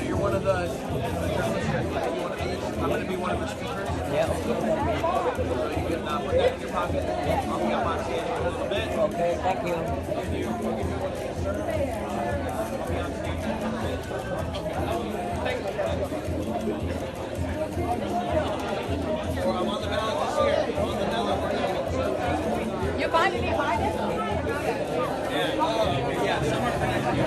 You're one of the journalists here. I'm going to be one of the speakers. Yeah. So you can put that in your pocket. I'll be on my stage in a little bit. Okay, thank you. I'll give you one of these, sir. I'll be on stage in a little bit. Thank you. Or I'm on the ballot this year. I'm on the ballot. You finally find it? Yeah, summer for next year.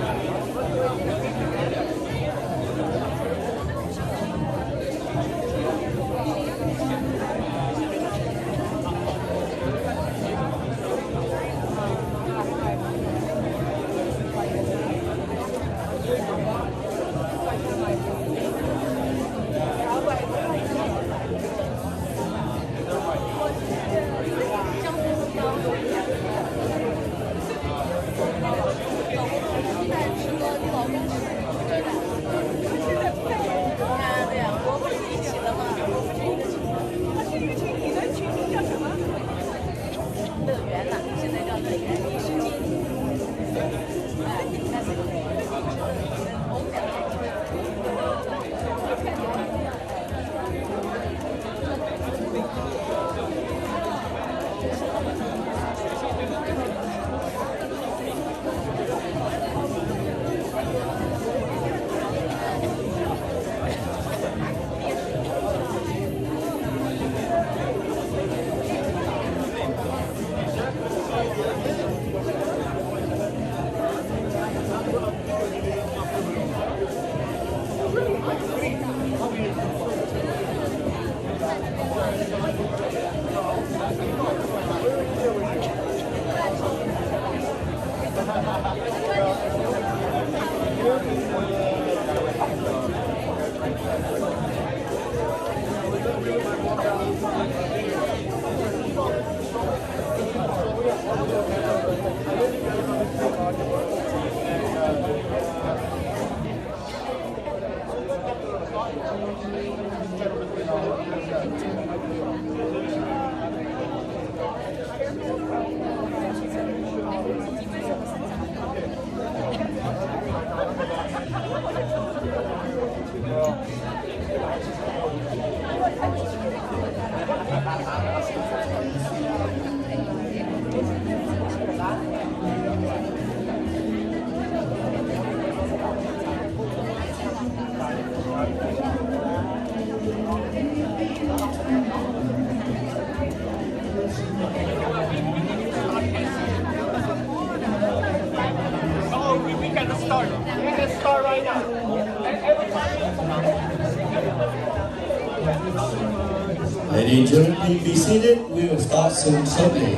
Ladies and gentlemen, please be seated. We will start soon shortly.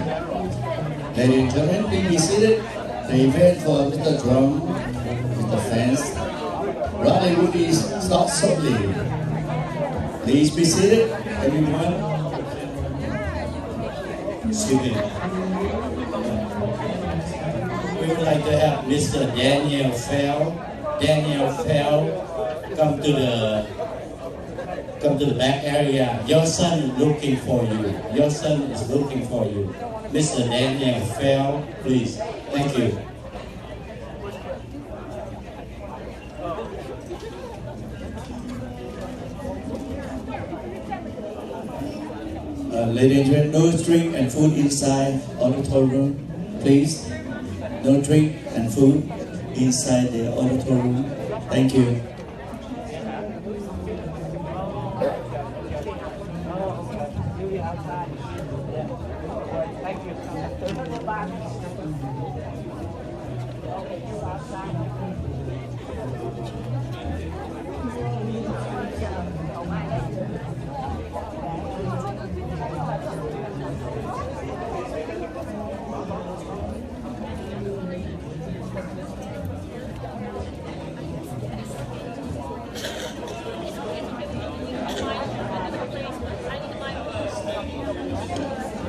Ladies and gentlemen, please be seated. The event for Mr. Drum, Mr. Fans, Raleigh Woodies starts shortly. Please be seated, everyone. Excuse me. We would like to have Mr. Daniel Fell. Daniel Fell, come to the back area. Your son is looking for you. Your son is looking for you. Mr. Daniel Fell, please. Thank you. Ladies and gentlemen, no drink and food inside auditorium, please. No drink and food inside the auditorium. Thank you.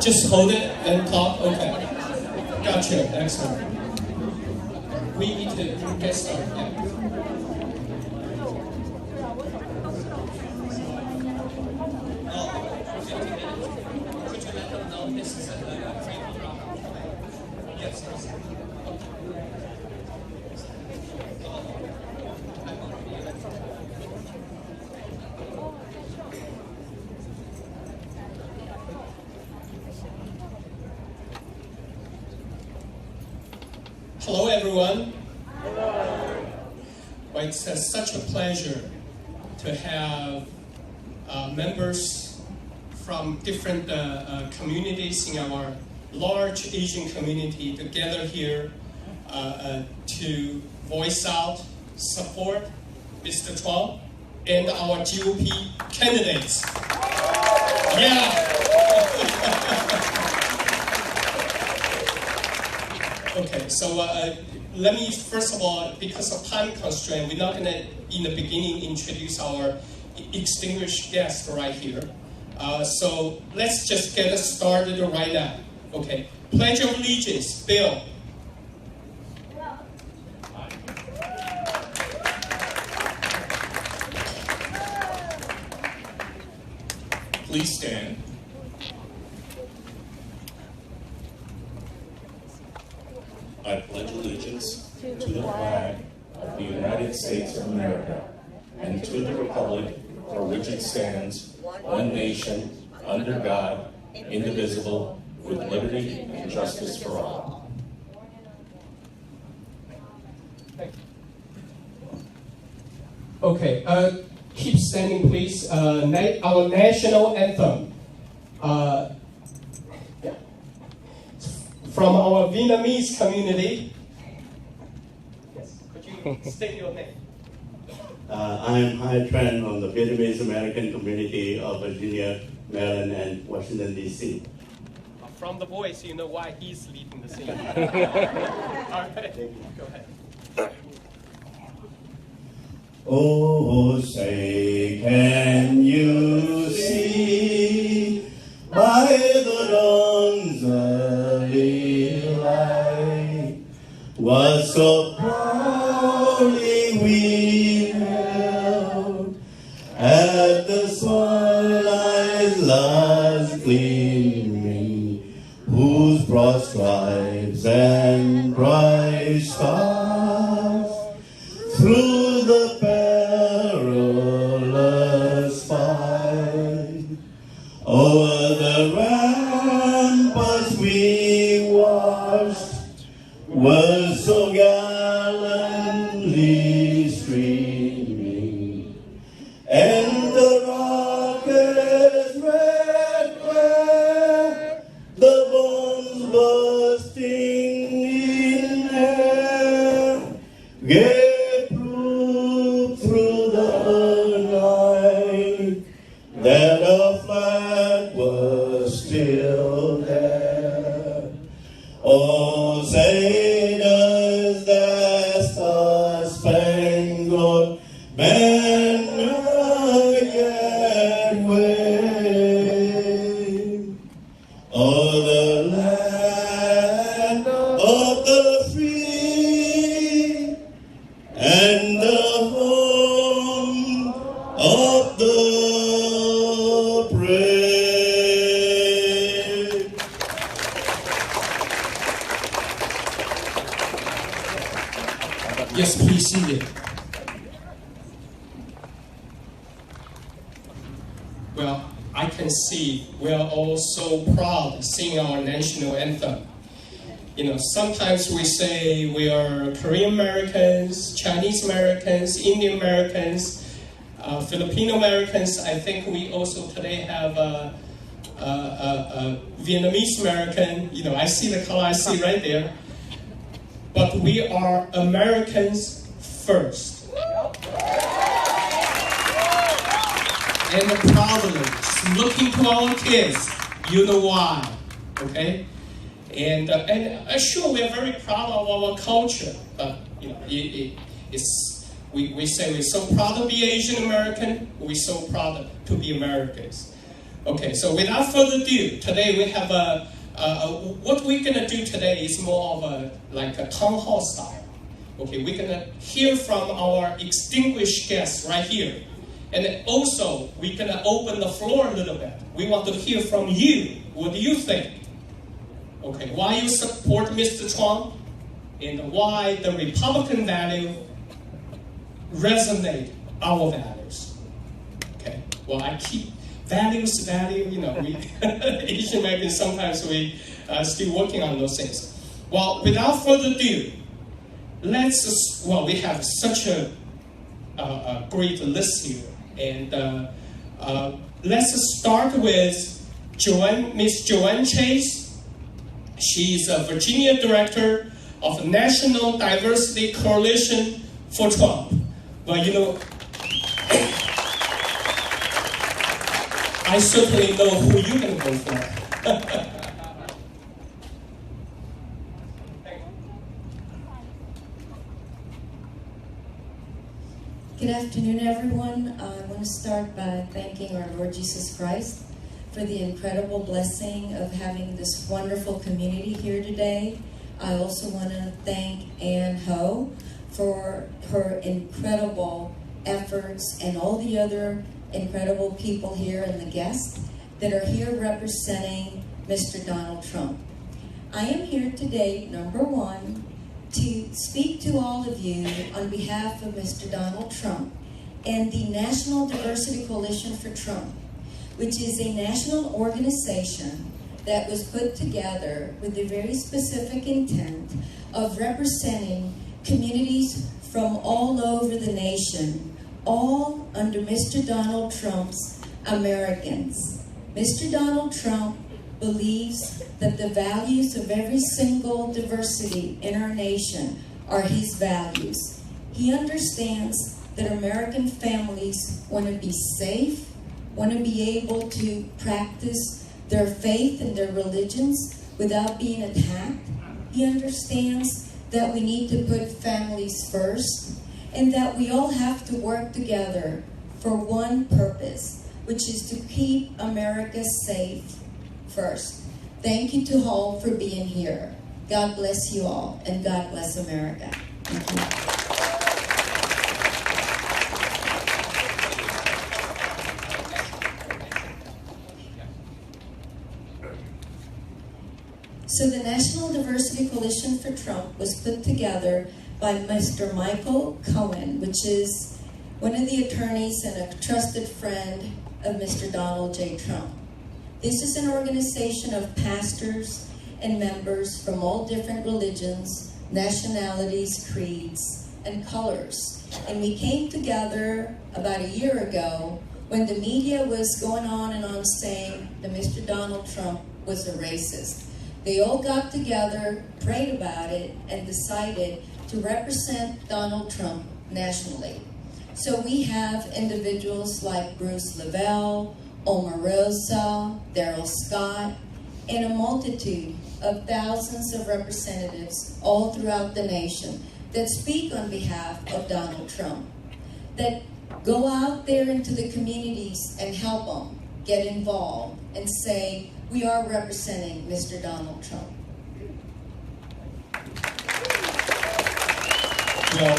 Just hold it and talk. Okay. Gotcha. Excellent. We need to get started. Yeah. Could you let them know this is a training program? Yes. Hello, everyone. Well, it's such a pleasure to have members from different communities in our large Asian community together here to voice out support Mr. Trump and our GOP candidates. Yeah. Okay, so let me first of all, because of time constraint, we're not going to, in the beginning, introduce our distinguished guest right here. So let's just get us started right now. Okay, Pledge of Allegiance, Bill. Please stand. I pledge allegiance to the flag of the United States of America and to the republic for which it stands, one nation, under God, indivisible, with liberty and justice for all. Okay, keep standing, please. Our national anthem. From our Vietnamese community. Yes, could you state your name? I'm Hai Tran from the Vietnamese American community of Virginia, Maryland, and Washington, D.C. From the voice, you know why he's leading the scene. All right, go ahead. Oh, say, can you see by the dawn's early light what so proudly we hailed at the swanshine's last gleaming, whose broad stripes and bright stars through the perilous fight o'er the ramparts we watched were so gallantly streaming, and the rocket's red glare, the bombs bursting in air, gave proof through the night that a flag was still there. Oh, say does that star-spangled banner yet wave o'er the land of the free and the home of the brave? Yes, please seat it. Well, I can see we are all so proud singing our national anthem. You know, sometimes we say we are Korean Americans, Chinese Americans, Indian Americans, Filipino Americans. I think we also today have Vietnamese American. You know, I see the color I see right there. But we are Americans first. And proudly looking to our kids, you know why, okay? And sure, we are very proud of our culture, but you know, we say we're so proud to be Asian American, we're so proud to be Americans. Okay, so without further ado, today we have what we're gonna do today is more of like a town hall style. Okay, we're gonna hear from our distinguished guests right here. And then also, we're going to open the floor a little bit. We want to hear from you. What do you think? Okay, why you support Mr. Trump? And why the Republican value resonate our values? Okay, well, I keep value, you know, we Asian Americans, sometimes we still working on those things. Well, without further ado, we have such a great list here. And let's start with Miss Joanne Chase. She's a Virginia Director of National Diversity Coalition for Trump. Well, you know, I certainly know who you're going to vote for. Good afternoon, everyone. I want to start by thanking our Lord Jesus Christ for the incredible blessing of having this wonderful community here today. I also want to thank Ann Ho for her incredible efforts and all the other incredible people here and the guests that are here representing Mr. Donald Trump. I am here today, number one, to speak to all of you on behalf of Mr. Donald Trump and the National Diversity Coalition for Trump, which is a national organization that was put together with the very specific intent of representing communities from all over the nation, all under Mr. Donald Trump's Americans. Mr. Donald Trump believes that the values of every single diversity in our nation are his values. He understands that American families want to be safe, want to be able to practice their faith and their religions without being attacked. He understands that we need to put families first and that we all have to work together for one purpose, which is to keep America safe first. Thank you to all for being here. God bless you all, and God bless America. Thank you. So the National Diversity Coalition for Trump was put together by Mr. Michael Cohen, which is one of the attorneys and a trusted friend of Mr. Donald J. Trump. This is an organization of pastors and members from all different religions, nationalities, creeds, and colors. And we came together about a year ago when the media was going on and on saying that Mr. Donald Trump was a racist. They all got together, prayed about it, and decided to represent Donald Trump nationally. So we have individuals like Bruce Lavelle, Omarosa, Darrell Scott, and a multitude of thousands of representatives all throughout the nation that speak on behalf of Donald Trump, that go out there into the communities and help them get involved and say, we are representing Mr. Donald Trump. Well,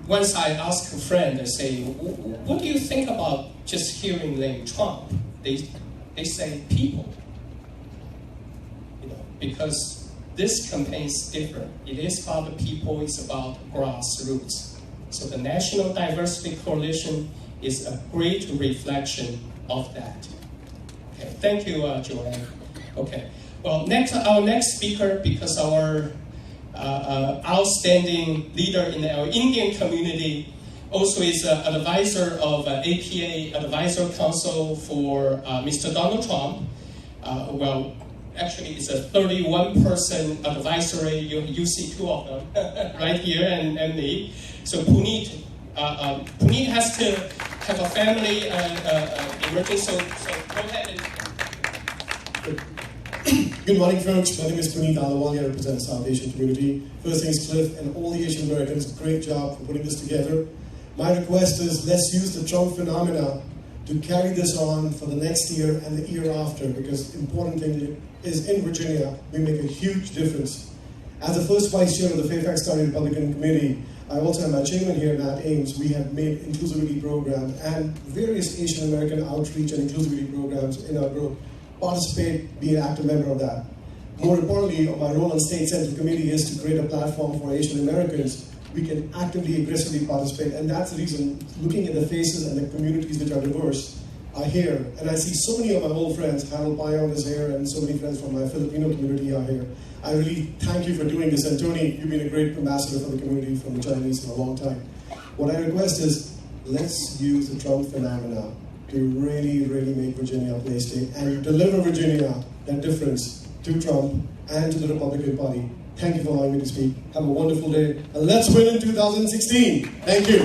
once I asked a friend, I say, what do you think about just hearing the name Trump? They say people. You know, because this campaign is different. It is about the people, it's about grassroots. So the National Diversity Coalition is a great reflection of that. Okay, thank you, Joanne. Okay, well, our next speaker, because our outstanding leader in our Indian community also is an advisor of APA Advisor Council for Mr. Donald Trump. Well, actually, it's a 31-person advisory. You see two of them right here, and me. So Puneet has to have a family emergency. So go ahead and. Good morning, folks. My name is Puneet Alawali. I represent the South Asian community. First things, Cliff and all the Asian Americans, great job for putting this together. My request is let's use the Trump phenomena to carry this on for the next year and the year after, because the important thing is in Virginia, we make a huge difference. As the first vice chair of the Fairfax County Republican Committee, I also have my chairman here, Matt Ames. We have made inclusivity programs and various Asian American outreach and inclusivity programs in our group. Participate, be an active member of that. More importantly, my role on State Central Committee is to create a platform for Asian Americans. We can actively, aggressively participate, and that's the reason, looking at the faces and the communities which are diverse, are here. And I see so many of my old friends, Harold Payon is here, and so many friends from my Filipino community are here. I really thank you for doing this, and Tony, you've been a great ambassador for the community from the Chinese for a long time. What I request is, let's use the Trump phenomena to really, really make Virginia a play state and deliver Virginia that difference to Trump and to the Republican Party. Thank you for allowing me to speak. Have a wonderful day, and let's win in 2016. Thank you.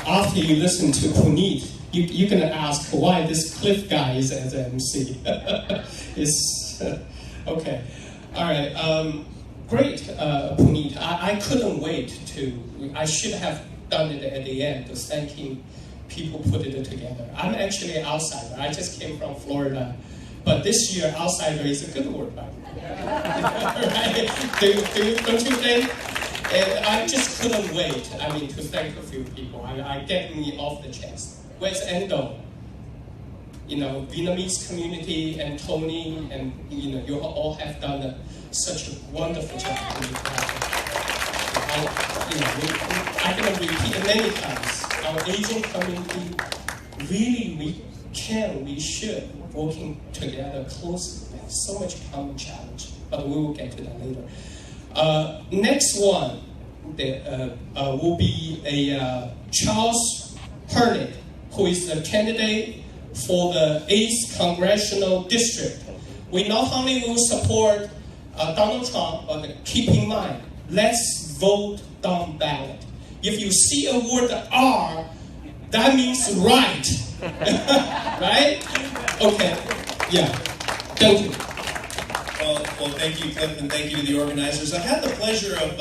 After you listen to Puneet, you're going to ask why this Cliff guy is as MC. Okay. All right. Great, Puneet. I couldn't wait I should have done it at the end, just thanking people put it together. I'm actually an outsider. I just came from Florida. But this year, outsider is a good word, by the way. Right? Don't you think? And I just couldn't wait, to thank a few people. I get me off the chest. Where's Endo? Vietnamese community and Tony, and you all have done such a wonderful job. I can repeat it many times. Our Asian community, really, we should working together closely. We have so much common challenge, but we will get to that later. Next one will be Charles Hernick, who is the candidate for the 8th Congressional District. We not only will support Donald Trump, but keep in mind, let's vote down ballot. If you see a word R, that means right. Right? Okay. Yeah. Thank you. Well, thank you, Cliff, and thank you to the organizers. I've had the pleasure of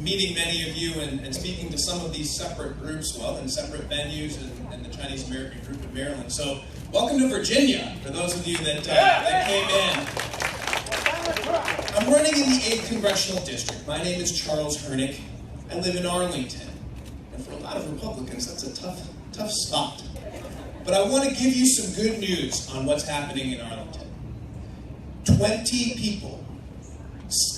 meeting many of you and speaking to some of these separate groups, in separate venues, and the Chinese American group in Maryland. So, welcome to Virginia, for those of you that came in. I'm running in the 8th Congressional District. My name is Charles Hernick. I live in Arlington. And for a lot of Republicans, that's a tough spot. But I want to give you some good news on what's happening in Arlington. 20 people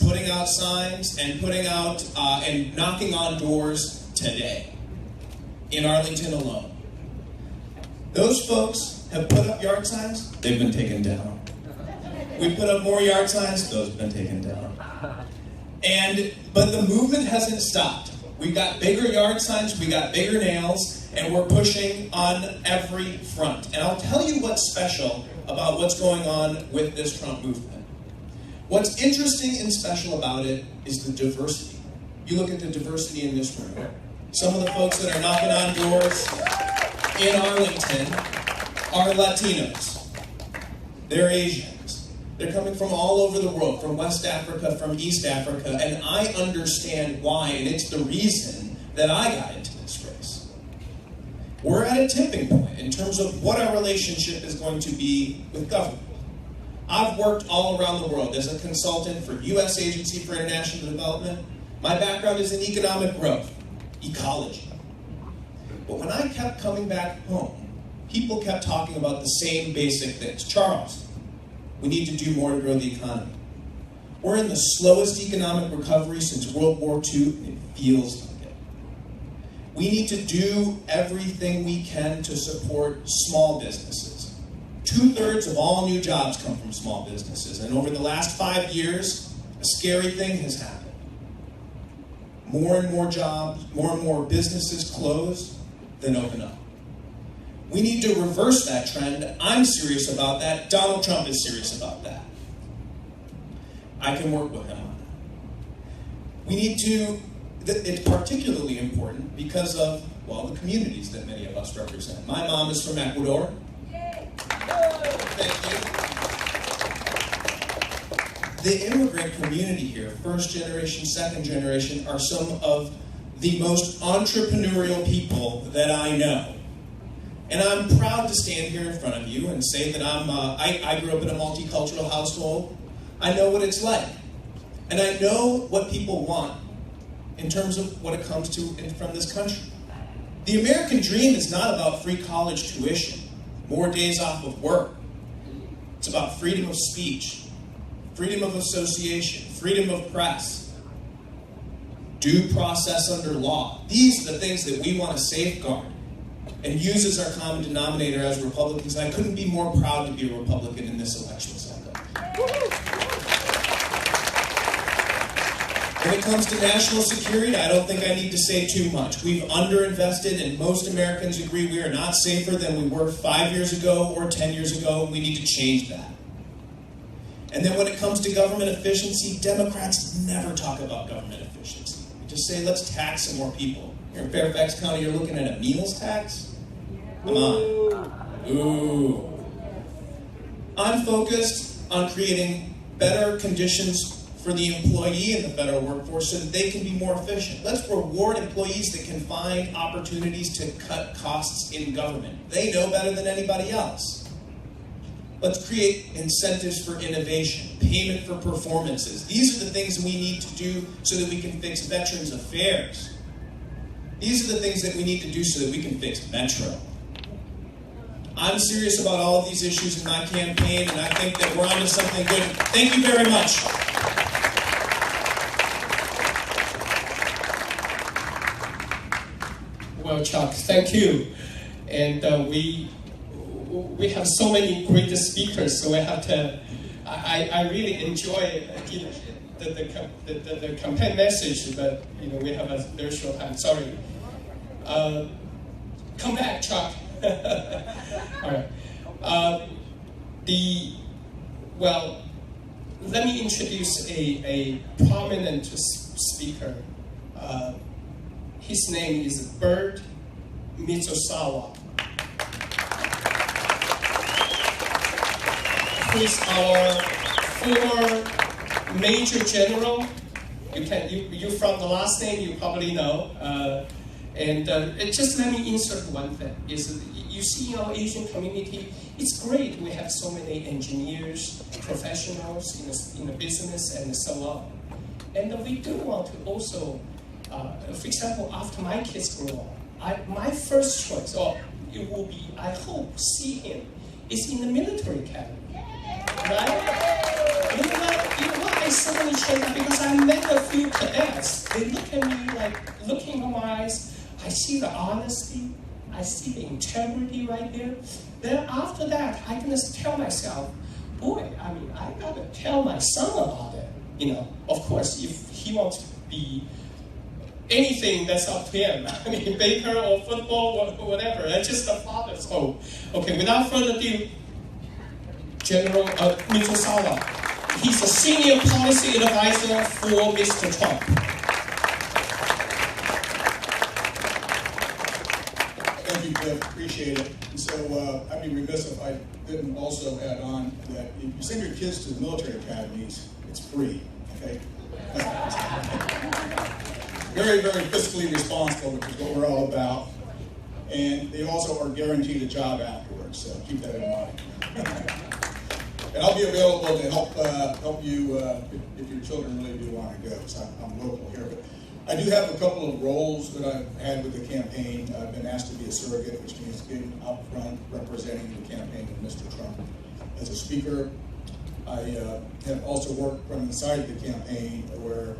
putting out signs and putting out and knocking on doors today in Arlington alone. Those folks have put up yard signs, they've been taken down. We put up more yard signs, those have been taken down. But the movement hasn't stopped. We got bigger yard signs, we got bigger nails, and we're pushing on every front. And I'll tell you what's special about what's going on with this Trump movement. What's interesting and special about it is the diversity. You look at the diversity in this room. Some of the folks that are knocking on doors in Arlington are Latinos. They're Asians. They're coming from all over the world, from West Africa, from East Africa, and I understand why, and it's the reason that I got into this race. We're at a tipping point in terms of what our relationship is going to be with government. I've worked all around the world as a consultant for U.S. Agency for International Development. My background is in economic growth, ecology. But when I kept coming back home, people kept talking about the same basic things. Charles, we need to do more to grow the economy. We're in the slowest economic recovery since World War II, and it feels like it. We need to do everything we can to support small businesses. 2/3 of all new jobs come from small businesses, and over the last 5 years, a scary thing has happened. More and more jobs, more and more businesses close than open up. We need to reverse that trend. I'm serious about that. Donald Trump is serious about that. I can work with him on that. We need to, it's particularly important because of, well, the communities that many of us represent. My mom is from Ecuador. Thank you. The immigrant community here, first generation, second generation, are some of the most entrepreneurial people that I know. And I'm proud to stand here in front of you and say that I grew up in a multicultural household. I know what it's like. And I know what people want in terms of what it comes to from this country. The American dream is not about free college tuition, more days off of work. It's about freedom of speech, freedom of association, freedom of press, due process under law. These are the things that we want to safeguard and use as our common denominator as Republicans. I couldn't be more proud to be a Republican in this election cycle. When it comes to national security, I don't think I need to say too much. We've underinvested, and most Americans agree we are not safer than we were 5 years ago or 10 years ago, and we need to change that. And then when it comes to government efficiency, Democrats never talk about government efficiency. We just say, let's tax some more people. Here in Fairfax County, you're looking at a meals tax? Come on. Ooh. I'm focused on creating better conditions for the employee in the federal workforce so that they can be more efficient. Let's reward employees that can find opportunities to cut costs in government. They know better than anybody else. Let's create incentives for innovation, payment for performances. These are the things we need to do so that we can fix Veterans Affairs. These are the things that we need to do so that we can fix Metro. I'm serious about all of these issues in my campaign, and I think that we're onto something good. Thank you very much. Well, Chuck, thank you. And we have so many great speakers, so I have to. I really enjoy the campaign message, but we have a very short time. Sorry. Come back, Chuck. All right. Let me introduce a prominent speaker. His name is Bert Mitsusawa. He's our former Major General. You from the last name, you probably know. Just let me insert one thing. You see in our Asian community, it's great. We have so many engineers, professionals in the business and so on. And we do want to also, for example, after my kids grow up, my first choice, or it will be, I hope, see him, is in the military academy. Right? You know what? I suddenly changed that because I met a few cadets. They look at me like, looking in my eyes, I see the honesty, I see the integrity right there. Then after that, I can just tell myself, boy, I gotta tell my son about it. Of course, if he wants to be anything, that's up to him. Baker or football or whatever. That's just the father's hope. Okay, without further ado, General Mitsusawa. He's a senior policy advisor for Mr. Trump. Thank you, Cliff. Appreciate it. And so I'd be remiss if I didn't also add on that if you send your kids to the military academies, it's free. Okay? Very, very fiscally responsible, which is what we're all about. And they also are guaranteed a job afterwards, so keep that in mind. And I'll be available to help you if your children really do want to go. So I'm local here, but I do have a couple of roles that I've had with the campaign. I've been asked to be a surrogate, which means being up front representing the campaign of Mr. Trump as a speaker. I have also worked from inside the campaign where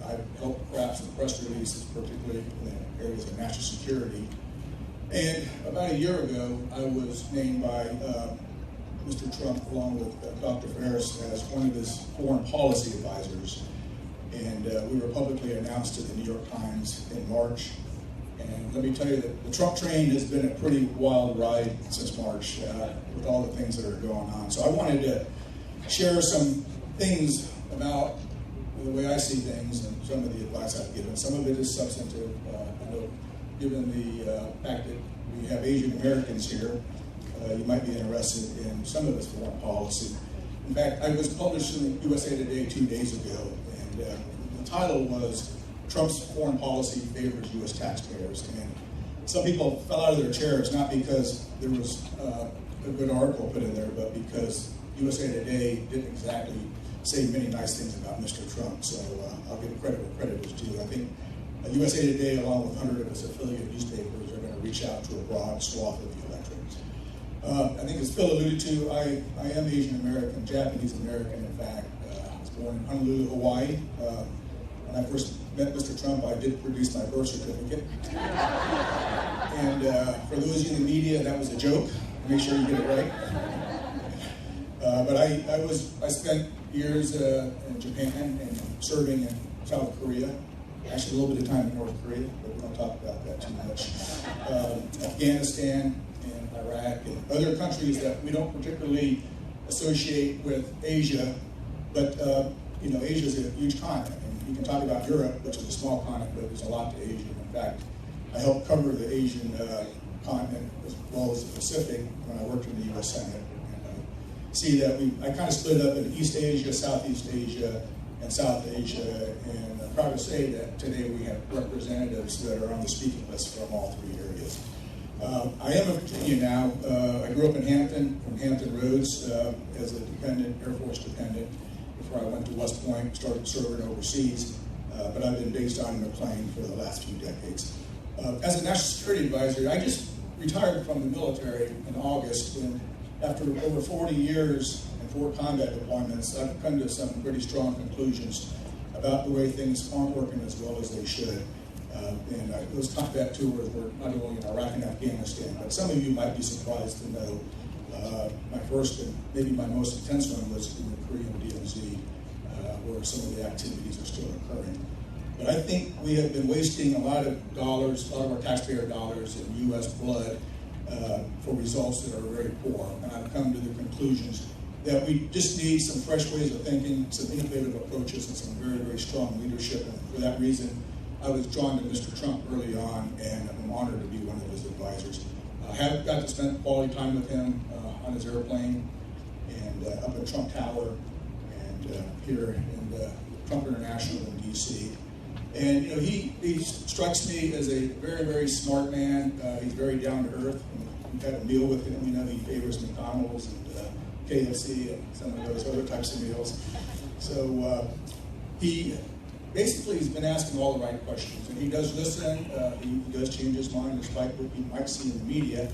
I've helped craft some press releases, particularly in the areas of national security. And about a year ago, I was named by Mr. Trump, along with Dr. Ferris, as one of his foreign policy advisors. And we were publicly announced to the New York Times in March. And let me tell you that the Trump train has been a pretty wild ride since March with all the things that are going on. So I wanted to share some things about the way I see things and some of the advice I've given. Some of it is substantive. I know, given the fact that we have Asian Americans here, you might be interested in some of this foreign policy. In fact, I was published in USA Today 2 days ago, and the title was Trump's Foreign Policy Favors U.S. Taxpayers. And some people fell out of their chairs, not because there was a good article put in there, but because USA Today didn't exactly say many nice things about Mr. Trump. So I'll give credit where credit is due. I think USA Today, along with 100 of its affiliate newspapers, are going to reach out to a broad swath of the electorate. I think as Phil alluded to, I am Asian American, Japanese American, in fact. I was born in Honolulu, Hawaii. When I first met Mr. Trump, I did produce my birth certificate. And for those of you in the media, that was a joke. Make sure you get it right. But I spent years in Japan and serving in South Korea. Actually, a little bit of time in North Korea, but we don't talk about that too much. Afghanistan and Iraq and other countries that we don't particularly associate with Asia, but Asia is a huge continent. And you can talk about Europe, which is a small continent, but there's a lot to Asia. In fact, I helped cover the Asian continent as well as the Pacific when I worked in the U.S. Senate. See that I kind of split up into East Asia, Southeast Asia, and South Asia, and I'm proud to say that today we have representatives that are on the speaking list from all three areas. I am a Virginia now. I grew up in Hampton, from Hampton Roads, as a dependent, Air Force dependent, before I went to West Point, started serving overseas, but I've been based on in McLean for the last few decades. As a national security advisor, I just retired from the military in August, and after over 40 years and 4 combat deployments, I've come to some pretty strong conclusions about the way things aren't working as well as they should. And those combat tours were not only in Iraq and Afghanistan, but some of you might be surprised to know my first and maybe my most intense one was in the Korean DMZ, where some of the activities are still occurring. But I think we have been wasting a lot of dollars, a lot of our taxpayer dollars in U.S. blood for results that are very poor. And I've come to the conclusions that we just need some fresh ways of thinking, some innovative approaches, and some very, very strong leadership. And for that reason, I was drawn to Mr. Trump early on, and I'm honored to be one of his advisors. I have got to spend quality time with him on his airplane and up at Trump Tower and here in Trump International in D.C. And he strikes me as a very, very smart man. He's very down to earth. We've had a meal with him. He favors McDonald's and KFC and some of those other types of meals. So he basically has been asking all the right questions, and he does listen. He does change his mind despite what you might see in the media.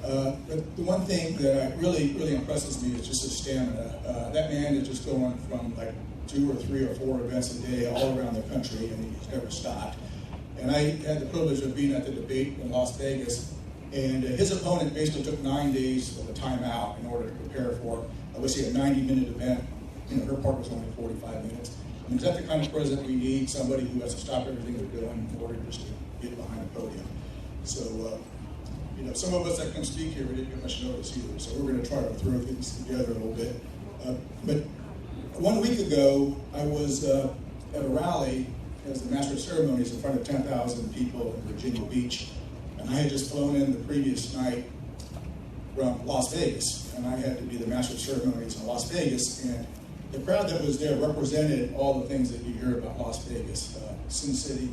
But the one thing that really, really impresses me is just his stamina. That man is just going from like 2 or 3 or 4 events a day all around the country, and he's never stopped. And I had the privilege of being at the debate in Las Vegas, and his opponent basically took 9 days of a timeout in order to prepare for, let's say, a 90-minute event. Her part was only 45 minutes. And is that the kind of president we need? Somebody who has to stop everything they're doing in order just to get behind the podium. So, some of us that can speak here, we didn't get much notice either. So we're going to try to throw things together a little bit. But 1 week ago, I was at a rally as the Master of Ceremonies in front of 10,000 people in Virginia Beach. And I had just flown in the previous night from Las Vegas. And I had to be the Master of Ceremonies in Las Vegas. And the crowd that was there represented all the things that you hear about Las Vegas. Sin City,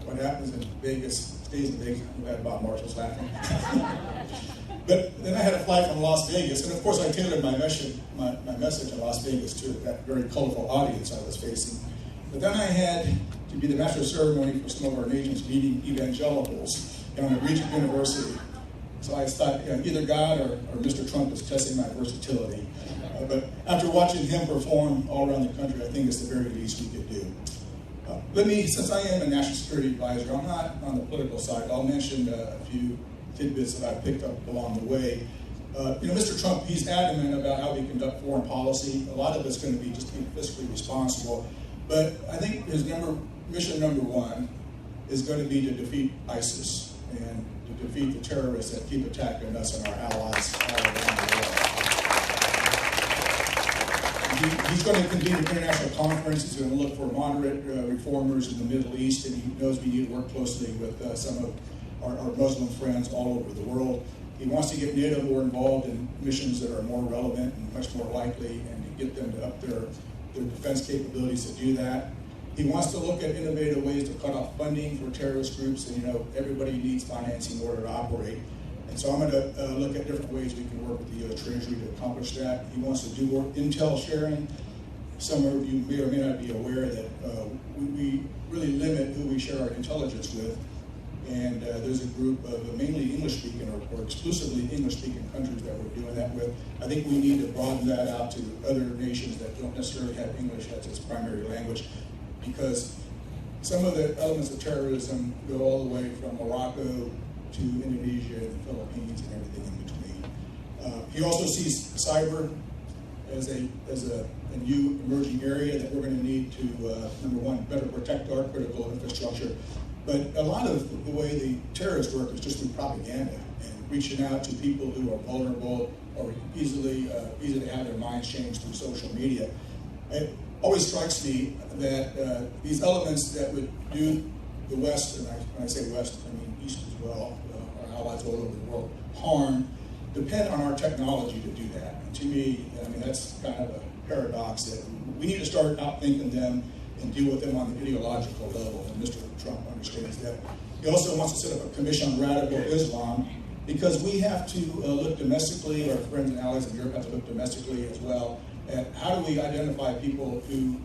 what happens in Vegas stays in Vegas. I'm glad Bob Marshall's laughing. But then I had to fly from Las Vegas, and of course I tailored my message in Las Vegas to that very colorful audience I was facing. But then I had to be the Master of Ceremony for some of our nation's leading evangelicals down at Regent University. So I thought either God or Mr. Trump is testing my versatility. But after watching him perform all around the country, I think it's the very least we could do. Since I am a national security advisor, I'm not on the political side. I'll mention a few tidbits that I picked up along the way. Mr. Trump, he's adamant about how we conduct foreign policy. A lot of it's going to be just being fiscally responsible. But I think his mission number one is going to be to defeat ISIS and to defeat the terrorists that keep attacking us and our allies all around the world. He's going to convene an international conference. He's going to look for moderate reformers in the Middle East, and he knows we need to work closely with some of our Muslim friends all over the world. He wants to get NATO more involved in missions that are more relevant and much more likely, and to get them to up their defense capabilities to do that. He wants to look at innovative ways to cut off funding for terrorist groups, and everybody needs financing in order to operate. And so I'm going to look at different ways we can work with the U.S. Treasury to accomplish that. He wants to do more intel sharing. Some of you may or may not be aware that we really limit who we share our intelligence with. And there's a group of mainly English-speaking or exclusively English-speaking countries that we're doing that with. I think we need to broaden that out to other nations that don't necessarily have English as its primary language, because some of the elements of terrorism go all the way from Morocco to Indonesia and the Philippines and everything in between. He also sees cyber as a new emerging area that we're going to need to, number one, better protect our critical infrastructure. But a lot of the way the terrorists work is just through propaganda and reaching out to people who are vulnerable or easily have their minds changed through social media. It always strikes me that these elements that would do the West, and when I say West, I mean East as well, our allies all over the world, harm, depend on our technology to do that. And to me, that's kind of a paradox that we need to start outthinking them and deal with them on the ideological level, and Mr. Trump understands that. He also wants to set up a commission on radical Islam, because we have to look domestically, our friends and allies in Europe have to look domestically as well, at how do we identify people who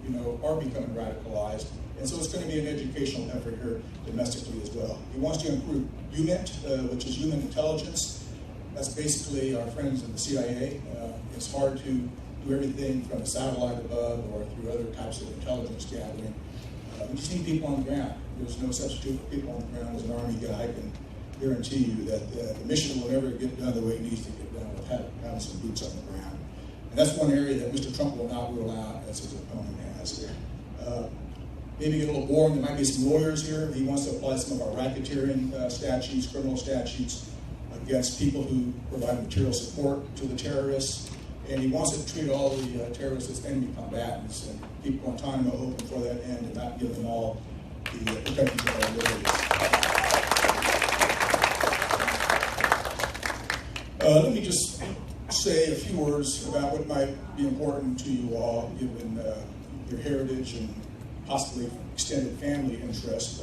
are becoming radicalized. And so it's going to be an educational effort here domestically as well. He wants to improve HUMINT, which is human intelligence. That's basically our friends in the CIA. It's hard to do everything from a satellite above or through other types of intelligence gathering. We just need people on the ground. There's no substitute for people on the ground. As an Army guy, I can guarantee you that the mission will never get done the way it needs to get done without having some boots on the ground. And that's one area that Mr. Trump will not rule out, as his opponent has here. Maybe get a little boring. There might be some lawyers here. He wants to apply some of our racketeering statutes, criminal statutes, against people who provide material support to the terrorists. And he wants to treat all the terrorists as enemy combatants and keep Guantanamo open for that end and not give them all the protections of our liberties. Let me just say a few words about what might be important to you all, given your heritage and possibly extended family interest.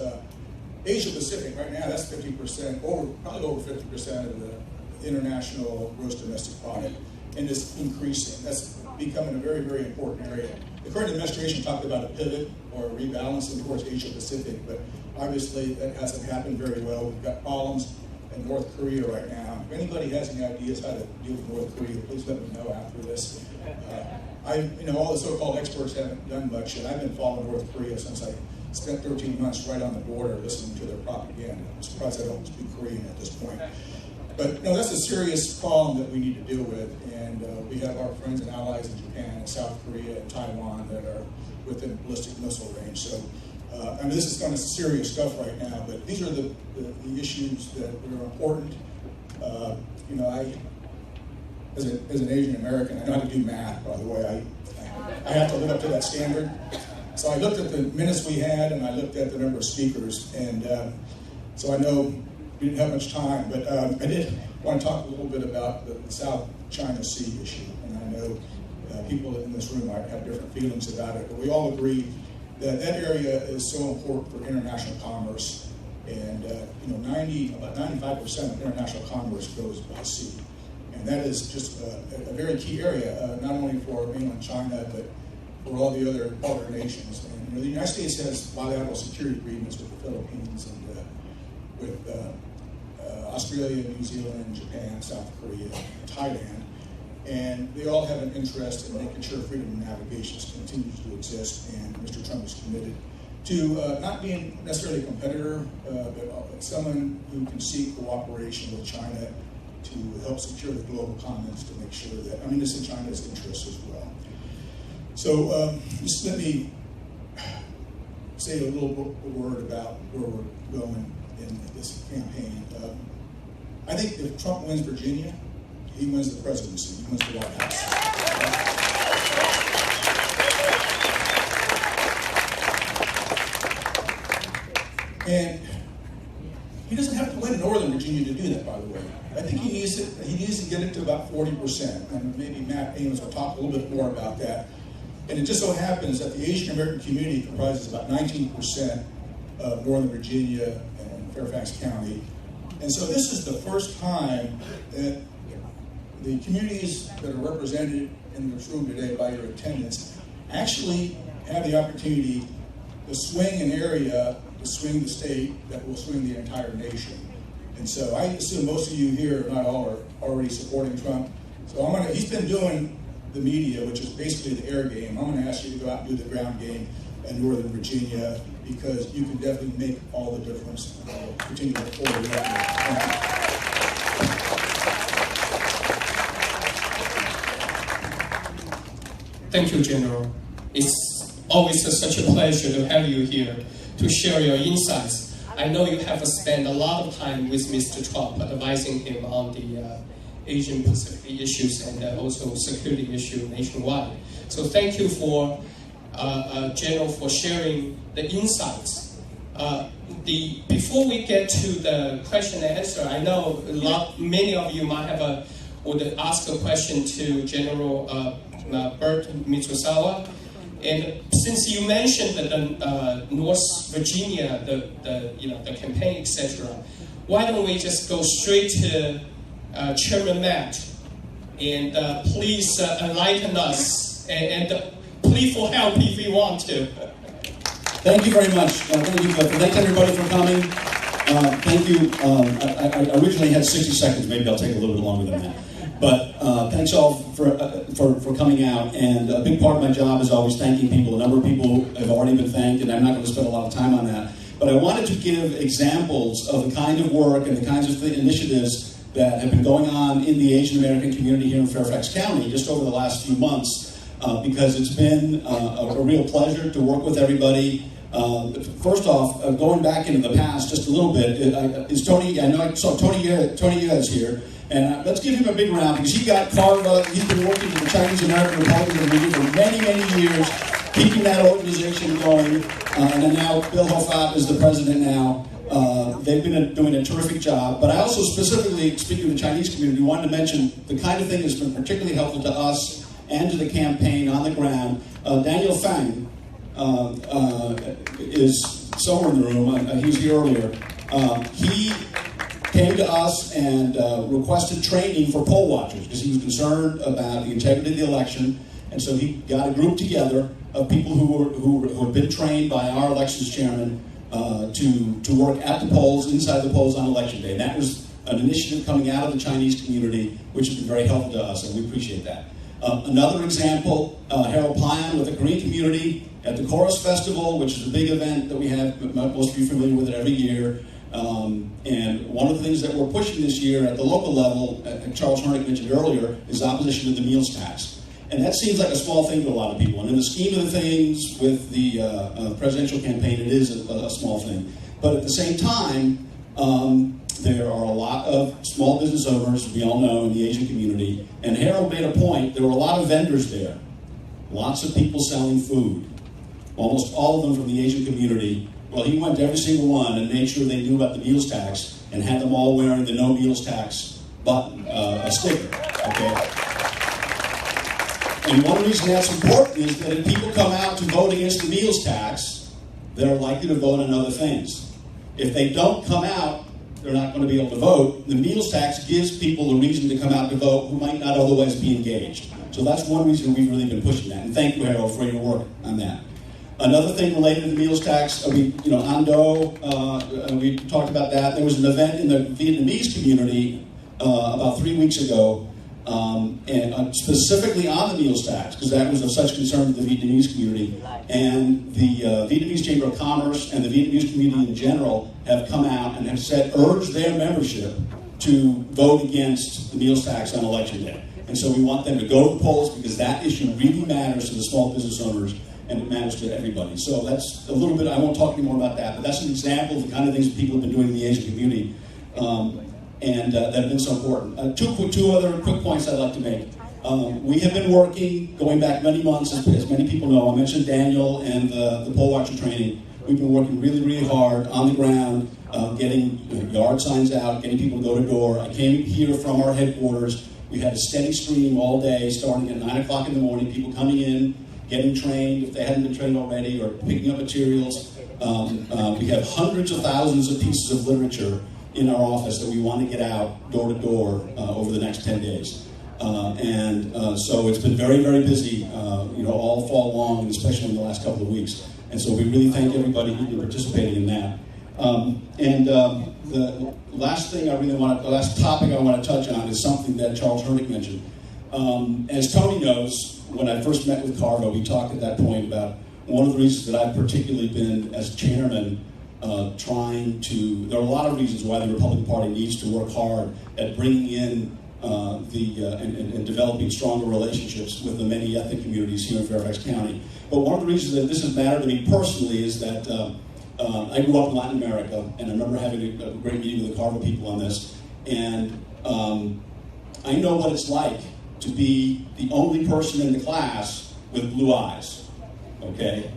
Asia Pacific right now, that's 50%, probably over 50% of the international gross domestic product, and it's increasing. That's becoming a very, very important area. The current administration talked about a pivot or a rebalancing towards Asia Pacific, but obviously that hasn't happened very well. We've got problems in North Korea right now. If anybody has any ideas how to deal with North Korea, please let me know after this. All the so-called experts haven't done much, and I've been following North Korea since I spent 13 months right on the border listening to their propaganda. I'm surprised I don't speak Korean at this point. But no, that's a serious problem that we need to deal with, and we have our friends and allies in Japan and South Korea and Taiwan that are within ballistic missile range. So, this is kind of serious stuff right now, but these are the issues that are important. As an Asian American, I know how to do math, by the way. I have to live up to that standard. So I looked at the minutes we had, and I looked at the number of speakers, and so I know we didn't have much time, but I did want to talk a little bit about the South China Sea issue, and I know people in this room might have different feelings about it, but we all agree that that area is so important for international commerce, and about 95% of international commerce goes by sea, and that is just a very key area, not only for mainland China, but for all the other partner nations. And the United States has bilateral security agreements with the Philippines and with Australia, New Zealand, Japan, South Korea, Thailand. And they all have an interest in making sure freedom of navigation continues to exist, and Mr. Trump is committed to not being necessarily a competitor, but someone who can seek cooperation with China to help secure the global commons, to make sure that, it's in China's interest as well. So just let me say a little word about where we're going in this campaign. I think if Trump wins Virginia, he wins the presidency, he wins the White House. And he doesn't have to win Northern Virginia to do that, by the way. I think he needs to get it to about 40%, and maybe Matt Ames will talk a little bit more about that. And it just so happens that the Asian American community comprises about 19% of Northern Virginia and Fairfax County. And so this is the first time that the communities that are represented in this room today by your attendance actually have the opportunity to swing an area, to swing the state, that will swing the entire nation. And so I assume most of you here, if not all, are already supporting Trump. So he's been doing the media, which is basically the air game. I'm going to ask you to go out and do the ground game in Northern Virginia, because you can definitely make all the difference. Continue to look forward to that. Thank you, General. It's always such a pleasure to have you here to share your insights. I know you have spent a lot of time with Mr. Trump advising him on the Asian Pacific issues and also security issue nationwide. So thank you for, General, for sharing the insights. Before we get to the question and answer, I know many of you might have would ask a question to General Bert Mitsusawa. And since you mentioned the North Virginia, the campaign, etc., why don't we just go straight to Chairman Matt, and please enlighten us and plead for help if you want to. Thank you very much. Thank you. Thanks everybody for coming. Thank you. I originally had 60 seconds. Maybe I'll take a little bit longer than that. But thanks all for coming out. And a big part of my job is always thanking people. A number of people have already been thanked, and I'm not going to spend a lot of time on that. But I wanted to give examples of the kind of work and the kinds of initiatives that have been going on in the Asian American community here in Fairfax County just over the last few months, because it's been a real pleasure to work with everybody. First off, going back into the past just a little bit, is Tony, I know I saw Tony Yeh here, and let's give him a big round, because he got carved up. He's been working for the Chinese American Republican League for many, many years, keeping that organization going, and then now Bill Hofat is the president now. They've been doing a terrific job. But I also specifically, speaking of the Chinese community, wanted to mention the kind of thing that's been particularly helpful to us and to the campaign on the ground. Daniel Fang is somewhere in the room. He was here earlier. He came to us and requested training for poll watchers, because he was concerned about the integrity of the election. And so he got a group together of people who had been trained by our elections chairman to work at the polls, inside the polls on election day. And that was an initiative coming out of the Chinese community, which has been very helpful to us, and we appreciate that. Another example, Harold Pion with the Korean community at the Chorus Festival, which is a big event that we have. Most of you are familiar with it every year. And one of the things that we're pushing this year at the local level, Charles Harnick mentioned earlier, is opposition to the meals tax. And that seems like a small thing to a lot of people. And in the scheme of the things with the presidential campaign, it is a small thing. But at the same time, there are a lot of small business owners, we all know, in the Asian community. And Harold made a point, there were a lot of vendors there. Lots of people selling food. Almost all of them from the Asian community. Well, he went to every single one and made sure they knew about the meals tax and had them all wearing the no meals tax button, a sticker, okay? And one reason that's important is that if people come out to vote against the meals tax, they're likely to vote on other things. If they don't come out, they're not going to be able to vote. The meals tax gives people a reason to come out to vote who might not otherwise be engaged. So that's one reason we've really been pushing that. And thank you, Harold, for your work on that. Another thing related to the meals tax, Ando, we talked about that. There was an event in the Vietnamese community about 3 weeks ago, and specifically on the meals tax, because that was of such concern to the Vietnamese community. And the Vietnamese Chamber of Commerce and the Vietnamese community in general have come out and have urged their membership to vote against the meals tax on election day. And so we want them to go to the polls because that issue really matters to the small business owners and it matters to everybody. So that's a little bit, I won't talk anymore about that, but that's an example of the kind of things that people have been doing in the Asian community that have been so important. Two other quick points I'd like to make. We have been working, going back many months, as many people know. I mentioned Daniel and the poll watcher training. We've been working really, really hard on the ground, getting yard signs out, getting people to go to door. I came here from our headquarters. We had a steady stream all day, starting at 9 o'clock in the morning, people coming in, getting trained if they hadn't been trained already, or picking up materials. We have hundreds of thousands of pieces of literature in our office that we want to get out door to door over the next 10 days. So it's been very, very busy, all fall long, and especially in the last couple of weeks. And so we really thank everybody who's been participating in that. The last thing the last topic I want to touch on is something that Charles Hernick mentioned. As Tony knows, when I first met with Carvo, we talked at that point about one of the reasons that I've particularly been, as chairman, there are a lot of reasons why the Republican Party needs to work hard at bringing in and developing stronger relationships with the many ethnic communities here in Fairfax County. But one of the reasons that this has mattered to me personally is that I grew up in Latin America, and I remember having a great meeting with the Carvo people on this, and I know what it's like to be the only person in the class with blue eyes, okay?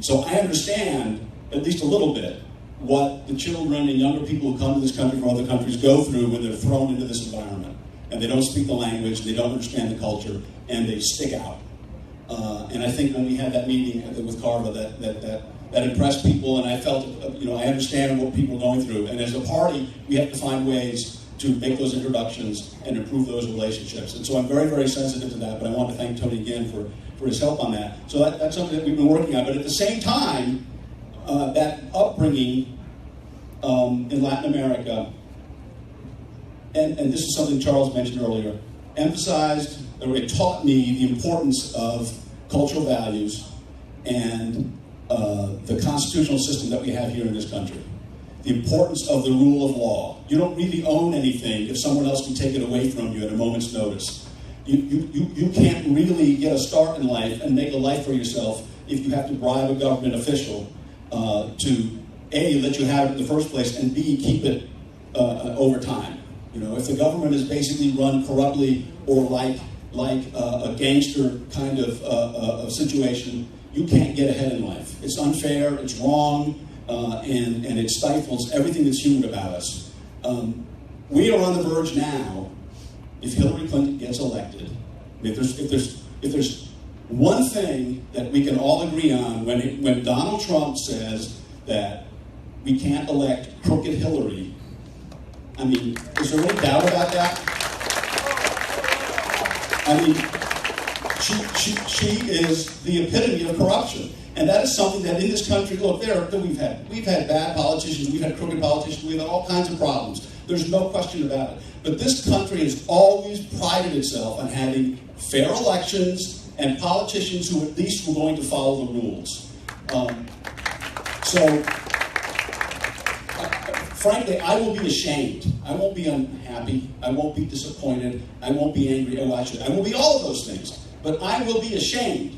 So I understand, at least a little bit, what the children and younger people who come to this country from other countries go through when they're thrown into this environment. And they don't speak the language, they don't understand the culture, and they stick out. And I think when we had that meeting with Carvo, that impressed people, and I felt, I understand what people are going through. And as a party, we have to find ways to make those introductions and improve those relationships. And so I'm very, very sensitive to that, but I want to thank Tony again for his help on that. So that's something that we've been working on. But at the same time, that upbringing in Latin America, and this is something Charles mentioned earlier, emphasized, or it taught me the importance of cultural values and the constitutional system that we have here in this country. The importance of the rule of law. You don't really own anything if someone else can take it away from you at a moment's notice. You can't really get a start in life and make a life for yourself if you have to bribe a government official to A, let you have it in the first place, and B, keep it over time. If the government is basically run corruptly or like a gangster kind of situation, you can't get ahead in life. It's unfair, it's wrong, and it stifles everything that's human about us. We are on the verge now, if Hillary Clinton gets elected, if there's one thing that we can all agree on, when Donald Trump says that we can't elect crooked Hillary, I mean, is there any doubt about that? I mean, she is the epitome of corruption. And that is something that in this country, look, we've had bad politicians, we've had crooked politicians, we've had all kinds of problems. There's no question about it. But this country has always prided itself on having fair elections and politicians who at least were going to follow the rules. Frankly, I will be ashamed. I won't be unhappy. I won't be disappointed. I won't be angry. I will be all of those things. But I will be ashamed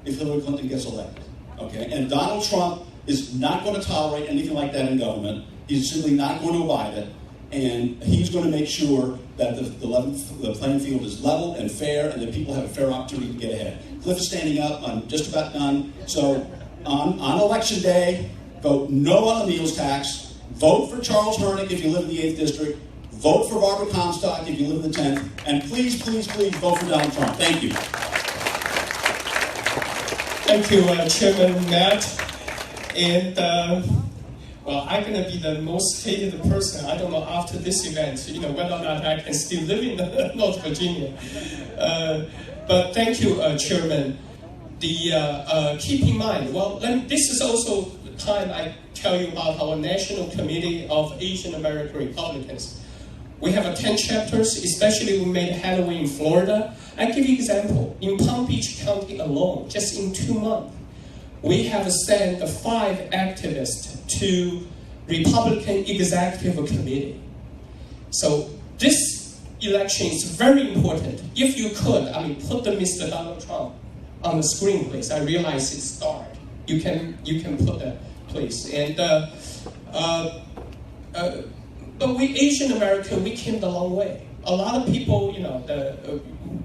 if Hillary Clinton gets elected. Okay? And Donald Trump is not going to tolerate anything like that in government. He's simply not going to abide it. And he's going to make sure that the playing field is level and fair and that people have a fair opportunity to get ahead. Cliff is standing up. I'm just about done. So on election day, vote no on the meals tax. Vote for Charles Hernick if you live in the 8th District. Vote for Barbara Comstock if you live in the 10th. And please, please, please vote for Donald Trump. Thank you. Thank you, Chairman Matt. And, I'm going to be the most hated person, I don't know, after this event, whether or not I can still live in North Virginia. But thank you, Chairman. keep in mind, well, this is also the time I tell you about our National Committee of Asian American Republicans. We have 10 chapters, especially we made headway in Florida. I give you an example. In Palm Beach County alone, just in 2 months, we have sent 5 activists to Republican Executive Committee. So this election is very important. If you could, put the Mr. Donald Trump on the screen, please. I realize it's dark. You can put that, please. And but we Asian American, we came the long way. A lot of people,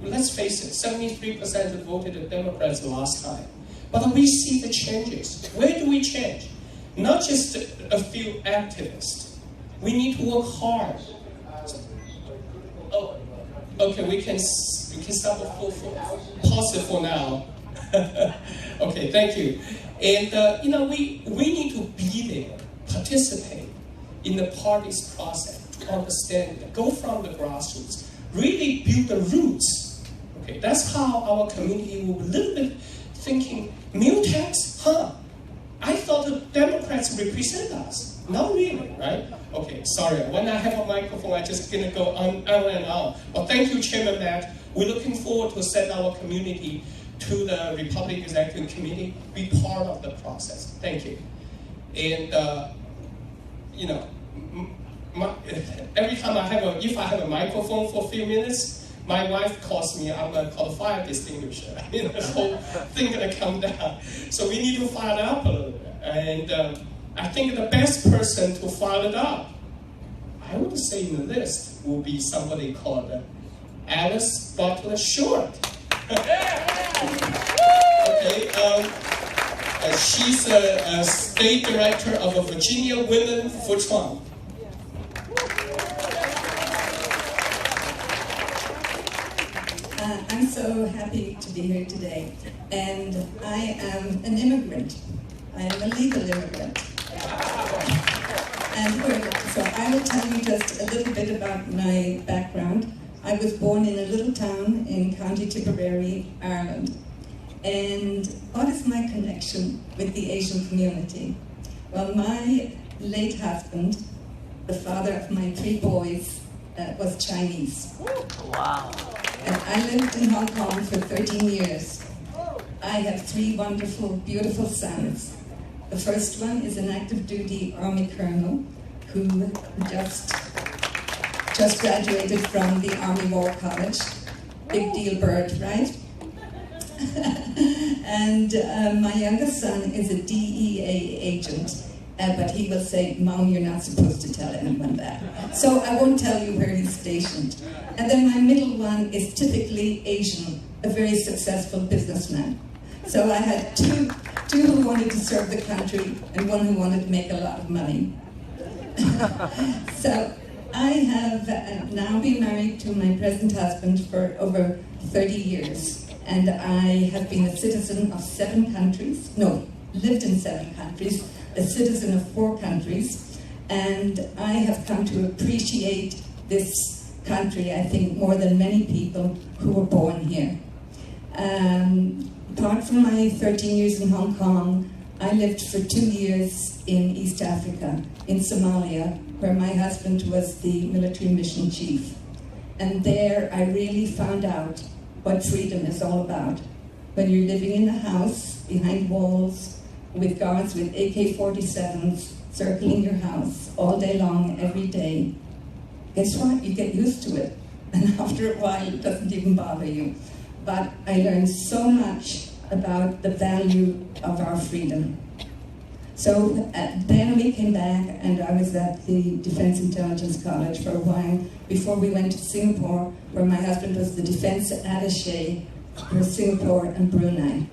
let's face it, 73% voted Democrats the last time. But we see the changes. Where do we change? Not just a few activists. We need to work hard. Oh, okay, we can stop the pause it for now. Okay, thank you. And we need to be there, participate in the party's process, to understand it, go from the grassroots, really build the roots. Okay, that's how our community will be a little bit thinking, meal tax, I thought the Democrats represent us. Not really, right? Okay, sorry. When I have a microphone, I'm just going to go on and on. Well, thank you, Chairman Matt. We're looking forward to send our community to the Republican Executive Committee, be part of the process. Thank you. And, every time if I have a microphone for a few minutes, my wife calls me, I'm called fire extinguisher. The whole thing gonna come down. So we need to fire it up a little bit. And I think the best person to fire it up, I would say in the list, will be somebody called Alice Butler Short. Okay, she's a state director of Virginia Women for Trump. I'm so happy to be here today, and I am an immigrant. I am a legal immigrant. And so I will tell you just a little bit about my background. I was born in a little town in County Tipperary, Ireland. And what is my connection with the Asian community? Well, my late husband, the father of my 3 boys, was Chinese. Wow. And I lived in Hong Kong for 13 years. I have 3 wonderful, beautiful sons. The first one is an active duty Army colonel who just graduated from the Army War College. Big deal bird, right? And my youngest son is a DEA agent, but he will say, Mom, you're not supposed to tell anyone that. So I won't tell you where he's stationed. And then my middle one is typically Asian, a very successful businessman. So I had two who wanted to serve the country and one who wanted to make a lot of money. So I have now been married to my present husband for over 30 years. And I have been a citizen of 7 countries, lived in 7 countries, a citizen of 4 countries, and I have come to appreciate this country, I think, more than many people who were born here. Apart from my 13 years in Hong Kong, I lived for 2 years in East Africa, in Somalia, where my husband was the military mission chief. And there I really found out what freedom is all about. When you're living in a house, behind walls, with guards with AK-47s circling your house all day long, every day, guess what? You get used to it. And after a while, it doesn't even bother you. But I learned so much about the value of our freedom. So then we came back, and I was at the Defense Intelligence College for a while before we went to Singapore, where my husband was the defense attaché for Singapore and Brunei.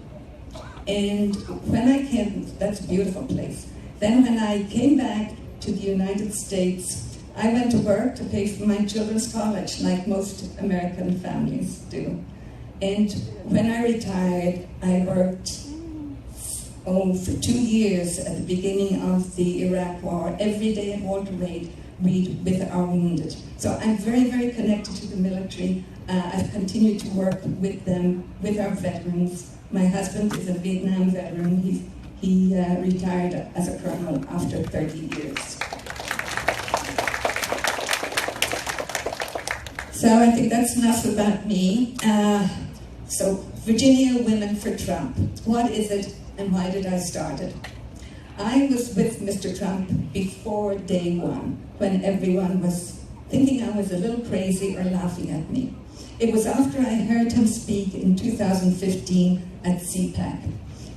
And when I came, that's a beautiful place. Then when I came back to the United States, I went to work to pay for my children's college, like most American families do. And when I retired, I worked for 2 years at the beginning of the Iraq War, every day at Walter Reed with our wounded. So I'm very, very connected to the military. I've continued to work with them, with our veterans. My husband is a Vietnam veteran. He retired as a colonel after 30 years. So I think that's enough about me. So Virginia Women for Trump. What is it and why did I start it? I was with Mr. Trump before day one, when everyone was thinking I was a little crazy or laughing at me. It was after I heard him speak in 2015 at CPAC.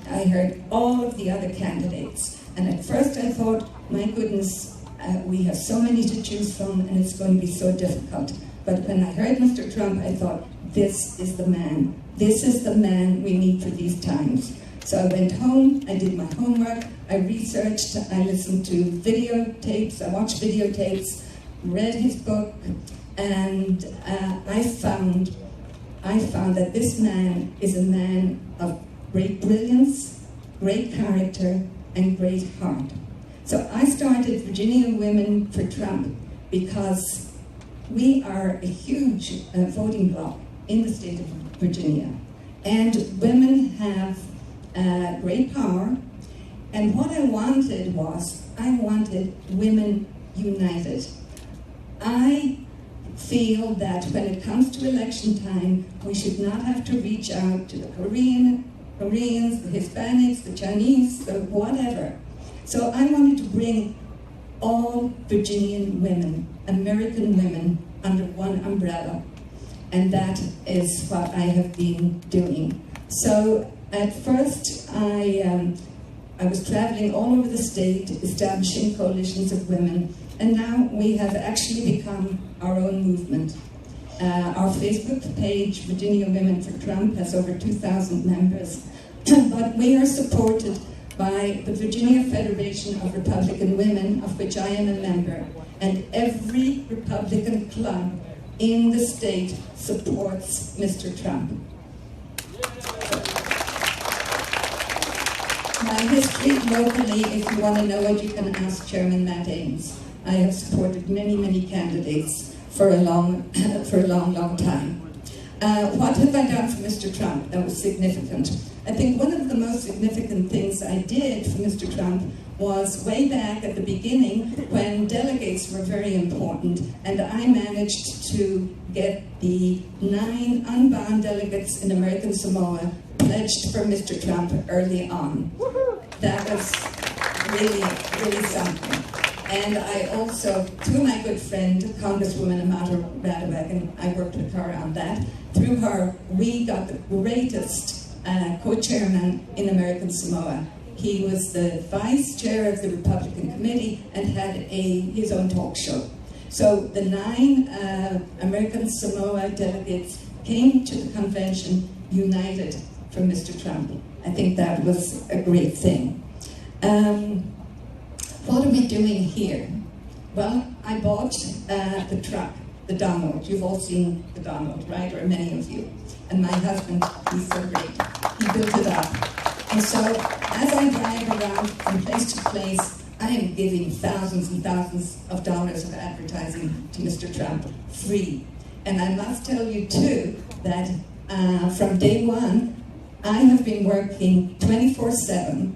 I heard all of the other candidates, and at first I thought, my goodness, we have so many to choose from and it's going to be so difficult. But when I heard Mr. Trump, I thought, this is the man. This is the man we need for these times. So I went home, I did my homework, I researched, I listened to videotapes, I watched videotapes, read his book, and I found that this man is a man of great brilliance, great character, and great heart. So I started Virginia Women for Trump because we are a huge voting bloc in the state of Virginia, and women have great power. And what I wanted was, I wanted women united. I feel that when it comes to election time, we should not have to reach out to the Koreans, the Hispanics, the Chinese, the whatever. So I wanted to bring all Virginian women, American women, under one umbrella. And that is what I have been doing. So at first, I was traveling all over the state, establishing coalitions of women, and now we have actually become our own movement. Our Facebook page, Virginia Women for Trump, has over 2,000 members, but we are supported by the Virginia Federation of Republican Women, of which I am a member, and every Republican club in the state supports Mr. Trump. My history locally, if you want to know it, you can ask Chairman Matt Ames. I have supported many, many candidates for a long time. What have I done for Mr. Trump that was significant? I think one of the most significant things I did for Mr. Trump was way back at the beginning when delegates were very important, and I managed to get the 9 unbound delegates in American Samoa pledged for Mr. Trump early on. That was really, really something. And I also, through my good friend, Congresswoman Amata Radovac, and I worked with her on that, through her, we got the greatest co-chairman in American Samoa. He was the vice chair of the Republican Committee and had his own talk show. So the 9 American Samoa delegates came to the convention united for Mr. Trump. I think that was a great thing. What are we doing here? Well, I bought the truck, the Donald. You've all seen the Donald, right? Or many of you. And my husband, he's so great. He built it up. And so, as I drive around from place to place, I am giving thousands and thousands of dollars of advertising to Mr. Trump, free. And I must tell you, too, that from day one, I have been working 24/7.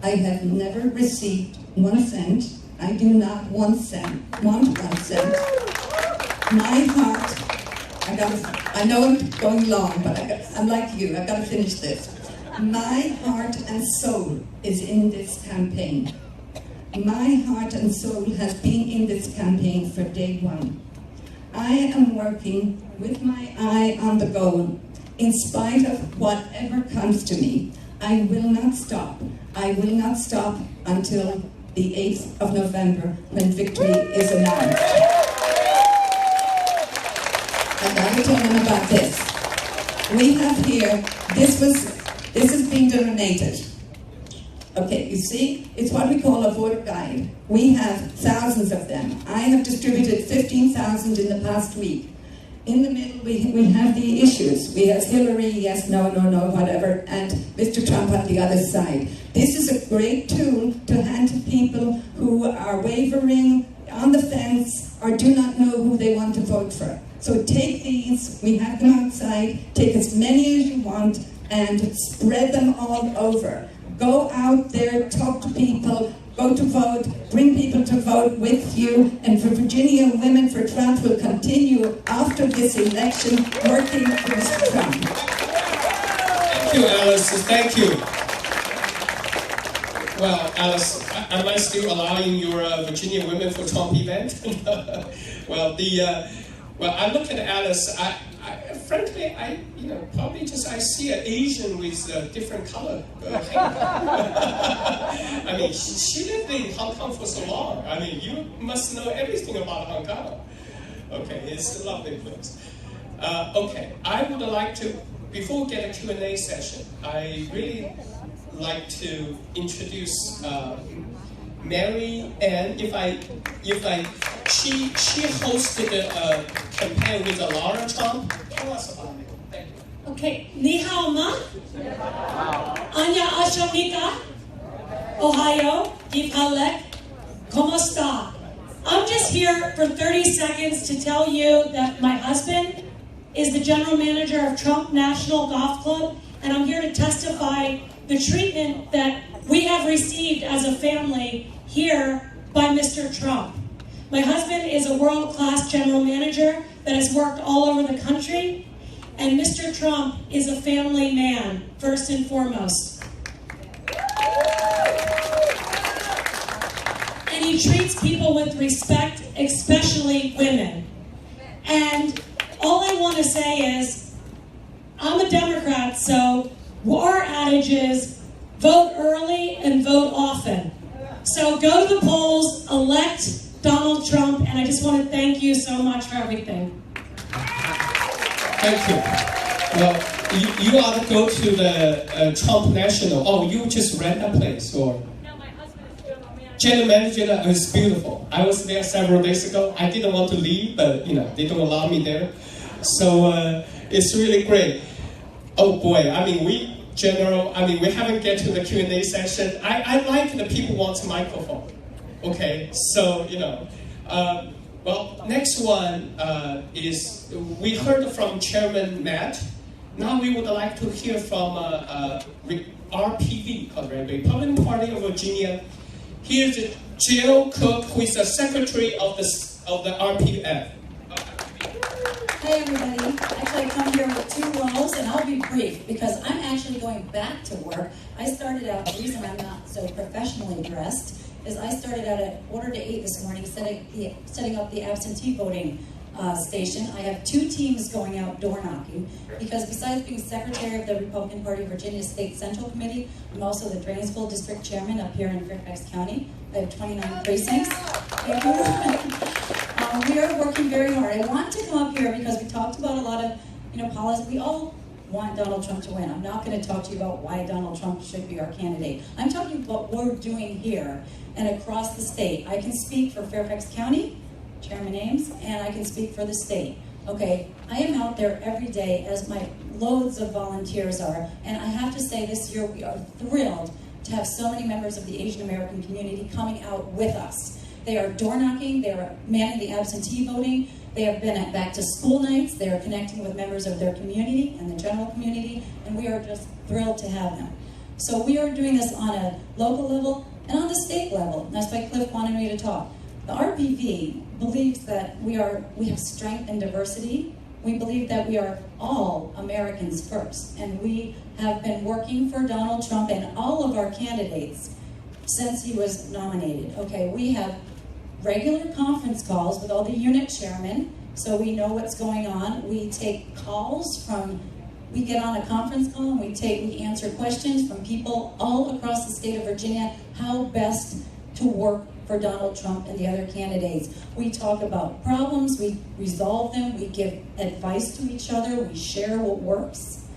I have never received 1 cent. I do not want 1 cent. My heart, I know I'm going long, but I'm like you, I've got to finish this. My heart and soul is in this campaign. My heart and soul has been in this campaign for day one. I am working with my eye on the goal. In spite of whatever comes to me, I will not stop. I will not stop until the 8th of November when victory is announced. I gotta tell them about this. We have here, this is being donated. Okay, you see, it's what we call a voter guide. We have thousands of them. I have distributed 15,000 in the past week. In the middle, we have the issues. We have Hillary, yes, no, no, no, whatever, and Mr. Trump on the other side. This is a great tool to hand to people who are wavering, on the fence, or do not know who they want to vote for. So take these, we have them outside, take as many as you want and spread them all over. Go out there, talk to people, go to vote, bring people to vote with you, and for Virginia Women for Trump will continue after this election working for Mr. Trump. Thank you, Alice. Thank you. Well, Alice, am I still allowing your Virginia Women for Trump event? Well, I look at Alice. Frankly, probably just I see an Asian with a different color. I mean, she lived in Hong Kong for so long. I mean, you must know everything about Hong Kong. Okay, it's a lovely place. Okay, I would like to, before we get a Q&A session, I really like to introduce Mary Ann. She hosted a campaign with Laura Trump. Tell us about it. Thank you. Okay, ni hao ma. Anya Ashamika. Ohio. Dipalek. ¿Cómo está? I'm just here for 30 seconds to tell you that my husband is the general manager of Trump National Golf Club, and I'm here to testify the treatment that we have received as a family here by Mr. Trump. My husband is a world-class general manager that has worked all over the country, and Mr. Trump is a family man, first and foremost. And he treats people with respect, especially women. And all I want to say is, I'm a Democrat, so our adage is vote early and vote often. So go to the polls, elect Donald Trump, and I just want to thank you so much for everything. Thank you. Well, you ought to go to the Trump National. Oh, you just rent a place, or? No, my husband is general manager. General manager is beautiful. I was there several days ago. I didn't want to leave, but they don't allow me there. So it's really great. Oh boy, I mean, we haven't get to the Q&A session. I like the people want a microphone. Okay, so, well, next one is, we heard from Chairman Matt. Now we would like to hear from RPV, Republican Party of Virginia. Here's Jill Cook, who is the secretary of the RPF. Hi everybody. Actually, I come here with 2 roles, and I'll be brief because I'm actually going back to work. I started out, the reason I'm not so professionally dressed is I started out at 7:45 this morning setting up the absentee voting station. I have 2 teams going out door knocking because besides being secretary of the Republican Party of Virginia State Central Committee, I'm also the Drainsville District Chairman up here in Fairfax County. I have 29 precincts. Thank you. We are working very hard. I want to come up here because we talked about a lot of policy. We all want Donald Trump to win. I'm not going to talk to you about why Donald Trump should be our candidate. I'm talking about what we're doing here and across the state. I can speak for Fairfax County, Chairman Ames, and I can speak for the state. Okay, I am out there every day as my loads of volunteers are, and I have to say this year we are thrilled to have so many members of the Asian American community coming out with us. They are door knocking, they are manning the absentee voting, they have been at back to school nights, they are connecting with members of their community and the general community, and we are just thrilled to have them. So we are doing this on a local level and on the state level. And that's why Cliff wanted me to talk. The RPV believes that we have strength and diversity. We believe that we are all Americans first, and we have been working for Donald Trump and all of our candidates since he was nominated. Okay, we have regular conference calls with all the unit chairmen, so we know what's going on. We take calls we get on a conference call and we answer questions from people all across the state of Virginia, how best to work for Donald Trump and the other candidates. We talk about problems, we resolve them, we give advice to each other, we share what works.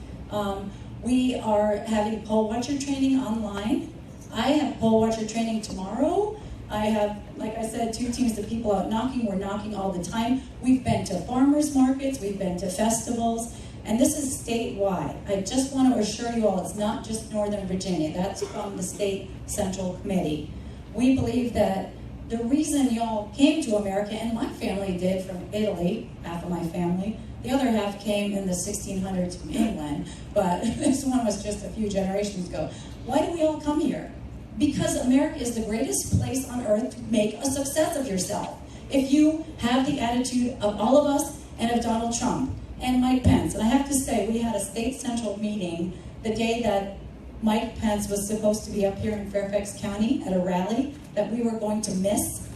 We are having poll watcher training online. I have poll watcher training tomorrow. I have, like I said, 2 teams of people out knocking. We're knocking all the time. We've been to farmers markets, we've been to festivals, and this is statewide. I just want to assure you all it's not just Northern Virginia. That's from the State Central Committee. We believe that the reason y'all came to America, and my family did from Italy, half of my family, the other half came in the 1600s from England, but this one was just a few generations ago. Why do we all come here? Because America is the greatest place on earth to make a success of yourself. If you have the attitude of all of us and of Donald Trump and Mike Pence, and I have to say, we had a state central meeting the day that Mike Pence was supposed to be up here in Fairfax County at a rally that we were going to miss.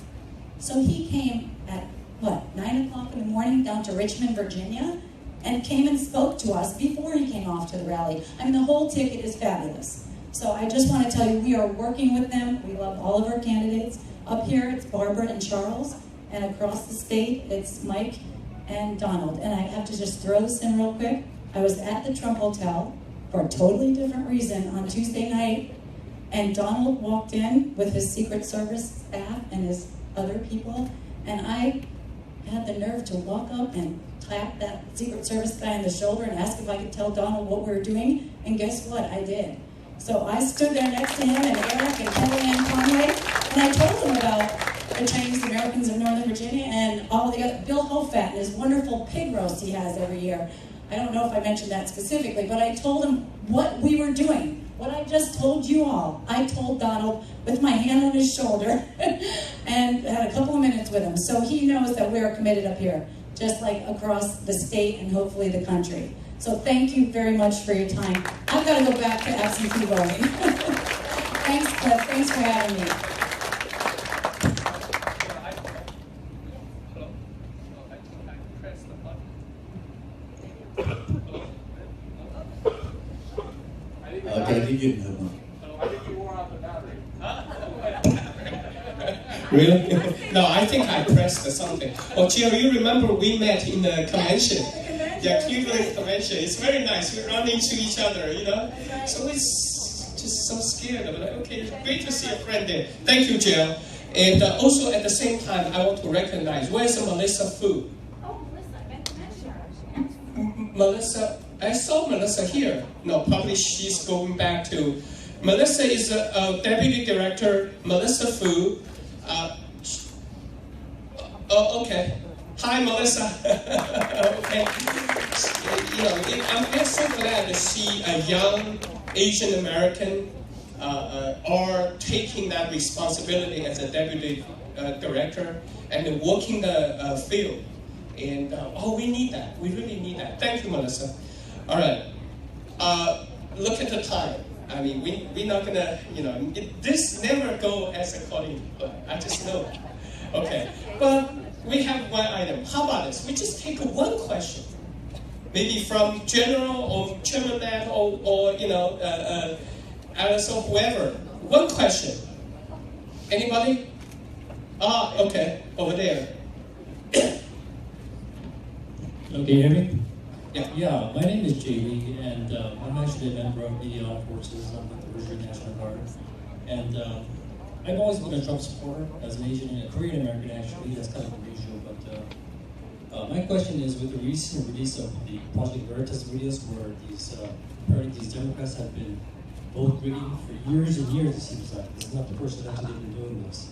So he came at, 9 o'clock in the morning down to Richmond, Virginia, and came and spoke to us before he came off to the rally. I mean, the whole ticket is fabulous. So I just want to tell you, we are working with them. We love all of our candidates. Up here, it's Barbara and Charles, and across the state, it's Mike and Donald. And I have to just throw this in real quick. I was at the Trump Hotel for a totally different reason on Tuesday night, and Donald walked in with his Secret Service staff and his other people, and I had the nerve to walk up and clap that Secret Service guy on the shoulder and ask if I could tell Donald what we were doing, and guess what? I did. So I stood there next to him and Eric and Kellyanne Conway, and I told them about the Chinese Americans of Northern Virginia and all the other, Bill Hofat and his wonderful pig roast he has every year. I don't know if I mentioned that specifically, but I told him what we were doing. What I just told you all, I told Donald with my hand on his shoulder and had a couple of minutes with him. So he knows that we are committed up here, just like across the state and hopefully the country. So thank you very much for your time. I've got to go back to absentee voting. Thanks, Cliff. Thanks for having me. Really? No, I think I pressed something. Oh, Jill, you remember we met in the convention? Yeah, Cleveland convention. It's very nice. We run into each other, you know? So it's just so scared. I'm like, okay, it's great to see a friend there. Thank you, Jill. And also at the same time, I want to recognize, where's Melissa Fu? Oh, Melissa, I meant to mention her. Melissa, I saw Melissa here. No, probably she's going back to. Melissa is a deputy director. Melissa Fu. Okay. Hi, Melissa. Okay. You know, I'm just so glad to see a young Asian American are taking that responsibility as a deputy director and working the field. And we need that. We really need that. Thank you, Melissa. All right. Look at the time. I mean, we're not gonna, you know, this never go as according to plan. I just know that. Okay. But we have one item. How about this? We just take one question. Maybe from General or Chairman Matt or you know, Alice or whoever. One question. Anybody? Okay. Over there. Can you hear me? Yeah. Yeah, my name is Jay Lee, and I'm actually a member of the armed forces. I'm with the Virginia National Guard. And I've always been a Trump supporter as an Asian and a Korean American, actually. That's kind of unusual. But my question is, with the recent release of the Project Veritas videos, where apparently these Democrats have been vote rigging for years and years, it seems like. This is not the first time they've been doing this.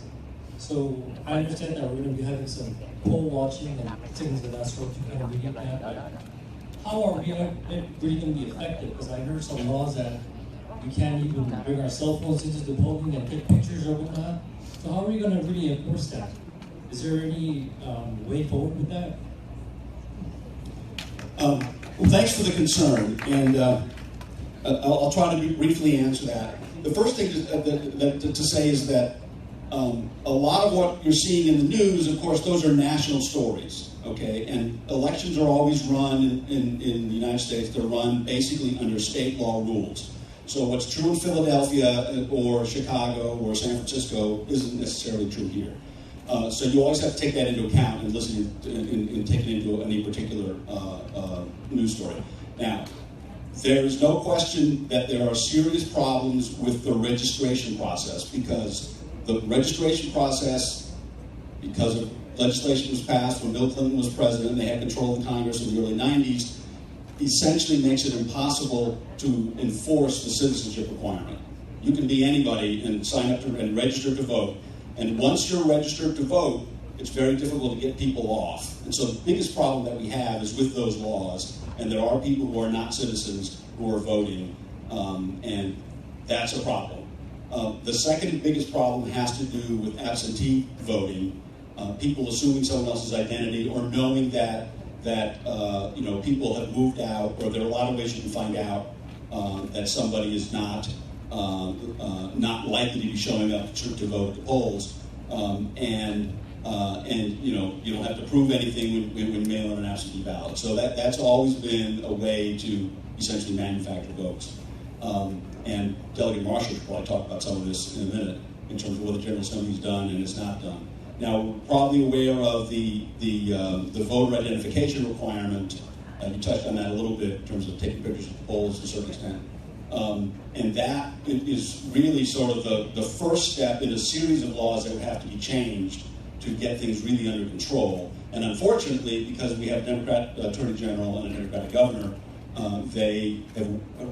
So I understand that we're going to be having some poll watching and things of that sort to kind of begin that. How are we really going to be effective? Because I heard some laws that we can't even bring our cell phones into the polling and take pictures or whatnot. So how are we going to really enforce that? Is there any way forward with that? Well, thanks for the concern, and I'll try to briefly answer that. The first thing to say is that a lot of what you're seeing in the news, of course, those are national stories, okay? And elections are always run in the United States. They're run basically under state law rules. So what's true in Philadelphia or Chicago or San Francisco isn't necessarily true here. So you always have to take that into account and listen and take it into any particular news story. Now, there is no question that there are serious problems with the registration process, because the registration process, because of legislation was passed when Bill Clinton was president and they had control of the Congress in the early 90s, essentially makes it impossible to enforce the citizenship requirement. You can be anybody and sign up and register to vote, And once you're registered to vote, it's very difficult to get people off. And so the biggest problem that we have is with those laws, and there are people who are not citizens who are voting, and that's a problem. The second biggest problem has to do with absentee voting, people assuming someone else's identity or knowing that people have moved out, or there are a lot of ways you can find out that somebody is not likely to be showing up to vote at the polls, and you don't have to prove anything when you mail in an absentee ballot. So that's always been a way to essentially manufacture votes. And Delegate Marshall will probably talk about some of this in a minute in terms of what the General Assembly's done and has not done. Now, we're probably aware of the voter identification requirement. You touched on that a little bit in terms of taking pictures of the polls to a certain extent. And that is really sort of the first step in a series of laws that would have to be changed to get things really under control. And unfortunately, because we have a Democrat Attorney General and a Democratic Governor, they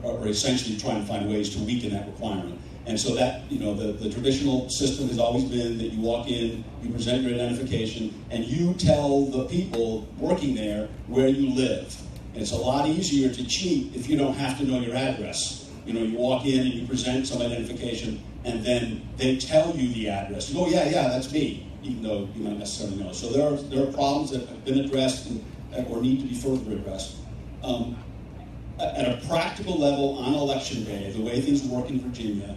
are essentially trying to find ways to weaken that requirement. And so that, the traditional system has always been that you walk in, you present your identification, and you tell the people working there where you live. And it's a lot easier to cheat if you don't have to know your address. You walk in and you present some identification, and then they tell you the address. You go, yeah, that's me, even though you might necessarily know. So there are problems that have been addressed or need to be further addressed. At a practical level, on Election Day, the way things work in Virginia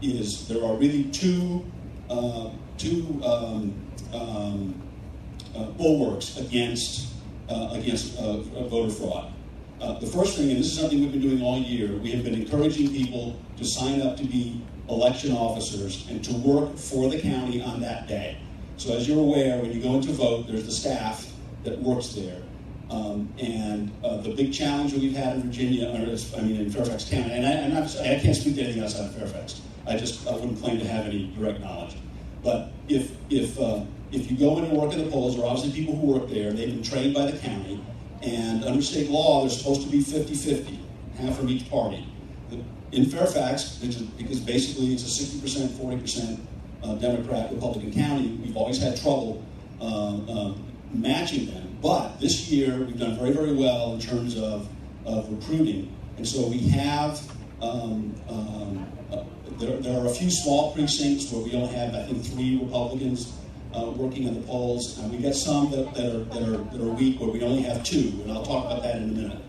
is there are really two bulwarks against voter fraud. The first thing, and this is something we've been doing all year, we have been encouraging people to sign up to be election officers and to work for the county on that day. So as you're aware, when you go in to vote, there's the staff that works there. And the big challenge that we've had in Virginia, in Fairfax County, and I can't speak to anything outside of Fairfax. I wouldn't claim to have any direct knowledge. But if you go in and work at the polls, there are obviously people who work there. They've been trained by the county, and under state law, they're supposed to be 50-50, half from each party. In Fairfax, because basically it's a 60%, 40% Democrat, Republican county, we've always had trouble matching them. But this year, we've done very, very well in terms of recruiting. And so we have, there are a few small precincts where we don't have, I think, 3 Republicans working in the polls. And we get some that are weak where we only have 2, and I'll talk about that in a minute.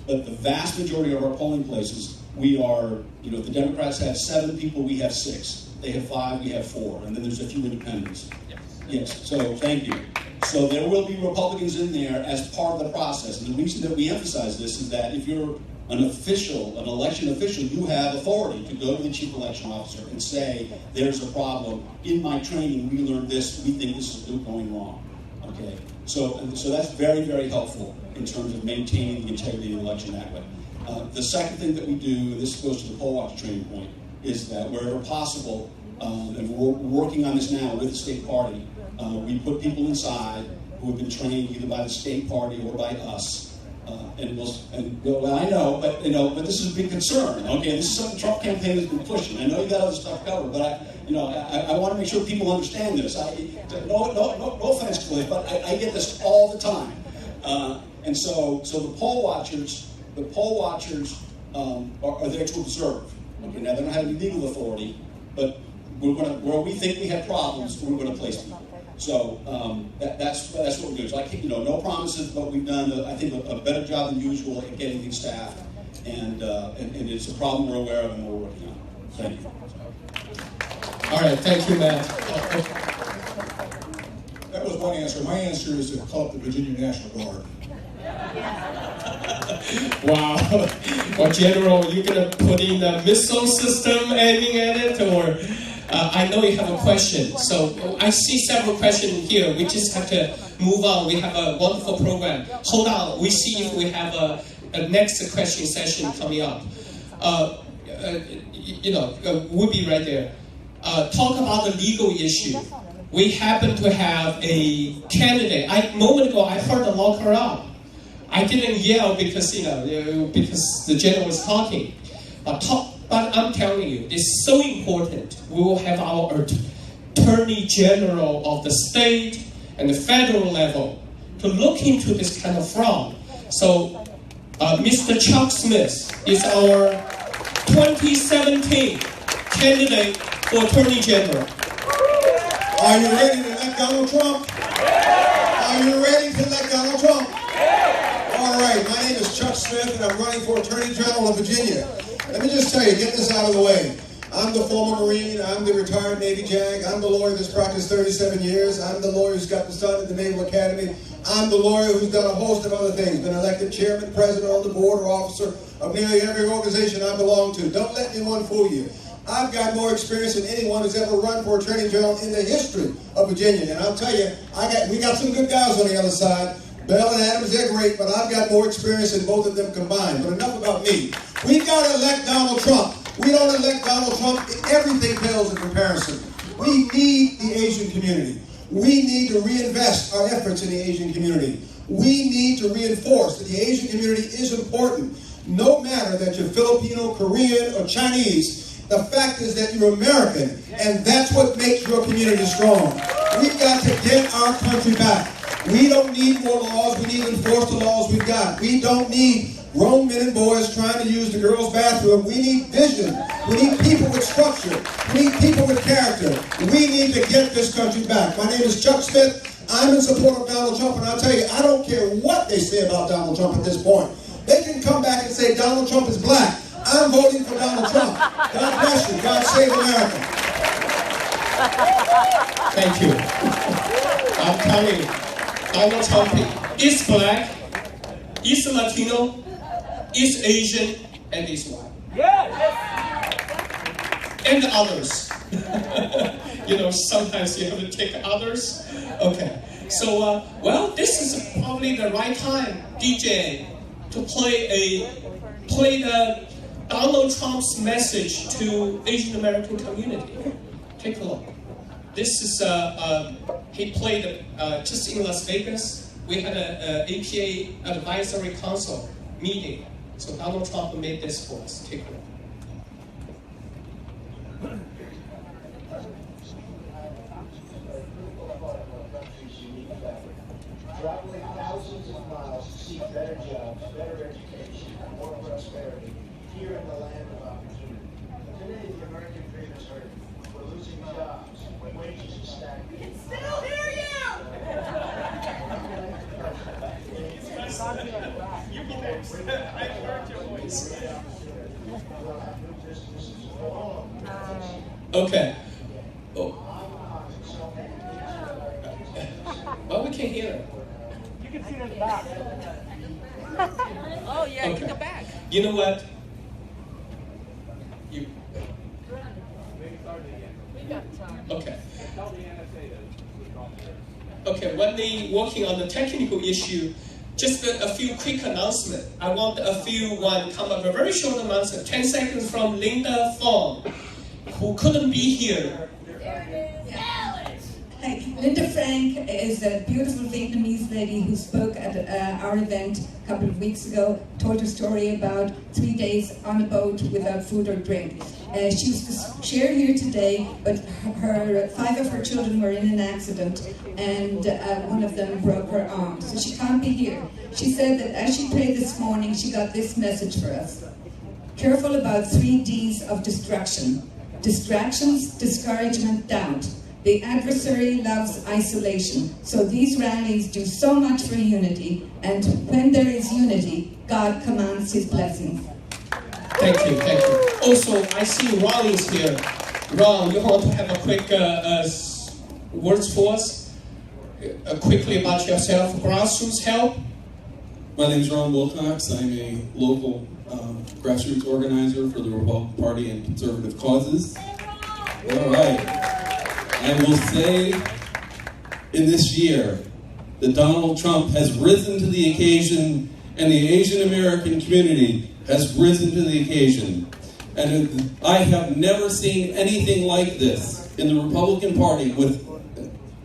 But the vast majority of our polling places, we are, if the Democrats have 7 people, we have 6. They have 5, we have 4. And then there's a few independents. Yes, so thank you. So there will be Republicans in there as part of the process. And the reason that we emphasize this is that if you're an election official, you have authority to go to the chief election officer and say, there's a problem. In my training, we learned this. We think this is going wrong. Okay? So that's very, very helpful in terms of maintaining the integrity of the election that way. The second thing that we do, and this goes to the poll watcher training point, is that wherever possible, and we're working on this now with the state party, we put people inside who have been trained either by the state party or by us. I know, but this is a big concern. Okay, this is something the Trump campaign has been pushing. I know you got other stuff covered, but I want to make sure people understand this. No offense, Cliff, but I get this all the time. And so the poll watchers are there to observe. Okay, now they don't have any legal authority, but where we think we have problems, we're going to place them. So that's what we're doing. So no promises, but we've done, I think, a better job than usual at getting things staffed, and it's a problem we're aware of and we're working on. Thank you. All right, thank you, Matt. That was one answer. My answer is to call up the Virginia National Guard. Wow. Well, General, you're going to put in a missile system aiming at it, or... I know you have a question, so I see several questions here. We just have to move on. We have a wonderful program. Hold on, we see if we have a next question session coming up. We'll be right there. Talk about the legal issue. We happen to have a candidate. A moment ago, I heard the lock her up. I didn't yell because the general was talking. But I'm telling you, it's so important. We will have our Attorney General of the state and the federal level to look into this kind of fraud. So Mr. Chuck Smith is our 2017 candidate for Attorney General. Are you ready to elect Donald Trump? Are you ready to elect Donald Trump? All right, my name is Chuck Smith, and I'm running for Attorney General of Virginia. Let me just tell you, get this out of the way. I'm the former Marine, I'm the retired Navy JAG, I'm the lawyer that's practiced 37 years, I'm the lawyer who's got the son at the Naval Academy, I'm the lawyer who's done a host of other things, been elected chairman, president on the board, or officer of nearly every organization I belong to. Don't let anyone fool you. I've got more experience than anyone who's ever run for Attorney General in the history of Virginia. And I'll tell you, we got some good guys on the other side. Bell and Adams, they're great, but I've got more experience than both of them combined. But enough about me. We've got to elect Donald Trump. We don't elect Donald Trump, everything pales in comparison. We need the Asian community. We need to reinvest our efforts in the Asian community. We need to reinforce that the Asian community is important. No matter that you're Filipino, Korean, or Chinese, the fact is that you're American, and that's what makes your community strong. We've got to get our country back. We don't need more laws, we need to enforce the laws we've got. We don't need grown men and boys trying to use the girls' bathroom. We need vision. We need people with structure. We need people with character. We need to get this country back. My name is Chuck Smith. I'm in support of Donald Trump, and I'll tell you, I don't care what they say about Donald Trump at this point. They can come back and say Donald Trump is black. I'm voting for Donald Trump. God bless you. God save America. Thank you. I'm telling you, Donald Trump is black, is Latino, is Asian, and is white. And others. You know, sometimes you have to take others. Okay. So, well, this is probably the right time, DJ, to play the Donald Trump's message to Asian American community. Take a look. This is, he played just in Las Vegas. We had an APA Advisory Council meeting. So Donald Trump made this for us. Take a look. Traveling thousands of miles to seek better jobs, better education, and more prosperity here in the land of opportunity. Today, the American dream is hurting. We're losing jobs. Wages are stagnating. It's still hear you! You be next. I heard your voice. Okay. Oh. Well, we can't hear it. You can see it in the back. Oh, yeah, Okay. in the back. You know what? You. Okay. Okay, when they working on the technical issue, just a few quick announcements. I want come up a very short announcement, 10 seconds from Linda Fong, who couldn't be here. Hi, Linda Frank is a beautiful Vietnamese lady who spoke at our event a couple of weeks ago, told her story about 3 days on a boat without food or drink. She was to share here today, but 5 of her children were in an accident and one of them broke her arm, so she can't be here. She said that as she prayed this morning, she got this message for us. Careful about 3 Ds of destruction. Distractions, discouragement, doubt. The adversary loves isolation. So these rallies do so much for unity, and when there is unity, God commands his blessings. Thank you, thank you. Also, I see Ron is here. Ron, you want to have a quick words for us? Quickly about yourself, grassroots help? My name is Ron Wilcox. I'm a local grassroots organizer for the Republican Party and conservative causes. All right. I will say in this year that Donald Trump has risen to the occasion and the Asian American community has risen to the occasion. And I have never seen anything like this in the Republican Party with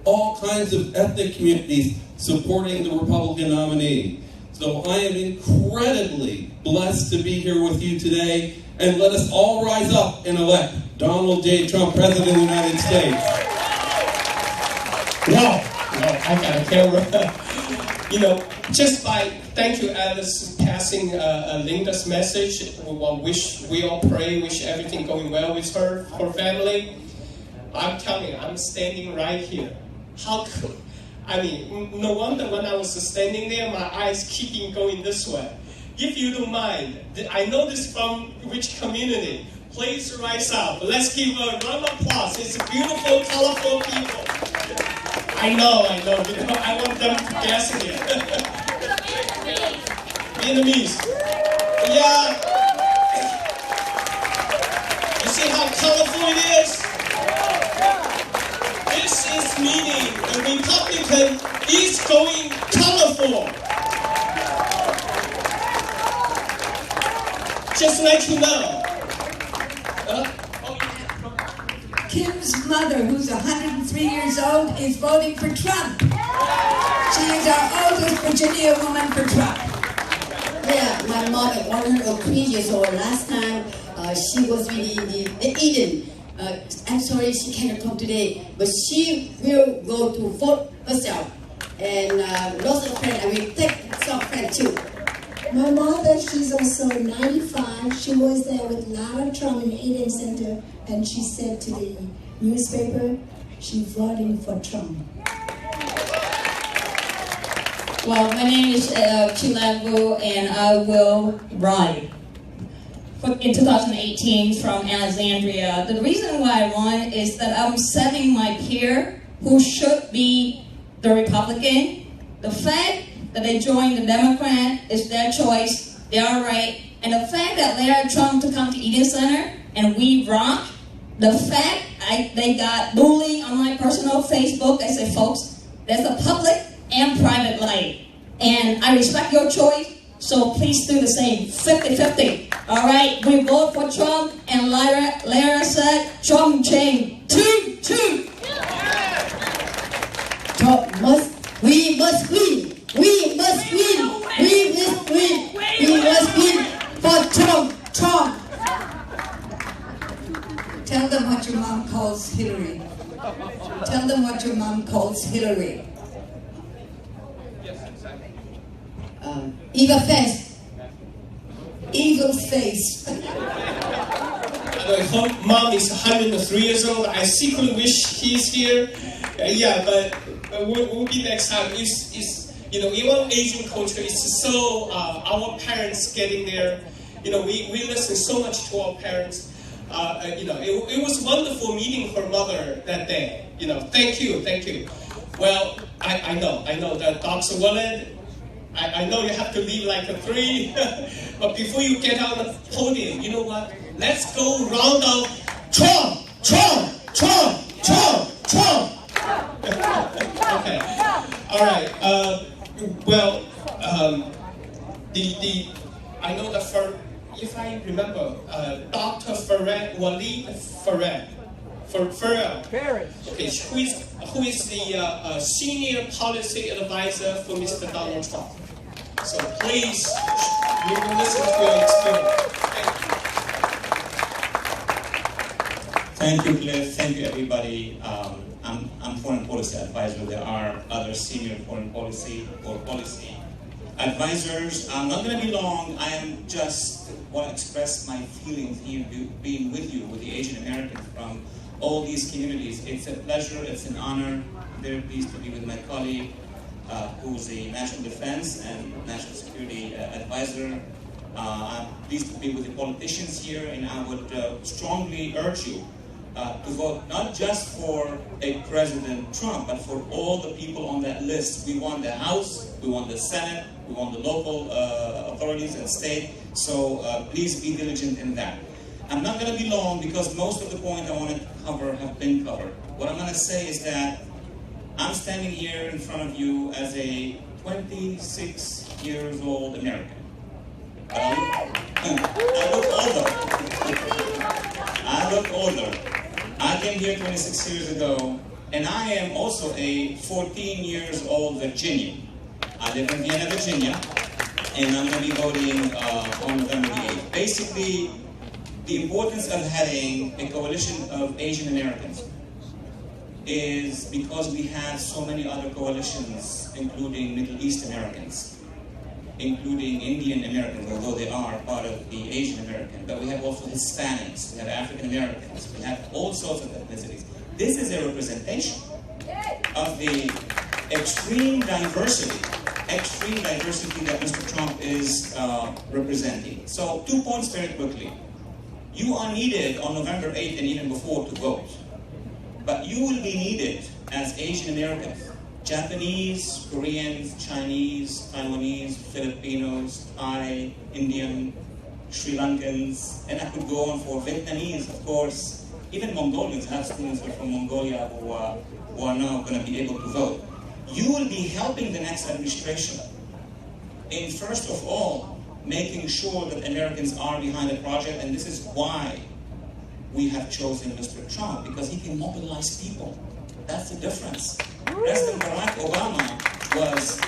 all kinds of ethnic communities supporting the Republican nominee. So I am incredibly blessed to be here with you today, and let us all rise up and elect Donald J. Trump, President of the United States. No, I got a camera. You know, just by, thank you, Alice, passing Linda's message. We all pray, wish everything going well with her family. I'm telling you, I'm standing right here. How could, I mean, no wonder when I was standing there, my eyes keeping going this way. If you don't mind, I know this from which community. Please rise up. Let's give a round of applause. It's beautiful, colorful people. I know. You know, I want them to guess it. Vietnamese. Yeah. You see how colorful it is? This is meaning the Republican is going colorful. Just let you know. Kim's mother, who's 103 years old, is voting for Trump. She is our oldest Virginia woman for Trump. Yeah, my mother, 103 years old. Last time she was with the Eden. I'm sorry she cannot come today, but she will go to vote herself. And lots of friends, I will take some friends too. My mother, she's also 95. She was there with Lara Trump in the Eden Center, and she said to the newspaper, she's voting for Trump. Well, my name is Chilan Wu, and I will run in 2018 from Alexandria. The reason why I won is that I'm setting my peer, who should be the Republican. The fact that they joined the Democrat is their choice. They are right. And the fact that they are trying to come to Eden Center and we rock, the fact they got bullying on my personal Facebook, I said, folks, there's a public and private life. And I respect your choice, so please do the same. 50-50. All right, we vote for Trump, and Lara said, Trump change. 2-2. Trump we must win. We must win. We must win. We must win for Trump. Trump. Tell them what your mom calls Hillary. Tell them what your mom calls Hillary. Evil face. Evil face. Her mom is 103 years old. I secretly wish he's here. Yeah, but we'll be next time. You know, in our Asian culture, it's so, our parents getting there, you know, we listen so much to our parents. You know, it was wonderful meeting her mother that day. You know, thank you. Well, I know that Dr. Willard, I know you have to leave like a 3, but before you get on the podium, you know what? Let's go round of Trump. Okay. All right. Well, I know that if I remember, Dr. Walid Farrell. Okay, who is the senior policy advisor for Mr. Donald Trump. So please, we will listen to your experience. Thank you, Cliff. Thank you, everybody. I'm foreign policy advisor. There are other senior foreign policy or policy advisors. I'm not going to be long. I am just want to express my feelings here, being with you, with the Asian Americans from all these communities. It's a pleasure. It's an honor. I'm very pleased to be with my colleague, who's a national defense and national security advisor. I'm pleased to be with the politicians here, and I would strongly urge you to vote not just for a President Trump, but for all the people on that list. We want the House, we want the Senate, we want the local authorities and state, so please be diligent in that. I'm not going to be long because most of the points I want to cover have been covered. What I'm going to say is that I'm standing here in front of you as a 26 years old American. I look older. I came here 26 years ago, and I am also a 14 years old Virginian. I live in Vienna, Virginia, and I'm going to be voting on November the 8th. Basically, the importance of having a coalition of Asian Americans is because we have so many other coalitions, including Middle East Americans, including Indian Americans, although they are part of the Asian American, but we have also Hispanics, we have African Americans, we have all sorts of ethnicities. This is a representation of the extreme diversity that Mr. Trump is representing. So 2 points very quickly. You are needed on November 8th and even before to vote. But you will be needed as Asian Americans, Japanese, Koreans, Chinese, Taiwanese, Filipinos, Thai, Indian, Sri Lankans, and I could go on for Vietnamese, of course. Even Mongolians, I have students from Mongolia who are now going to be able to vote. You will be helping the next administration in, first of all, making sure that Americans are behind the project, and this is why we have chosen Mr. Trump, because he can mobilize people. That's the difference. President Barack Obama was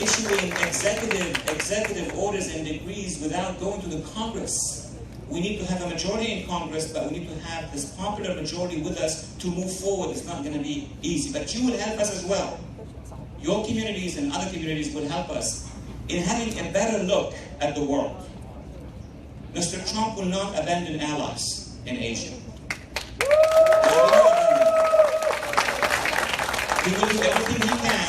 issuing executive orders and decrees without going to the Congress. We need to have a majority in Congress, but we need to have this popular majority with us to move forward. It's not going to be easy, but you will help us as well. Your communities and other communities will help us in having a better look at the world. Mr. Trump will not abandon allies in Asia. He will do everything he can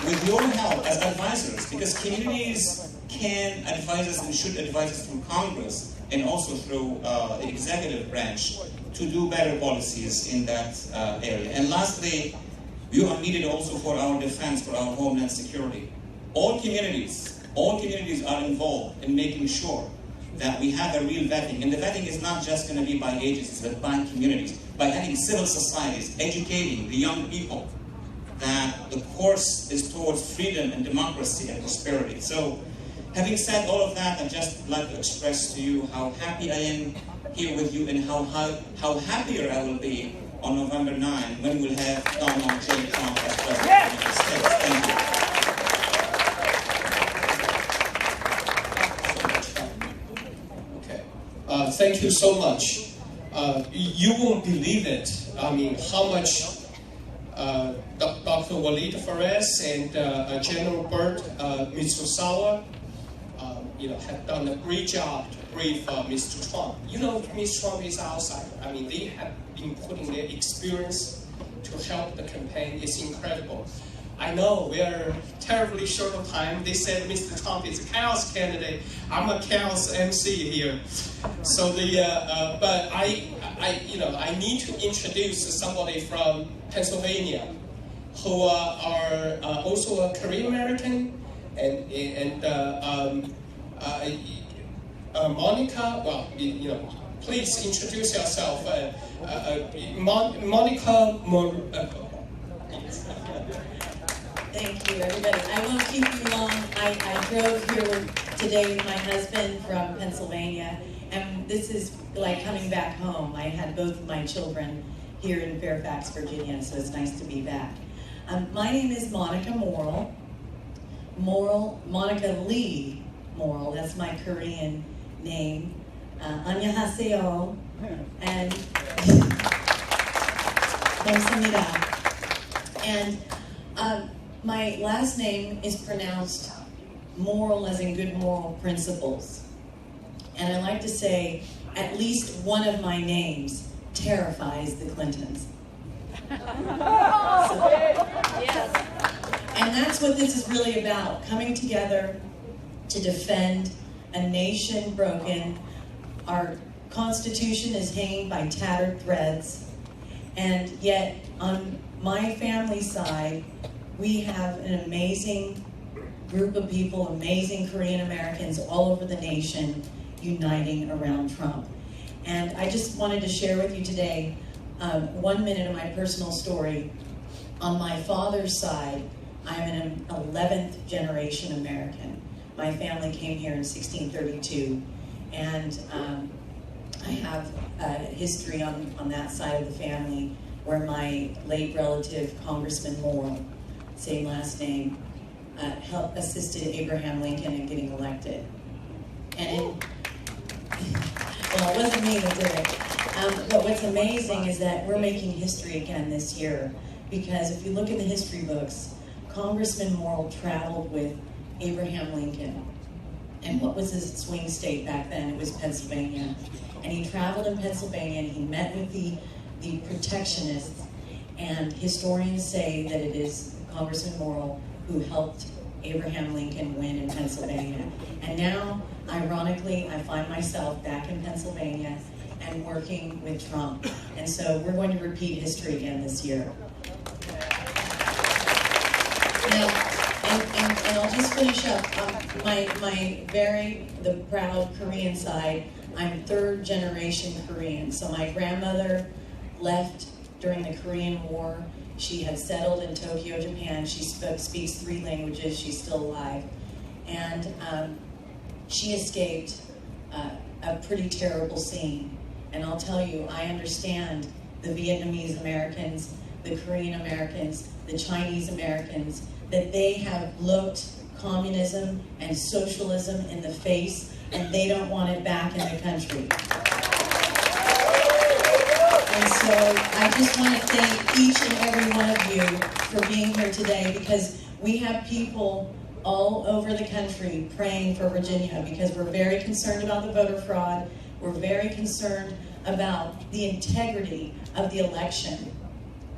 with your help as advisors, because communities can advise us and should advise us through Congress and also through the executive branch to do better policies in that area. And lastly, you are needed also for our defense, for our homeland security. All communities are involved in making sure that we have a real vetting. And the vetting is not just going to be by agencies, but by communities, by having civil societies, educating the young people that the course is towards freedom and democracy and prosperity. So, having said all of that, I'd just like to express to you how happy I am here with you and how happier I will be on November 9 when we'll have Donald J. Trump as President of the United States. Thank you. Thank you so much. You won't believe it. I mean, how much Dr. Walid Fares and General Bert Mitsusawa, have done a great job to brief Mr. Trump. Mr. Trump is outsider. I mean, they have been putting their experience to help the campaign. It's incredible. I know we are terribly short of time. They said Mr. Trump is a chaos candidate. I'm a chaos MC here. So but I need to introduce somebody from Pennsylvania who are also a Korean American and Monica. Well, please introduce yourself. Monica. Thank you, everybody. I won't keep you long. I drove here today with my husband from Pennsylvania, and this is like coming back home. I had both of my children here in Fairfax, Virginia, so it's nice to be back. My name is Monica Morrill. Monica Lee Morrill, that's my Korean name. Annyeonghaseyo, and 감사합니다. And my last name is pronounced moral as in good moral principles. And I like to say at least one of my names terrifies the Clintons. And that's what this is really about, coming together to defend a nation broken. Our Constitution is hanging by tattered threads, and yet on my family side, we have an amazing group of people, amazing Korean Americans all over the nation uniting around Trump. And I just wanted to share with you today 1 minute of my personal story. On my father's side, I'm an 11th generation American. My family came here in 1632, and I have a history on that side of the family where my late relative, Congressman Morrill, same last name, assisted Abraham Lincoln in getting elected. And well, it wasn't me that did it. But what's amazing is that we're making history again this year, because if you look in the history books, Congressman Morrill traveled with Abraham Lincoln. And what was his swing state back then? It was Pennsylvania. And he traveled in Pennsylvania and he met with the protectionists. And historians say that it is Congressman Morrill who helped Abraham Lincoln win in Pennsylvania. And now, ironically, I find myself back in Pennsylvania and working with Trump. And so we're going to repeat history again this year. Now, and I'll just finish up. The proud Korean side, I'm third generation Korean. So my grandmother left during the Korean War. She had settled in Tokyo, Japan. She speaks 3 languages. She's still alive. And she escaped a pretty terrible scene. And I'll tell you, I understand the Vietnamese Americans, the Korean Americans, the Chinese Americans, that they have looked communism and socialism in the face, and they don't want it back in the country. And so I just want to thank each and every one of you for being here today, because we have people all over the country praying for Virginia, because we're very concerned about the voter fraud. We're very concerned about the integrity of the election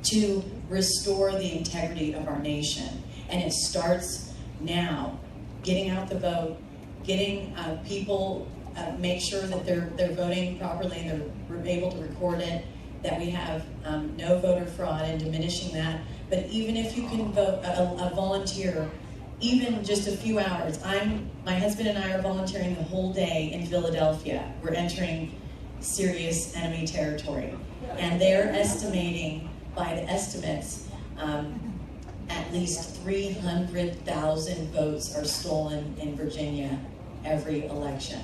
to restore the integrity of our nation. And it starts now, getting out the vote, getting people, make sure that they're voting properly and they're able to record it, that we have no voter fraud and diminishing that. But even if you can vote, a volunteer, even just a few hours. My husband and I are volunteering the whole day in Philadelphia. We're entering serious enemy territory. And they're estimating, by the estimates, at least 300,000 votes are stolen in Virginia every election.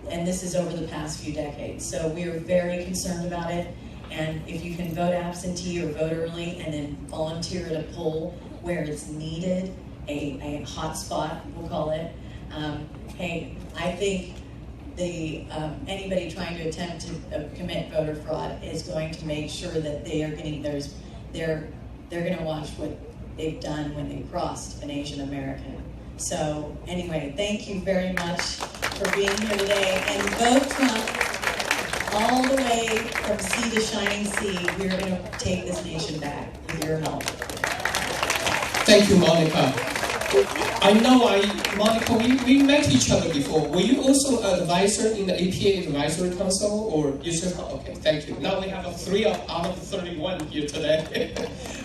And this is over the past few decades. So we are very concerned about it. And if you can vote absentee or vote early and then volunteer at a poll where it's needed, a hot spot, we'll call it, hey, I think anybody trying to attempt to commit voter fraud is going to make sure that they are getting theirs. They're going to watch what they've done when they crossed an Asian American. So anyway, thank you very much for being here today, and vote Trump all the way from sea to shining sea. We're going to take this nation back with your help. Thank you, Monica. I know, Monica, we met each other before. Were you also an advisor in the APA Advisory Council, or you said, okay, thank you. Now we have 3 out of 31 here today.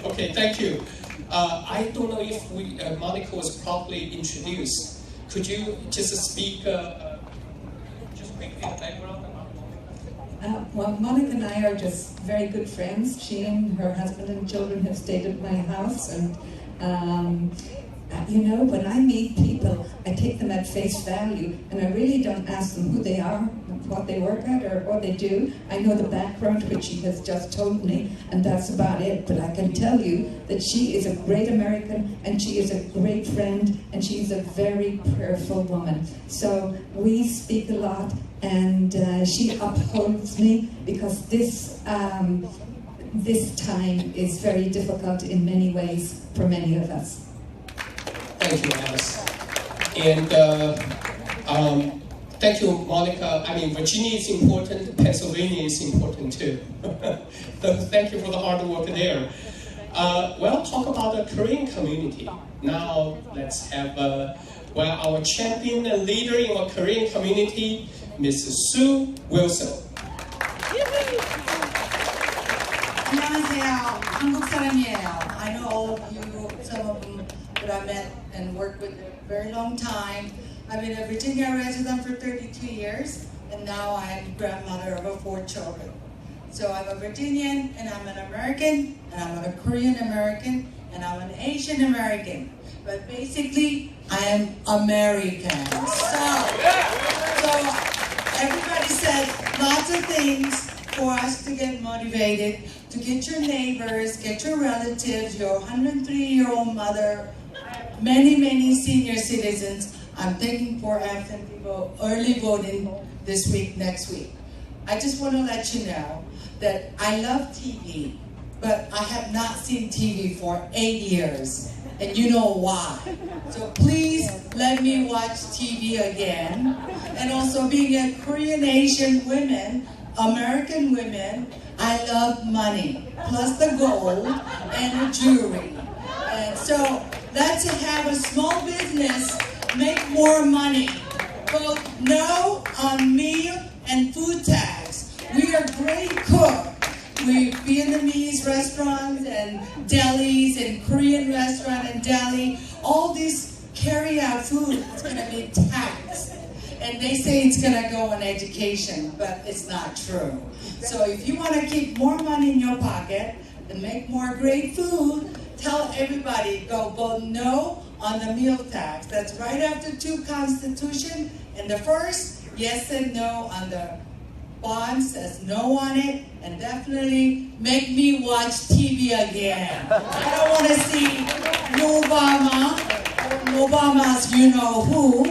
Okay, thank you. I don't know if Monica was properly introduced. Could you just speak, just quickly the background? Well, Monica and I are just very good friends. She and her husband and children have stayed at my house, and you know, when I meet people, I take them at face value, and I really don't ask them who they are, what they work at, or what they do. I know the background, which she has just told me, and that's about it. But I can tell you that she is a great American, and she is a great friend, and she's a very prayerful woman. So we speak a lot, and she upholds me, because this time is very difficult in many ways for many of us. Thank you, Alice. And thank you, Monica. I mean, Virginia is important, Pennsylvania is important too. So thank you for the hard work there. Well, talk about the Korean community. Now, let's have our champion and leader in our Korean community, Mrs. Sue Wilson. 안녕하세요. 한국 사람이에요. I know all of you, some of them that I met and worked with a very long time. I've been a Virginia resident for 32 years, and now I'm grandmother of 4 children. So I'm a Virginian, and I'm an American, and I'm a Korean American, and I'm an Asian American. But basically, I am American. So everybody said lots of things for us to get motivated, to get your neighbors, get your relatives, your 103-year-old mother, many senior citizens. I'm thinking for absent people, early voting this week, next week. I just want to let you know that I love TV, but I have not seen TV for 8 years, and you know why. So please let me watch TV again. And also being a Korean Asian woman, American women, I love money, plus the gold and the jewelry. And so let's have a small business make more money. Vote no on meal and food tax. We are great cooks. We Vietnamese restaurants and delis and Korean restaurant and deli, all these carry-out food is going to be taxed. And they say it's going to go on education, but it's not true. So if you want to keep more money in your pocket and make more great food, tell everybody, go vote no on the meal tax. That's right after 2 Constitution. And the first, yes and no on the bond says no on it, and definitely make me watch TV again. I don't want to see Obama's you know who.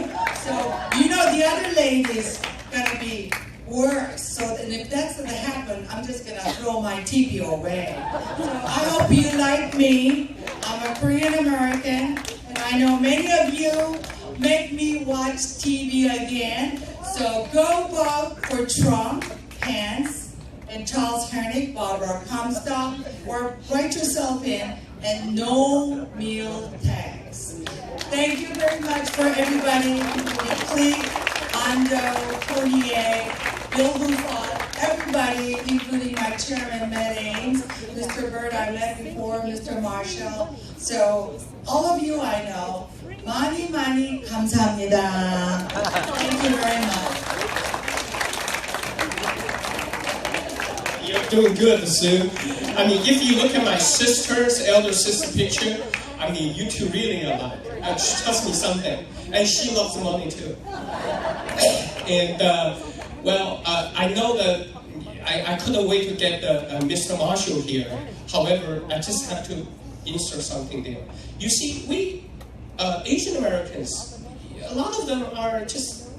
So you know the other lady's gonna be worse. So and if that's gonna happen, I'm just gonna throw my TV away. So I hope you like me. I'm a Korean American, and I know many of you make me watch TV again. So go vote for Trump, Pence, and Charles Hoenig, Barbara Comstock, or write yourself in, and no meal tax. Thank you very much for everybody, including Cleek, Ando, Cornier, Bill Buffon, everybody, including my chairman, Matt Ames, Mr. Bird, I met before, Mr. Marshall. So all of you I know, 많이 감사합니다. Thank you very much. You're doing good, Sue. I mean, if you look at my sister's elder sister picture, I mean, you two really alike. Trust me something. And she loves money too. And, I know that I couldn't wait to get Mr. Marshall here. However, I just have to insert something there. You see, we Asian Americans, a lot of them are just,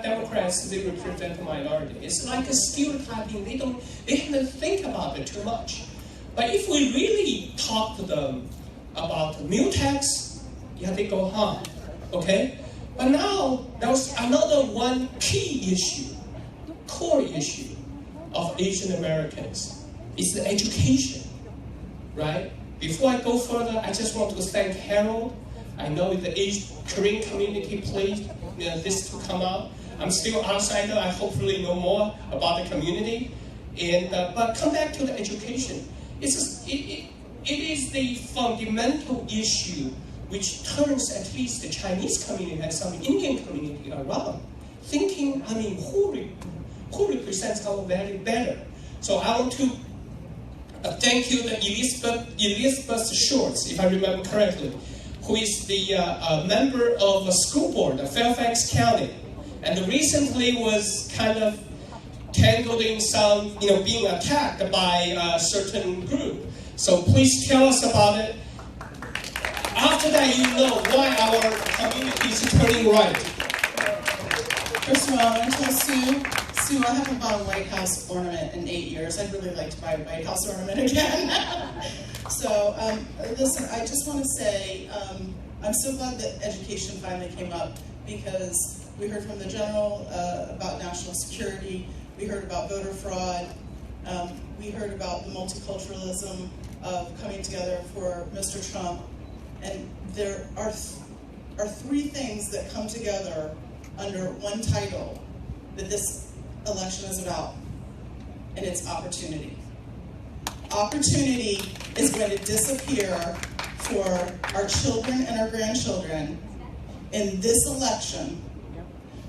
Democrats, they represent the minority. It's like a stereotyping. They haven't think about it too much. But if we really talk to them about the meal tax, they go, okay? But now, there's another one key issue, core issue of Asian Americans. It's the education, right? Before I go further, I just want to thank Harold. I know the Korean community played this to come out. I'm still outsider. I hopefully know more about the community. But come back to the education. It is the fundamental issue which turns at least the Chinese community and some Indian community around, thinking, who represents our value better? So I want to thank you, Elizabeth Shorts, if I remember correctly, who is the member of the school board of Fairfax County, and recently was kind of tangled in some, being attacked by a certain group. So please tell us about it. After that, you know why our community is turning right. First of all, I want to tell Sue, I haven't bought a White House ornament in 8 years. I'd really like to buy a White House ornament again. So, listen, I just want to say, I'm so glad that education finally came up, because we heard from the general about national security, we heard about voter fraud, we heard about the multiculturalism of coming together for Mr. Trump, and there are 3 things that come together under one title that this election is about, and it's opportunity. Opportunity is going to disappear for our children and our grandchildren in this election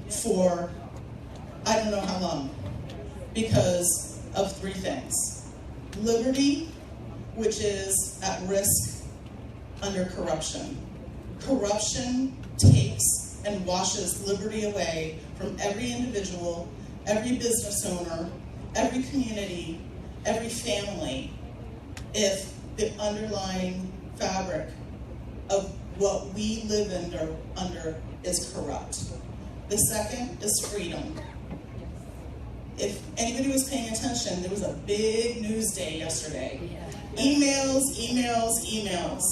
for I don't know how long, because of 3 things. Liberty, which is at risk under corruption. Corruption takes and washes liberty away from every individual, every business owner, every community, every family, if the underlying fabric of what we live under is corrupt. The second is freedom. if anybody was paying attention, there was a big news day yesterday. Emails, emails, emails.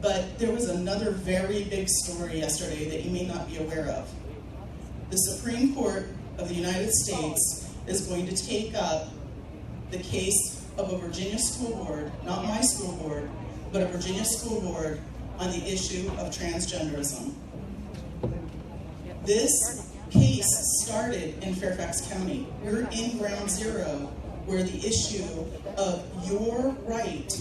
But there was another very big story yesterday that you may not be aware of. The Supreme Court of the United States is going to take up the case of a Virginia school board, not my school board, but a Virginia school board on the issue of transgenderism. This case started in Fairfax County. We're in ground zero where the issue of your right,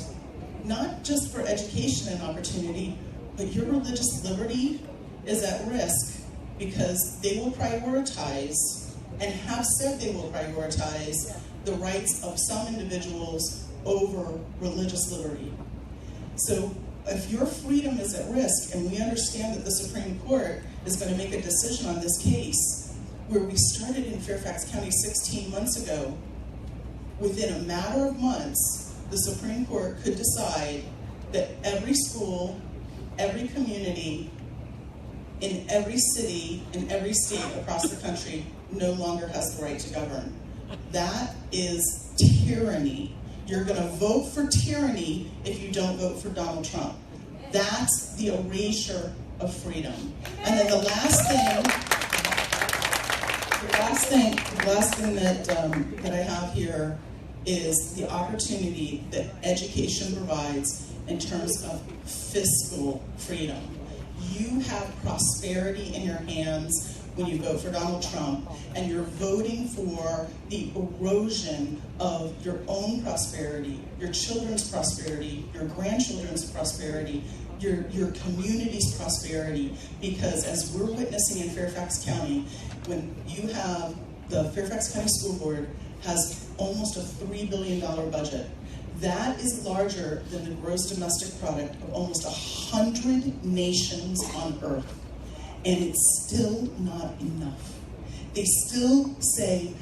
not just for education and opportunity, but your religious liberty is at risk because they will prioritize, and have said they will prioritize, the rights of some individuals over religious liberty. So if your freedom is at risk, and we understand that the Supreme Court is going to make a decision on this case, where we started in Fairfax County 16 months ago, within a matter of months, the Supreme Court could decide that every school, every community, in every city, in every state across the country no longer has the right to govern. That is tyranny. You're going to vote for tyranny if you don't vote for Donald Trump. That's the erasure of freedom. And then the last thing that I have here is the opportunity that education provides in terms of fiscal freedom. You have prosperity in your hands when you vote for Donald Trump, and you're voting for the erosion of your own prosperity, your children's prosperity, your grandchildren's prosperity, your community's prosperity, because as we're witnessing in Fairfax County, when you have the Fairfax County School Board has almost a $3 billion budget. That is larger than the gross domestic product of almost 100 nations on earth. And it's still not enough. They still say,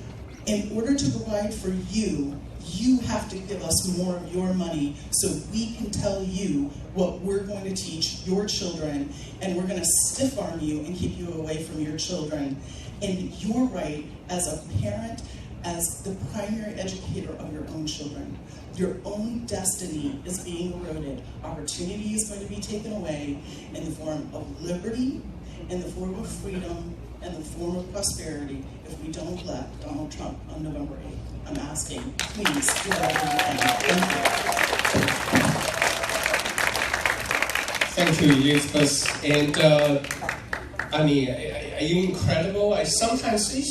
in order to provide for you, you have to give us more of your money so we can tell you what we're going to teach your children, and we're going to stiff-arm you and keep you away from your children. And your right as a parent, as the primary educator of your own children, your own destiny is being eroded. Opportunity is going to be taken away in the form of liberty, in the form of freedom, and the form of prosperity if we don't elect Donald Trump on November 8th. I'm asking, please, do whatever you can. Thank you, Elizabeth. And I mean, are you incredible? I sometimes I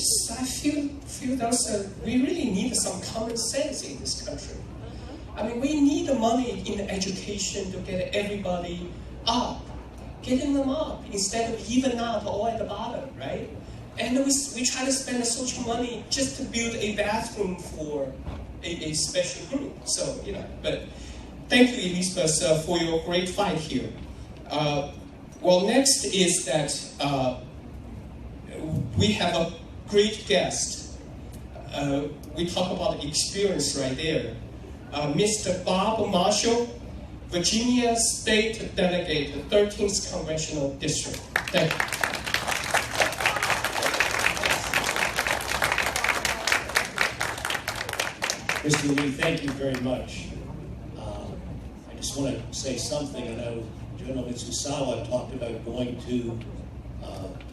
feel there's we really need some common sense in this country. I mean, we need the money in education to get everybody up, getting them up instead of even out all at the bottom, right? And we try to spend so much money just to build a bathroom for a special group. So, you know, but thank you, Elizabeth, for your great fight here. Well, next is that we have a great guest. We talk about experience right there. Mr. Bob Marshall, Virginia State Delegate, 13th Congressional District. Thank you. Mr. Lee, thank you very much. I just want to say something. I know General Mitsusawa talked about going to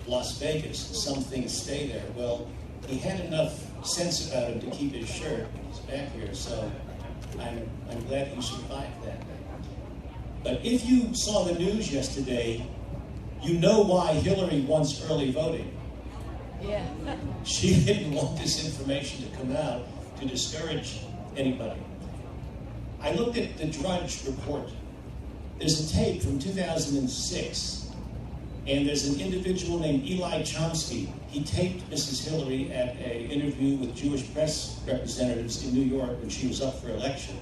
Las Vegas. Some things stay there. Well, he had enough sense about him to keep his shirt. He's back here, so I'm glad he survived that. But if you saw the news yesterday, you know why Hillary wants early voting. Yeah. She didn't want this information to come out to discourage anybody. I looked at the Drudge report. There's a tape from 2006, and there's an individual named Eli Chomsky. He taped Mrs. Hillary at an interview with Jewish press representatives in New York when she was up for election.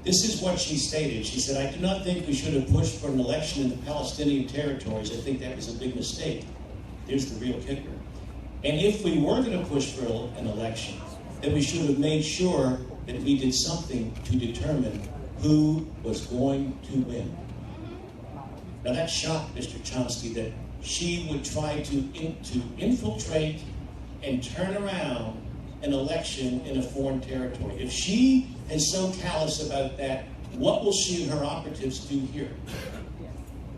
This is what she stated. She said, "I do not think we should have pushed for an election in the Palestinian territories. I think that was a big mistake." Here's the real kicker. "And if we were going to push for an election, then we should have made sure that we did something to determine who was going to win." Now that shocked Mr. Chomsky, that she would try to infiltrate and turn around an election in a foreign territory. If she is so callous about that, what will she and her operatives do here?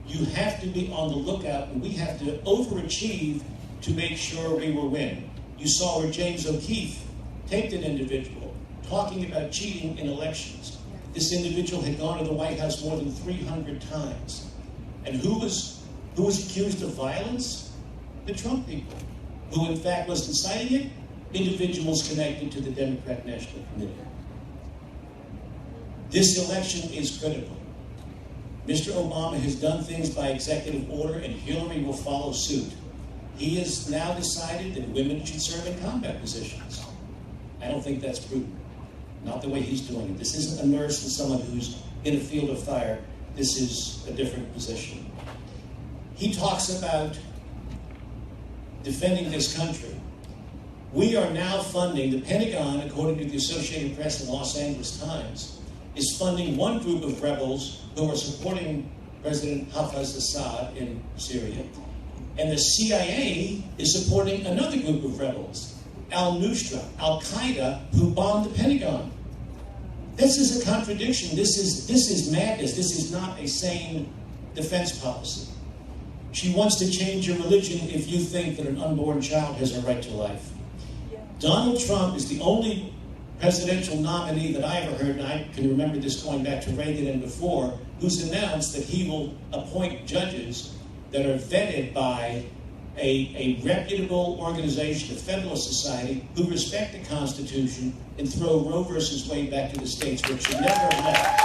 You have to be on the lookout, and we have to overachieve to make sure we will win. You saw where James O'Keefe taped an individual talking about cheating in elections. This individual had gone to the White House more than 300 times. And who was accused of violence? The Trump people. Who in fact was inciting it? Individuals connected to the Democrat National Committee. This election is critical. Mr. Obama has done things by executive order, and Hillary will follow suit. He has now decided that women should serve in combat positions. I don't think that's prudent. Not the way he's doing it. This isn't a nurse and someone who's in a field of fire. This is a different position. He talks about defending this country. We are now funding, the Pentagon, according to the Associated Press and Los Angeles Times, is funding one group of rebels who are supporting President Hafez Assad in Syria. And the CIA is supporting another group of rebels, al-Nusra, Al-Qaeda, who bombed the Pentagon. This is a contradiction. This is madness. This is not a sane defense policy. She wants to change your religion if you think that an unborn child has a right to life. Donald Trump is the only presidential nominee that I ever heard, and I can remember this going back to Reagan and before, who's announced that he will appoint judges that are vetted by a reputable organization, a Federalist Society, who respect the Constitution and throw Roe versus Wade back to the states, where it should never have left.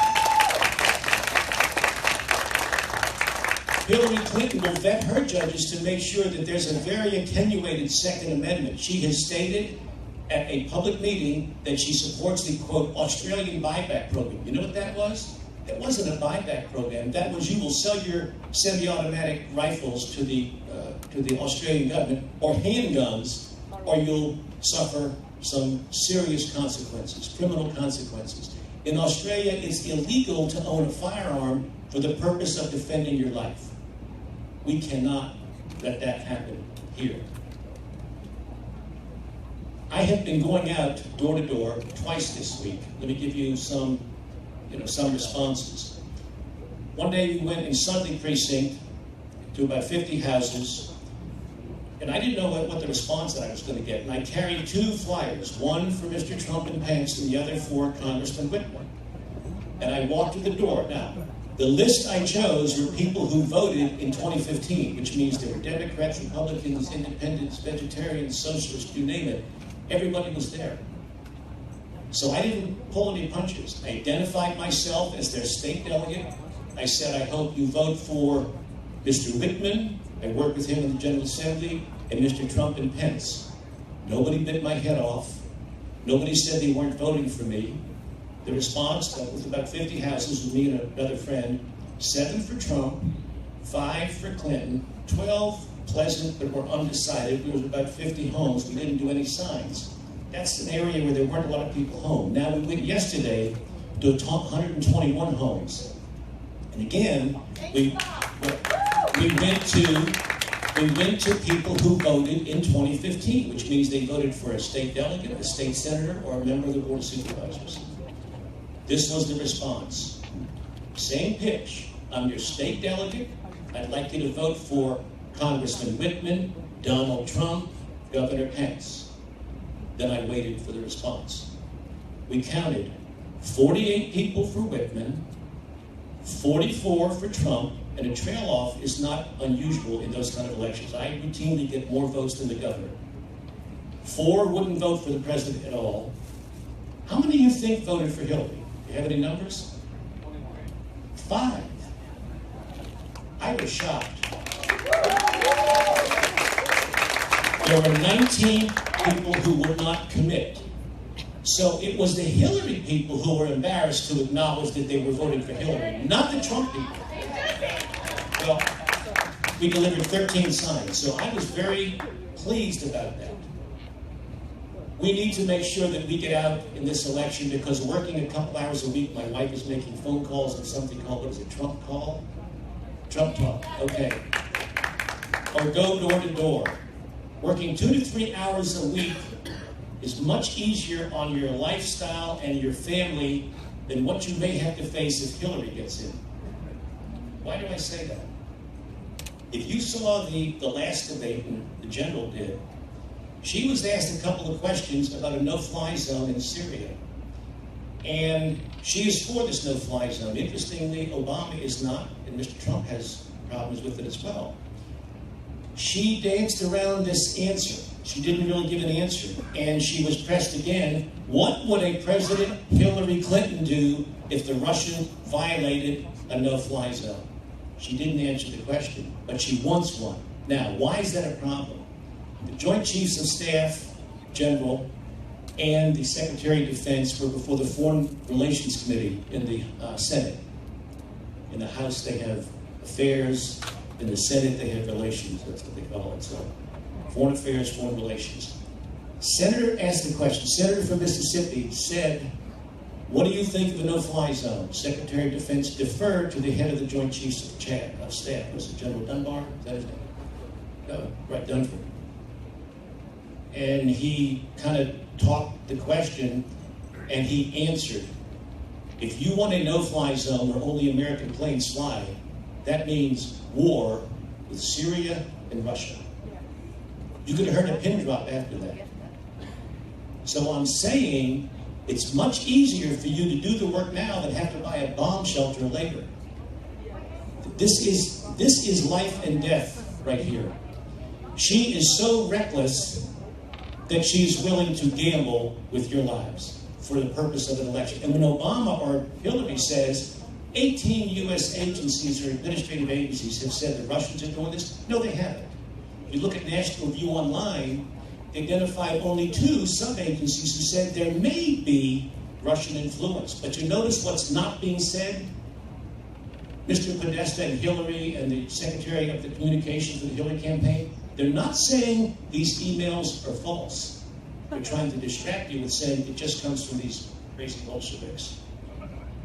Hillary Clinton will vet her judges to make sure that there's a very attenuated Second Amendment. She has stated at a public meeting that she supports the, quote, Australian buyback program. You know what that was? It wasn't a buyback program. That was you will sell your semi-automatic rifles to the Australian government, or handguns, or you'll suffer some serious consequences, criminal consequences. In Australia, it's illegal to own a firearm for the purpose of defending your life. We cannot let that happen here. I have been going out door to door twice this week. Let me give you some responses. One day we went in Sunday Precinct to about 50 houses, and I didn't know what the response that I was going to get. And I carried 2 flyers, one for Mr. Trump and Pence and the other for Congressman Whitmer. And I walked to the door. Now, the list I chose were people who voted in 2015, which means there were Democrats, Republicans, Independents, Vegetarians, Socialists, you name it. Everybody was there. So I didn't pull any punches. I identified myself as their state delegate. I said, I hope you vote for Mr. Whitman. I worked with him in the General Assembly, and Mr. Trump and Pence. Nobody bit my head off. Nobody said they weren't voting for me. The response, that was about 50 houses with me and another friend, 7 for Trump, 5 for Clinton, 12 pleasant but were undecided. There was about 50 homes. We didn't do any signs. That's an area where there weren't a lot of people home. Now we went yesterday to 121 homes. And again, we went to people who voted in 2015, which means they voted for a state delegate, a state senator, or a member of the Board of Supervisors. This was the response. Same pitch. I'm your state delegate. I'd like you to vote for Congressman Whitman, Donald Trump, Governor Pence. Then I waited for the response. We counted 48 people for Whitman, 44 for Trump, and a trail off is not unusual in those kind of elections. I routinely get more votes than the governor. 4 wouldn't vote for the president at all. How many of you think voted for Hillary? Do you have any numbers? 5. I was shocked. There were 19 people who would not commit. So it was the Hillary people who were embarrassed to acknowledge that they were voting for Hillary, not the Trump people. Well, we delivered 13 signs, so I was very pleased about that. We need to make sure that we get out in this election, because working a couple hours a week, my wife is making phone calls on something called, what is it, Trump Call? Trump Talk, okay. Or go door to door. Working 2 to 3 hours a week is much easier on your lifestyle and your family than what you may have to face if Hillary gets in. Why do I say that? If you saw the last debate, and the general did, she was asked a couple of questions about a no-fly zone in Syria. And she is for this no-fly zone. Interestingly, Obama is not, and Mr. Trump has problems with it as well. She danced around this answer. She didn't really give an answer. And she was pressed again, what would a President Hillary Clinton do if the Russians violated a no-fly zone? She didn't answer the question, but she wants one. Now, why is that a problem? The Joint Chiefs of Staff, General, and the Secretary of Defense were before the Foreign Relations Committee in the Senate. In the House, they have affairs. In the Senate, they have relations. That's what they call it. So, foreign affairs, foreign relations. Senator asked the question. Senator from Mississippi said, what do you think of the no-fly zone? Secretary of Defense deferred to the head of the Joint Chiefs of Staff. Was it General Dunbar? Is that his name? No, right, Dunford. And he kind of talked the question, and he answered, if you want a no-fly zone where only American planes fly, that means war with Syria and Russia. You could have heard a pin drop after that. So I'm saying it's much easier for you to do the work now than have to buy a bomb shelter later. This is life and death right here. She is so reckless that she's willing to gamble with your lives for the purpose of an election. And when Obama or Hillary says 18 U.S. agencies or administrative agencies have said the Russians are doing this, no, they haven't. If you look at National Review Online, they identified only 2 sub-agencies who said there may be Russian influence. But you notice what's not being said? Mr. Podesta and Hillary and the Secretary of the Communications for the Hillary campaign, they're not saying these emails are false. They're trying to distract you with saying it just comes from these crazy Bolsheviks.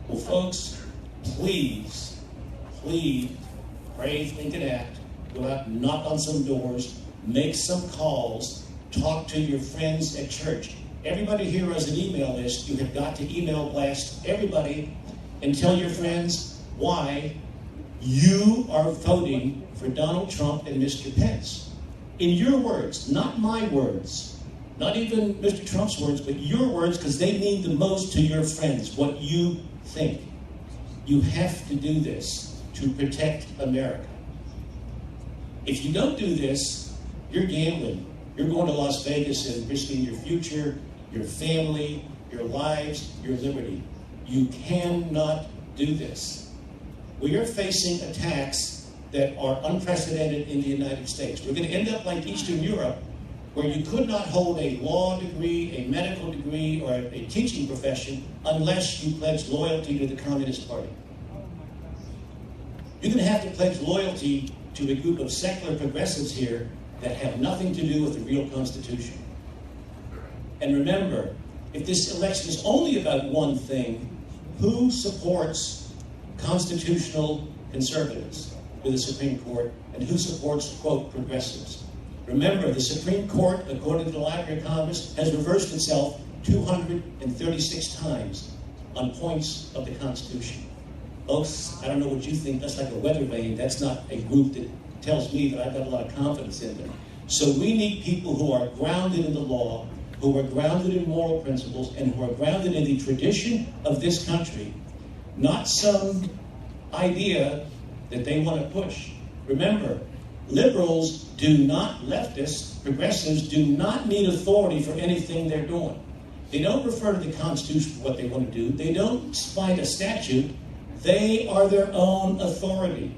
Well, folks, please, pray, think, and act. Go out and knock on some doors, make some calls, talk to your friends at church. Everybody here has an email list. You have got to email blast everybody and tell your friends why you are voting for Donald Trump and Mr. Pence. In your words, not my words, not even Mr. Trump's words, but your words, because they mean the most to your friends, what you think. You have to do this to protect America. If you don't do this, you're gambling. You're going to Las Vegas and risking your future, your family, your lives, your liberty. You cannot do this. We are facing attacks that are unprecedented in the United States. We're going to end up like Eastern Europe, where you could not hold a law degree, a medical degree, or a teaching profession unless you pledge loyalty to the Communist Party. You're going to have to pledge loyalty to a group of secular progressives here that have nothing to do with the real Constitution. And remember, if this election is only about one thing, who supports constitutional conservatives with the Supreme Court, and who supports, quote, progressives? Remember, the Supreme Court, according to the Library of Congress, has reversed itself 236 times on points of the Constitution. Folks, I don't know what you think, that's like a weather vane. That's not a group that tells me that I've got a lot of confidence in them. So we need people who are grounded in the law, who are grounded in moral principles, and who are grounded in the tradition of this country, not some idea that they want to push. Remember, liberals do not, leftists, progressives do not need authority for anything they're doing. They don't refer to the Constitution for what they want to do. They don't find a statute. They are their own authority.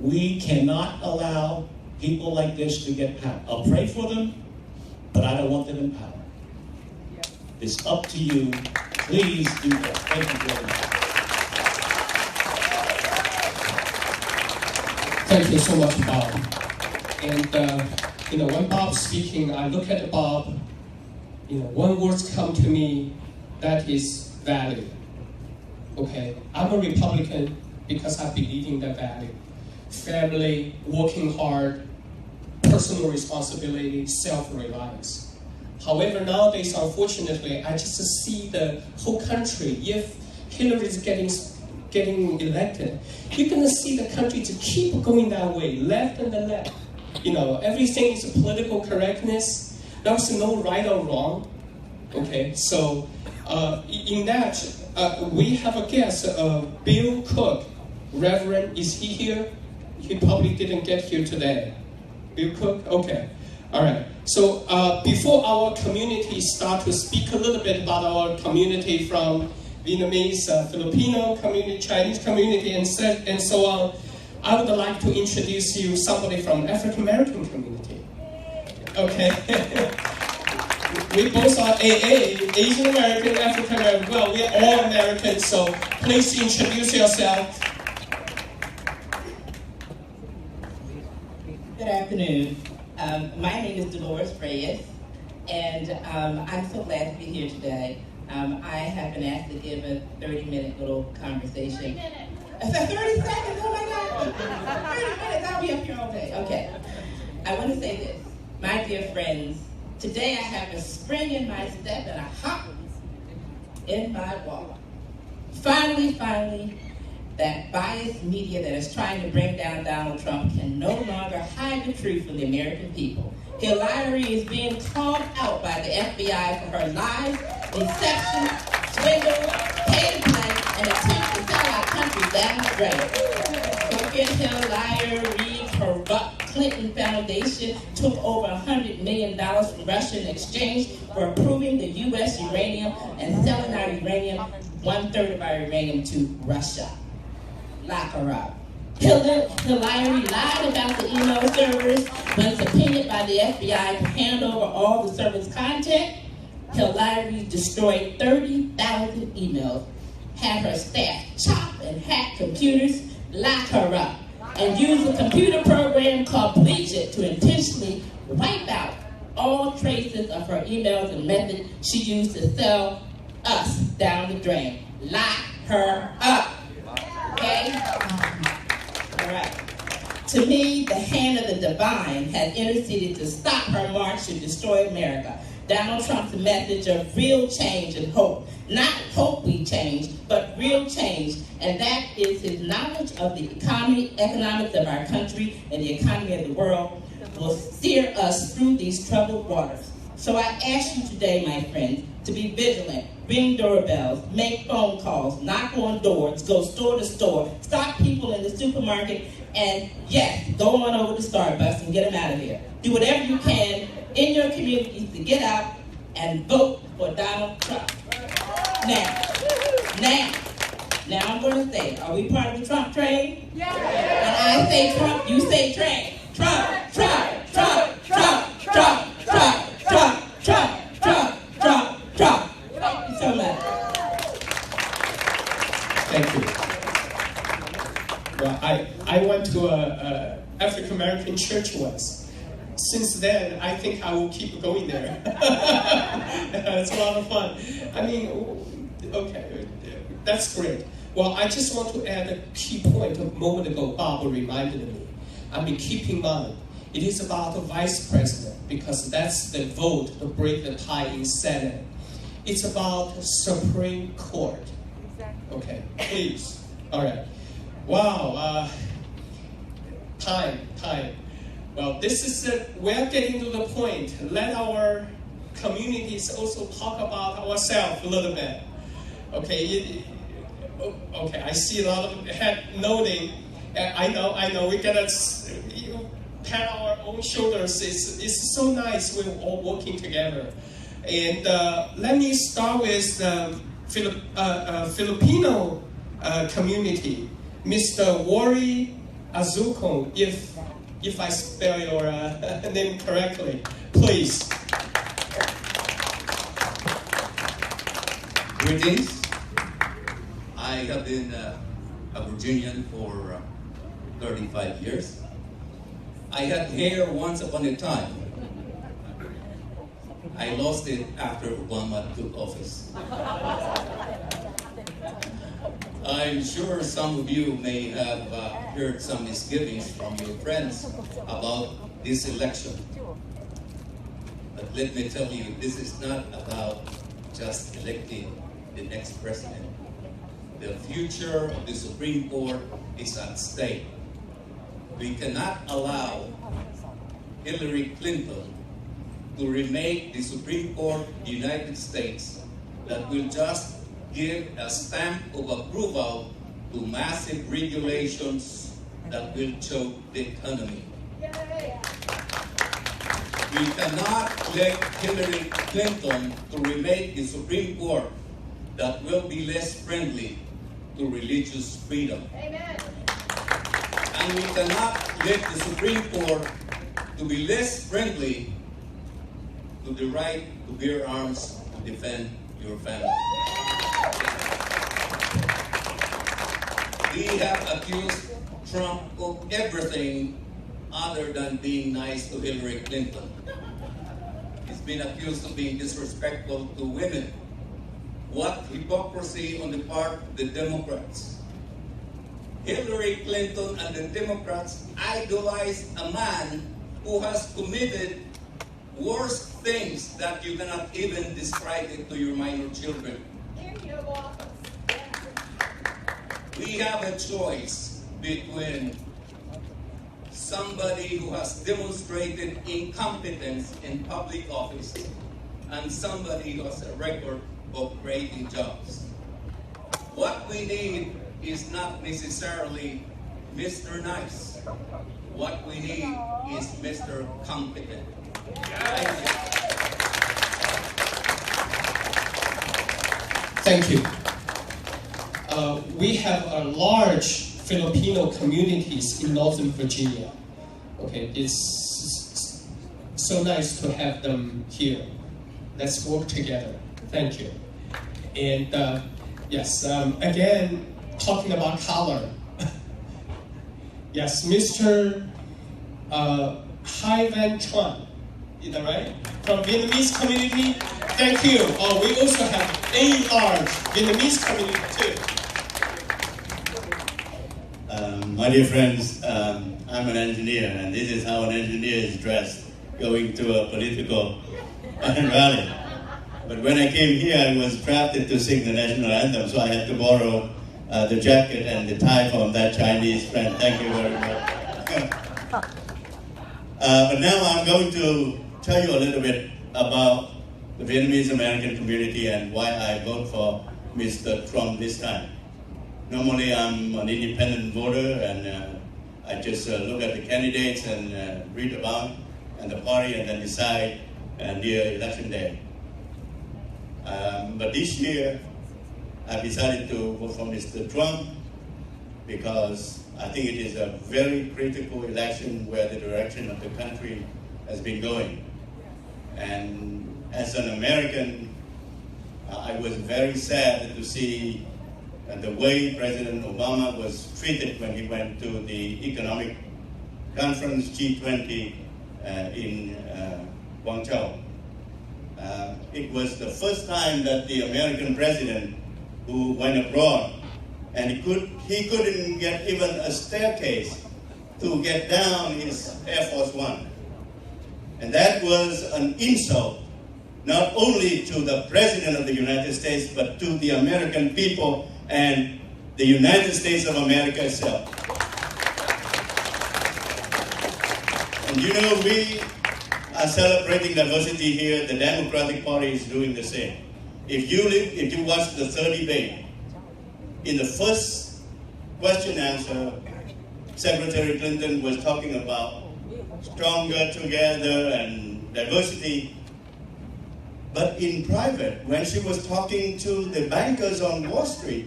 We cannot allow people like this to get power. I'll pray for them, but I don't want them in power. It's up to you. Please do that. Thank you very much. Thank you so much, Bob. And when Bob's speaking, I look at Bob. One word comes to me, that is value. Okay, I'm a Republican because I believe in that value. Family, working hard, personal responsibility, self-reliance. However, nowadays, unfortunately, I just see the whole country. If Hillary is getting elected, you're going to see the country to keep going that way, left and the left. You know, everything is political correctness. There's no right or wrong. Okay, so in that, we have a guest, Bill Cook. Reverend, is he here? He probably didn't get here today. Bill Cook? Okay. All right. So before our community start to speak a little bit about our community from Vietnamese, Filipino community, Chinese community, and so on, I would like to introduce you somebody from African American community. Okay. We both are AA, Asian American, African American. Well, we're all Americans, so please introduce yourself. Good afternoon. My name is Dolores Reyes, and I'm so glad to be here today. I have been asked to give a 30-minute little conversation. 30 minutes. Is that 30 seconds? Oh my God. 30 minutes, I'll be up here all day. Okay. I want to say this. My dear friends, today I have a spring in my step and a hop in my walk. Finally, that biased media that is trying to bring down Donald Trump can no longer hide the truth from the American people. Hillary is being called out by the FBI for her lies, deception, swindle, pay to play, and attempt to sell our country down the drain. Crooked Hillary, corrupt Clinton Foundation took over $100 million from Russia in exchange for approving the U.S. uranium and selling our uranium, 1/3 of our uranium, to Russia. Lock her up. Hillary lied about the email servers when subpoenaed by the FBI to hand over all the servers' content. Hillary destroyed 30,000 emails, had her staff chop and hack computers, lock her up, and used a computer program called Bleach It to intentionally wipe out all traces of her emails and methods she used to sell us down the drain. Lock her up. Okay? All right. To me, the hand of the divine has interceded to stop her march to destroy America. Donald Trump's message of real change and hope. Not hope we change, but real change. And that is his knowledge of the economics of our country and the economy of the world will steer us through these troubled waters. So I ask you today, my friends, to be vigilant, ring doorbells, make phone calls, knock on doors, go store to store, stop people in the supermarket, and yes, go on over to Starbucks and get them out of here. Do whatever you can in your communities to get out and vote for Donald Trump. Now I'm going to say, are we part of the Trump train? Yeah. And I say Trump, you say train. Trump. Thank you so much. Thank you. Well, I went to a African American church once. Since then, I think I will keep going there. It's a lot of fun. I mean, okay, that's great. Well, I just want to add a key point. A moment ago, Barbara reminded me. I mean, keep in mind, it is about the vice president because that's the vote to break the tie in Senate. It's about the Supreme Court. Okay, please. All right. Wow. Time. Well, this is we're getting to the point. Let our communities also talk about ourselves a little bit. Okay. Okay. I see a lot of head nodding. I know. We're gonna pat our own shoulders. It's so nice. We're all working together. And let me start with the Filipino community. Mr. Wari Azucon, if I spell your name correctly, please. Greetings. I have been a Virginian for 35 years. I had hair once upon a time. I lost it after Obama took office. I'm sure some of you may have heard some misgivings from your friends about this election. But let me tell you, this is not about just electing the next president. The future of the Supreme Court is at stake. We cannot allow Hillary Clinton to remake the Supreme Court of the United States that will just give a stamp of approval to massive regulations that will choke the economy. We cannot let Hillary Clinton to remake the Supreme Court that will be less friendly to religious freedom. Amen. And we cannot let the Supreme Court to be less friendly to the right to bear arms to defend your family. We have accused Trump of everything other than being nice to Hillary Clinton. He's been accused of being disrespectful to women. What hypocrisy on the part of the Democrats. Hillary Clinton and the Democrats idolize a man who has committed worse things that you cannot even describe it to your minor children. We have a choice between somebody who has demonstrated incompetence in public office and somebody who has a record of creating jobs. What we need is not necessarily Mr. Nice. What we need is Mr. Competent. Thank you. We have a large Filipino communities in Northern Virginia. Okay, it's so nice to have them here. Let's work together. Thank you. And yes, again, talking about color. Yes, Mr. Hai Van Tran, is that right? From Vietnamese community. Thank you. Oh, we also have a large Vietnamese community too. My dear friends, I'm an engineer, and this is how an engineer is dressed going to a political rally. But when I came here, I was drafted to sing the national anthem, so I had to borrow the jacket and the tie from that Chinese friend. Thank you very much. But now I'm going to tell you a little bit about the Vietnamese American community and why I vote for Mr. Trump this time. Normally I'm an independent voter, and I just look at the candidates and read about and the party and then decide near election day. But this year I decided to vote for Mr. Trump because I think it is a very critical election where the direction of the country has been going. And as an American, I was very sad to see the way President Obama was treated when he went to the economic conference G20 in Guangzhou. It was the first time that the American president who went abroad, and he couldn't get even a staircase to get down his Air Force One. And that was an insult, not only to the President of the United States, but to the American people and the United States of America itself. And you know, we are celebrating diversity here. The Democratic Party is doing the same. If you watch the third debate, in the first question answer, Secretary Clinton was talking about stronger together and diversity. But in private, when she was talking to the bankers on Wall Street,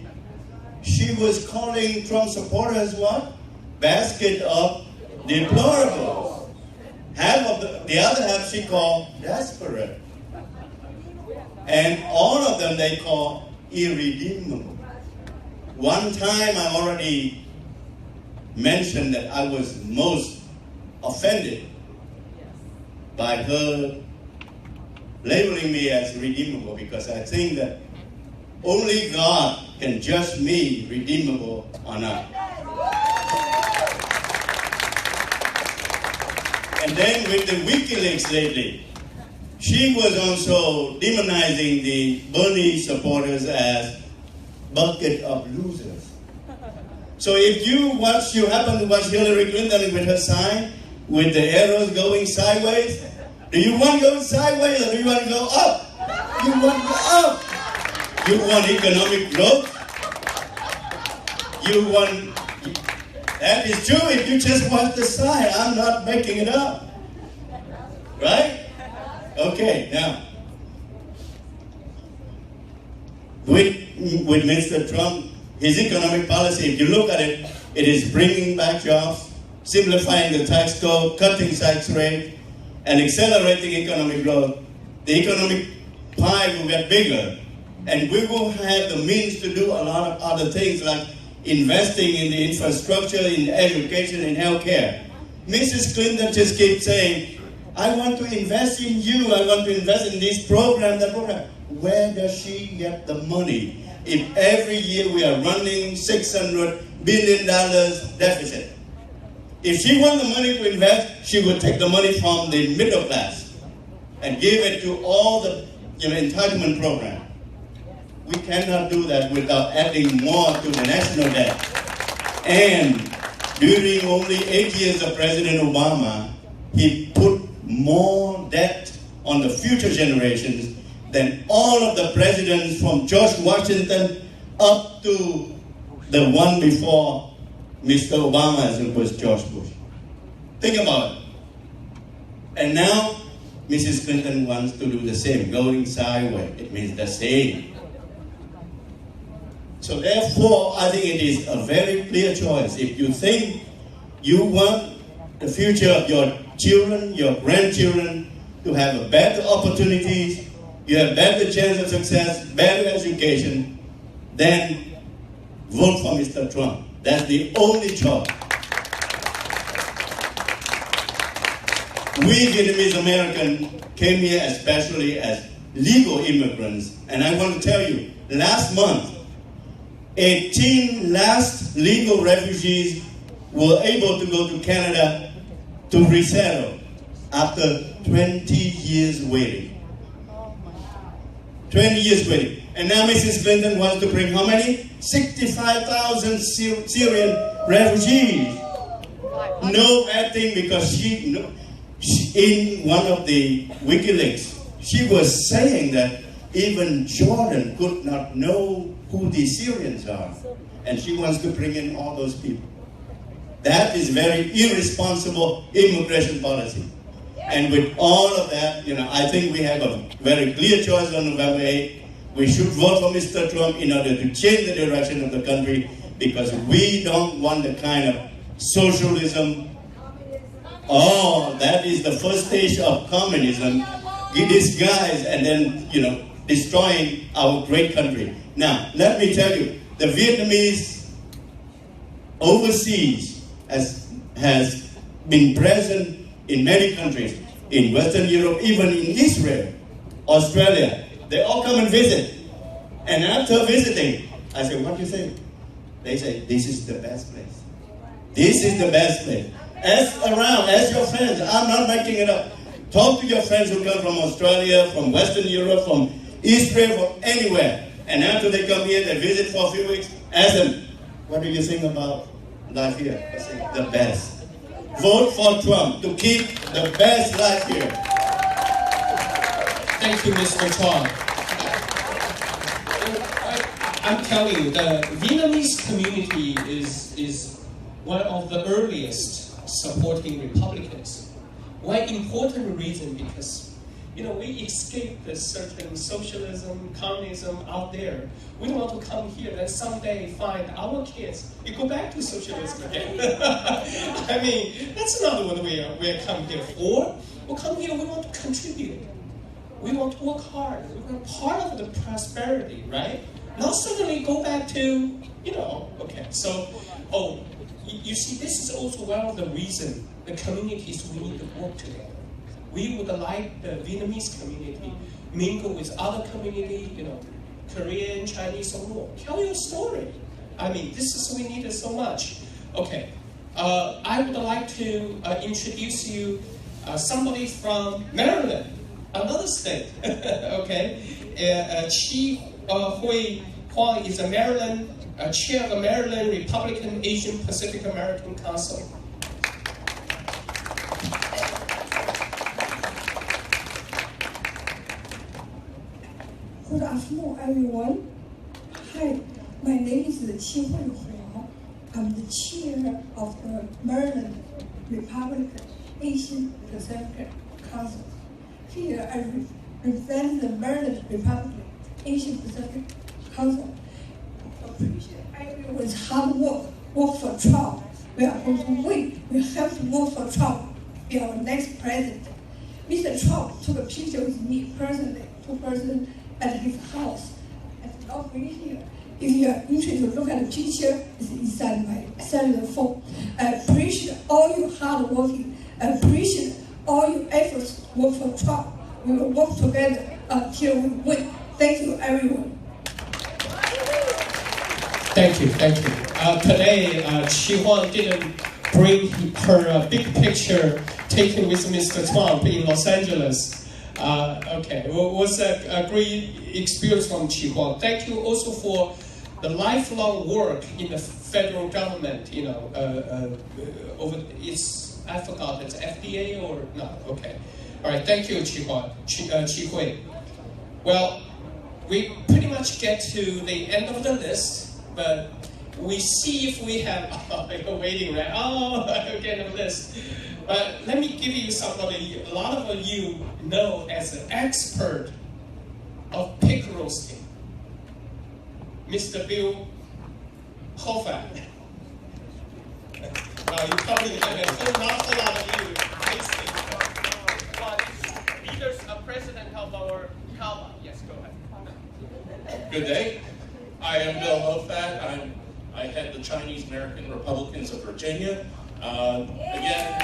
she was calling Trump supporters what? Basket of deplorables. Half of the other half she called desperate. And all of them they call irredeemable. One time I already mentioned that I was most offended by her labeling me as redeemable, because I think that only God can judge me redeemable or not. And then with the WikiLeaks lately, she was also demonizing the Bernie supporters as bucket of losers. So if you happen to watch Hillary Clinton with her sign, with the arrows going sideways, do you want to go sideways or do you want to go up? You want to go up. You want economic growth. You want, that is true if you just watch the sign. I'm not making it up. Right? Okay, now, with Mr. Trump, his economic policy, if you look at it, it is bringing back jobs, simplifying the tax code, cutting tax rate, and accelerating economic growth. The economic pie will get bigger, and we will have the means to do a lot of other things like investing in the infrastructure, in education, in healthcare. Mrs. Clinton just keeps saying, I want to invest in you, I want to invest in this program, that program. Where does she get the money? If every year we are running $600 billion deficit. If she wants the money to invest, she would take the money from the middle class and give it to all the entitlement program. We cannot do that without adding more to the national debt. And during only 8 years of President Obama, he put more debt on the future generations than all of the presidents from George Washington up to the one before Mr. Obama, as it was George Bush. Think about it. And now, Mrs. Clinton wants to do the same, going sideways. It means the same. So therefore, I think it is a very clear choice. If you think you want the future of your children, your grandchildren, to have better opportunities, you have better chance of success, better education, then vote for Mr. Trump. That's the only choice. We Vietnamese Americans came here especially as legal immigrants. And I want to tell you, last month, 18 last legal refugees were able to go to Canada to resettle after 20 years waiting. 20 years waiting. And now Mrs. Clinton wants to bring how many? 65,000 Syrian refugees. No bad thing, because she, in one of the WikiLeaks, she was saying that even Jordan could not know who the Syrians are. And she wants to bring in all those people. That is very irresponsible immigration policy. And with all of that, I think we have a very clear choice on November 8th. We should vote for Mr. Trump in order to change the direction of the country, because we don't want the kind of socialism. Oh, that is the first stage of communism, disguised and then, destroying our great country. Now, let me tell you, the Vietnamese overseas has been present in many countries, in Western Europe, even in Israel, Australia. They all come and visit. And after visiting, I say, what do you think? They say, this is the best place. This is the best place. Ask around, ask your friends. I'm not making it up. Talk to your friends who come from Australia, from Western Europe, from Israel, from anywhere. And after they come here, they visit for a few weeks, ask them, what do you think about life here? I say, the best. Vote for Trump to keep the best life here. Thank you, Mr. Chong. I'm telling you, the Vietnamese community is one of the earliest supporting Republicans. One important reason, because we escaped the certain socialism, communism out there. We don't want to come here and someday find our kids, you go back to socialism again. I mean, that's another one we are come here for. We come here, we want to contribute. We want to work hard. We want part of the prosperity, right? Not suddenly go back to, okay. So, you see, this is also one of the reasons the communities we need to work together. We would like the Vietnamese community mingle with other community, Korean, Chinese, or more. Tell your story. I mean, this is we needed so much. Okay, I would like to introduce you somebody from Maryland. another state. Okay, Chi Hui Huang is a Maryland chair of the Maryland Republican Asian Pacific American Council. Good afternoon, everyone. Hi, my name is Qi Hui Huang. I'm the chair of the Maryland Republican Asian Pacific Council. Here, I represent the Maryland Republican Asian Pacific Council. Appreciate everyone's hard work for Trump. We are going to win. We have to vote for Trump, be our next president. Mr. Trump took a picture with me personally, at his house. And over here, if you are interested to look at the picture, it's inside my cellular phone. I appreciate all your hard working. I appreciate all your efforts to work for Trump. We will work together until we win. Thank you, everyone. Thank you. Today, Qi Huang didn't bring her big picture taken with Mr. Trump in Los Angeles. Okay, well, it was a great experience from Qi Huang. Thank you also for the lifelong work in the federal government. You know, I forgot, it's FDA or no? Okay, all right. Thank you, Qi Hui. Well, we pretty much get to the end of the list, but we see if we have. You're waiting, right? Oh, again the list. But let me give you somebody a lot of you know as an expert of pig roasting, Mr. Bill Hoffa. Now you probably have not a lot of you tasting, but leaders president of our CALA. Yes, go ahead. Good day. I am Bill Hoffa. I head the Chinese American Republicans of Virginia. Again,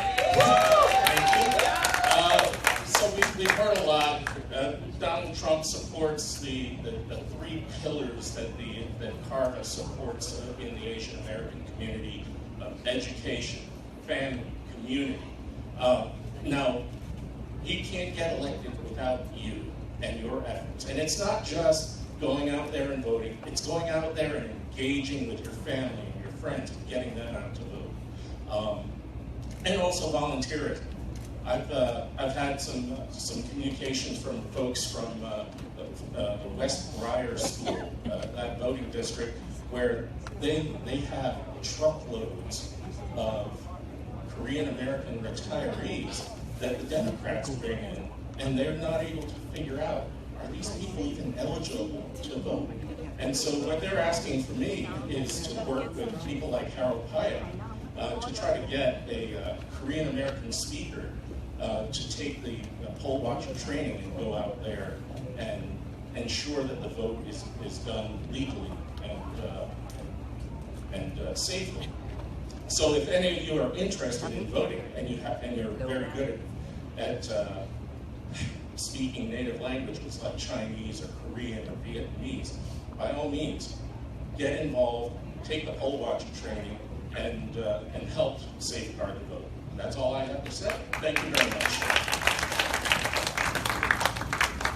thank you. So we've heard a lot. Donald Trump supports the three pillars that CARVA supports in the Asian American community: education, family, community. Now, he can't get elected without you and your efforts. And it's not just going out there and voting. It's going out there and engaging with your family and your friends and getting them out to vote. And also volunteering. I've had some communications from folks from the West Briar School, that voting district, where they have truckloads of Korean American retirees that the Democrats bring in, and they're not able to figure out, are these people even eligible to vote? And so what they're asking for me is to work with people like Harold Paya to try to get a Korean American speaker to take the poll watcher training and go out there and ensure that the vote is done legally and safely. So if any of you are interested in voting and you're very good at speaking native languages like Chinese or Korean or Vietnamese, by all means, get involved, take the poll watcher training, and help safeguard the vote. That's all I have to say. Thank you very much.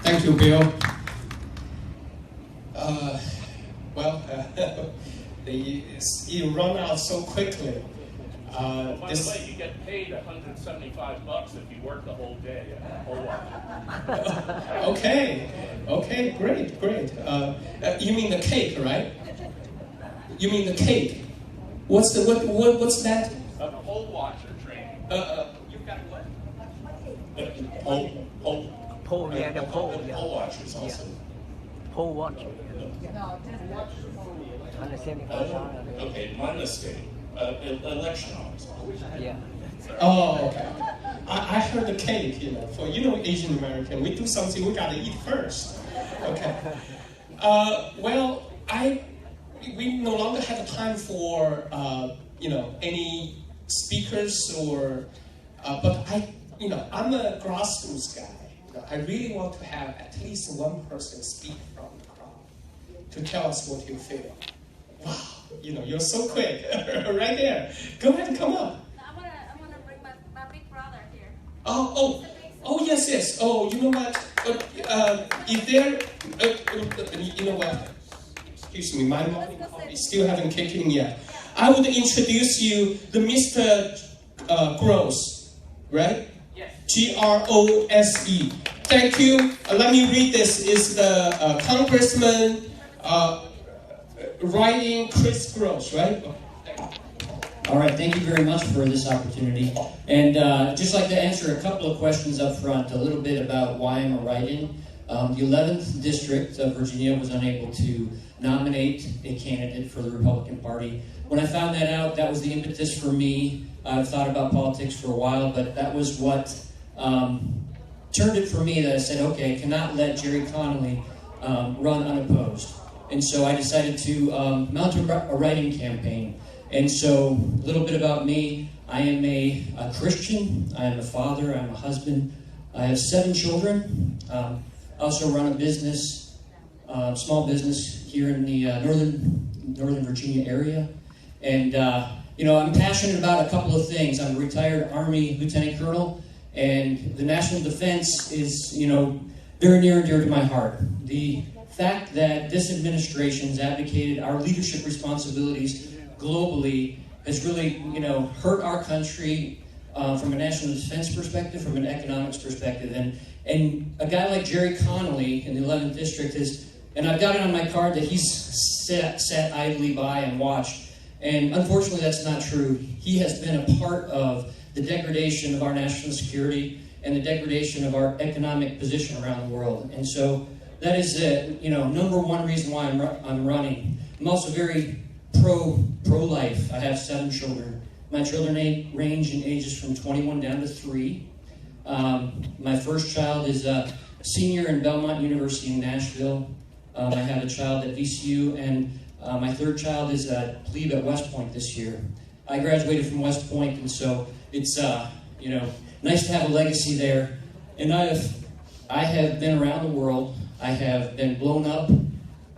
Thank you, Bill. You run out so quickly. By the way, you get paid $175 if you work the whole day. Okay, great. You mean the cake, right? You mean the cake? What's that? A poll watcher training. You've got what? Poll watchers also. Poll watcher. Okay, my mistake. Election officer. Yeah. Oh, okay. I heard the cake, for Asian American, we do something we gotta eat first. Okay. We no longer have time for any speakers but I'm a grassroots guy. I really want to have at least one person speak from the crowd to tell us what you feel. Wow, you're so quick. Right there. Go ahead and come up. I'm gonna bring my big brother here. Oh, Oh, yes, yes. Oh, you know what? If there, you know what? Excuse me, my morning coffee still haven't kicked in yet. I would introduce you the Mr. Gross, right? Yes. G-R-O-S-E. Thank you. Let me read this. Is the Congressman writing Chris Gross, right? All right, thank you very much for this opportunity. And just like to answer a couple of questions up front, a little bit about why I'm a write-in. The 11th District of Virginia was unable to nominate a candidate for the Republican Party. When I found that out, that was the impetus for me. I've thought about politics for a while, but that was what turned it for me, that I said, okay, I cannot let Gerry Connolly run unopposed. And so I decided to mount a write-in campaign. And so, a little bit about me. I am a Christian, I am a father, I'm a husband. I have 7 children. I also run a business, small business here in the Northern Virginia area. And, I'm passionate about a couple of things. I'm a retired Army Lieutenant Colonel, and the national defense is, very near and dear to my heart. The fact that this administration has advocated our leadership responsibilities globally has really, hurt our country from a national defense perspective, from an economics perspective. And a guy like Gerry Connolly in the 11th District is, and I've got it on my card that he's sat idly by and watched. And unfortunately, that's not true. He has been a part of the degradation of our national security and the degradation of our economic position around the world. And so that is the number one reason why I'm running. I'm also very pro-life. I have 7 children. My children range in ages from 21 down to 3. My first child is a senior in Belmont University in Nashville. I have a child at VCU, and my third child is a plebe at West Point this year. I graduated from West Point, and so it's nice to have a legacy there. And I have been around the world. I have been blown up,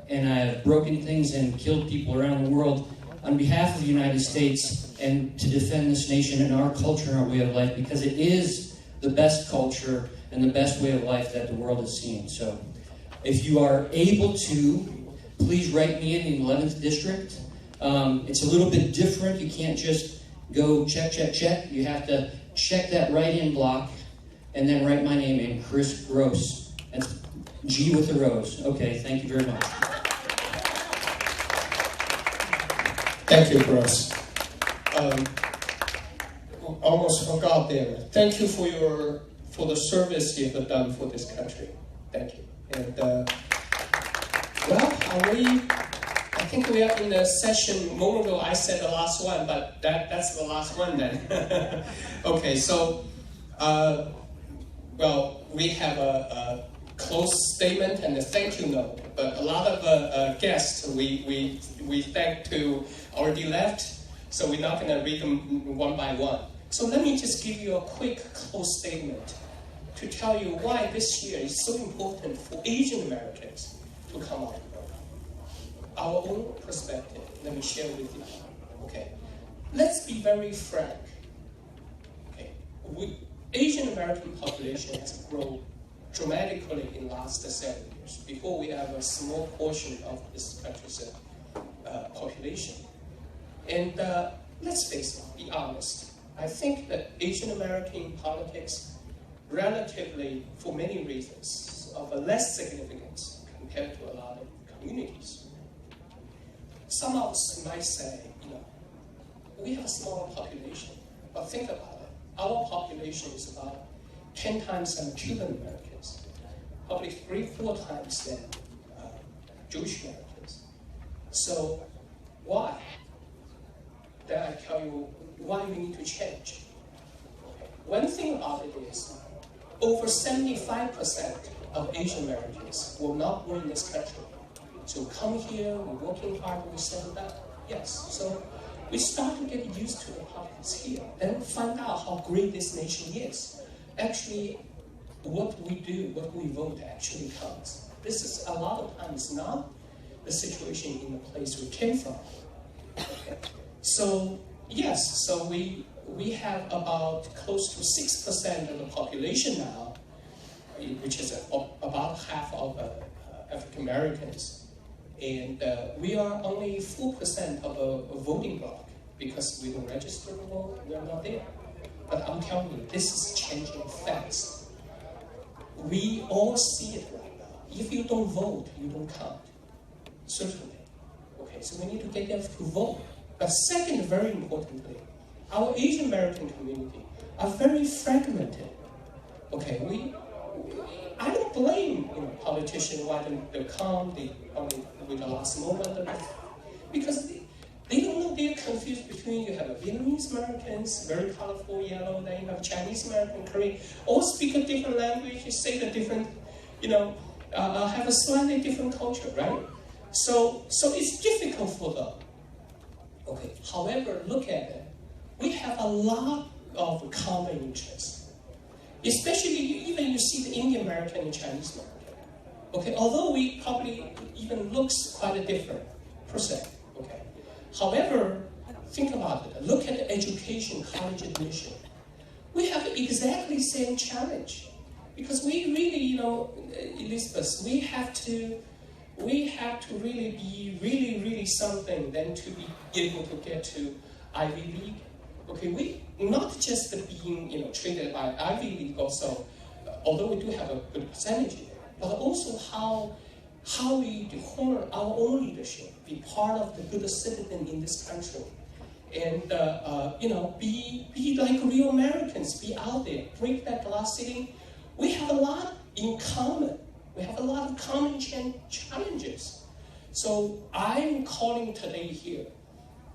and I have broken things and killed people around the world on behalf of the United States and to defend this nation and our culture and our way of life, because it is the best culture and the best way of life that the world has seen. So if you are able to, please write me in the 11th District. It's a little bit different. You can't just go check. You have to check that write-in block and then write my name in, Chris Gross. That's G with a rose. Okay, thank you very much. Thank you, Gross. Almost forgot there. Thank you for the service you have done for this country. Thank you. And I think we are in a session. A moment ago, I said the last one, but that's the last one then. Okay, so we have a close statement and a thank you note, but a lot of guests we thank to already left, so we're not going to read them one by one. So let me just give you a quick close statement to tell you why this year is so important for Asian Americans to come out. Our own perspective, let me share with you. Okay, let's be very frank. Okay, Asian American population has grown dramatically in the last 7 years. Before we have a small portion of this country's population. And let's face it, be honest. I think that Asian American politics, relatively, for many reasons, of a less significance compared to a lot of communities. Some of us might say, we have a smaller population, but think about it. Our population is about 10 times than Cuban Americans, probably 3-4 times than Jewish Americans. So why? Then I tell you why we need to change. One thing about it is, over 75% of Asian Americans will not work in this country. So come here, we're working hard, we settle down. Yes, so we start to get used to the politics here, then find out how great this nation is. Actually, what we do, what we vote actually counts. This is a lot of times not the situation in the place we came from. Okay. So yes, so we have about close to 6% of the population now which is about half of African Americans. And we are only 4% of a voting bloc because we don't register to vote, we are not there. But I'm telling you, this is changing fast. We all see it right now. If you don't vote, you don't count. Certainly. Okay, so we need to get them to vote. But second, very importantly, our Asian American community are very fragmented. Okay, I don't blame politicians why they come with the last moment because they don't know. They're confused between you have Vietnamese Americans, very colorful yellow, then you have Chinese American, Korean, all speak a different language, say the different, have a slightly different culture, right? So it's difficult for them. Okay. However, look at it. We have a lot of common interests. Especially, even you see the Indian American and Chinese American. Okay, although we probably even looks quite a different percent. Okay. However, think about it. Look at education, college admission. We have exactly the same challenge because we really, Elizabeth, we have to really be really something than to be able to get to Ivy League. Okay, we not just being treated by Ivy League also, although we do have a good percentage there, but also how we honor our own leadership, be part of the good citizen in this country, and be like real Americans, be out there, break that glass ceiling. We have a lot in common. We have a lot of common challenges. So I'm calling today here,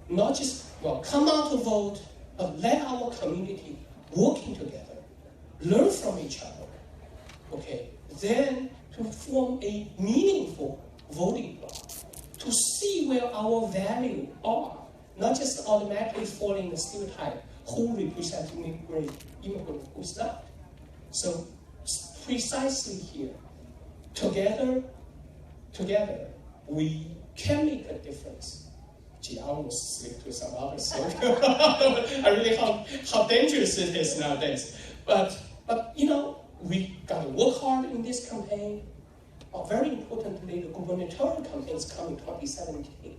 not just, come out to vote, but let our community working together, learn from each other, okay? Then to form a meaningful voting bloc, to see where our values are, not just automatically falling in the stereotype, who represents immigrant, who's not. So precisely here, together, we can make a difference. Gee, I almost slipped to some other stuff. I really how dangerous it is nowadays. But we got to work hard in this campaign. Very importantly, the gubernatorial campaign is coming 2017.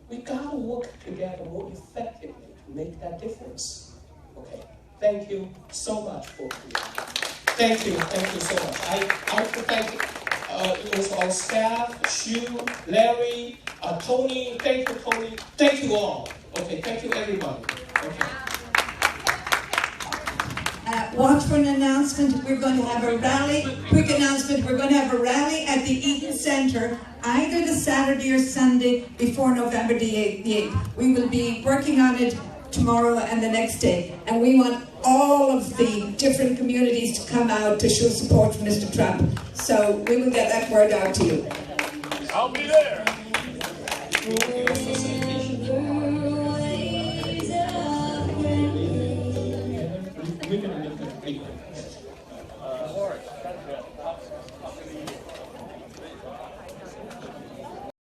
We got to work together more effectively to make that difference. Okay. Thank you so much for Thank you so much. I have to thank also our staff, Shu, Larry, Tony. Thank you, Tony. Thank you all. Okay, thank you everybody. Okay. Watch for an announcement. We're going to have a rally. Quick announcement. We're going to have a rally at the Eaton Center either the Saturday or Sunday before November the 8th. We will be working on it tomorrow and the next day. And we want all of the different communities to come out to show support for Mr. Trump. So we will get that word out to you. I'll be there.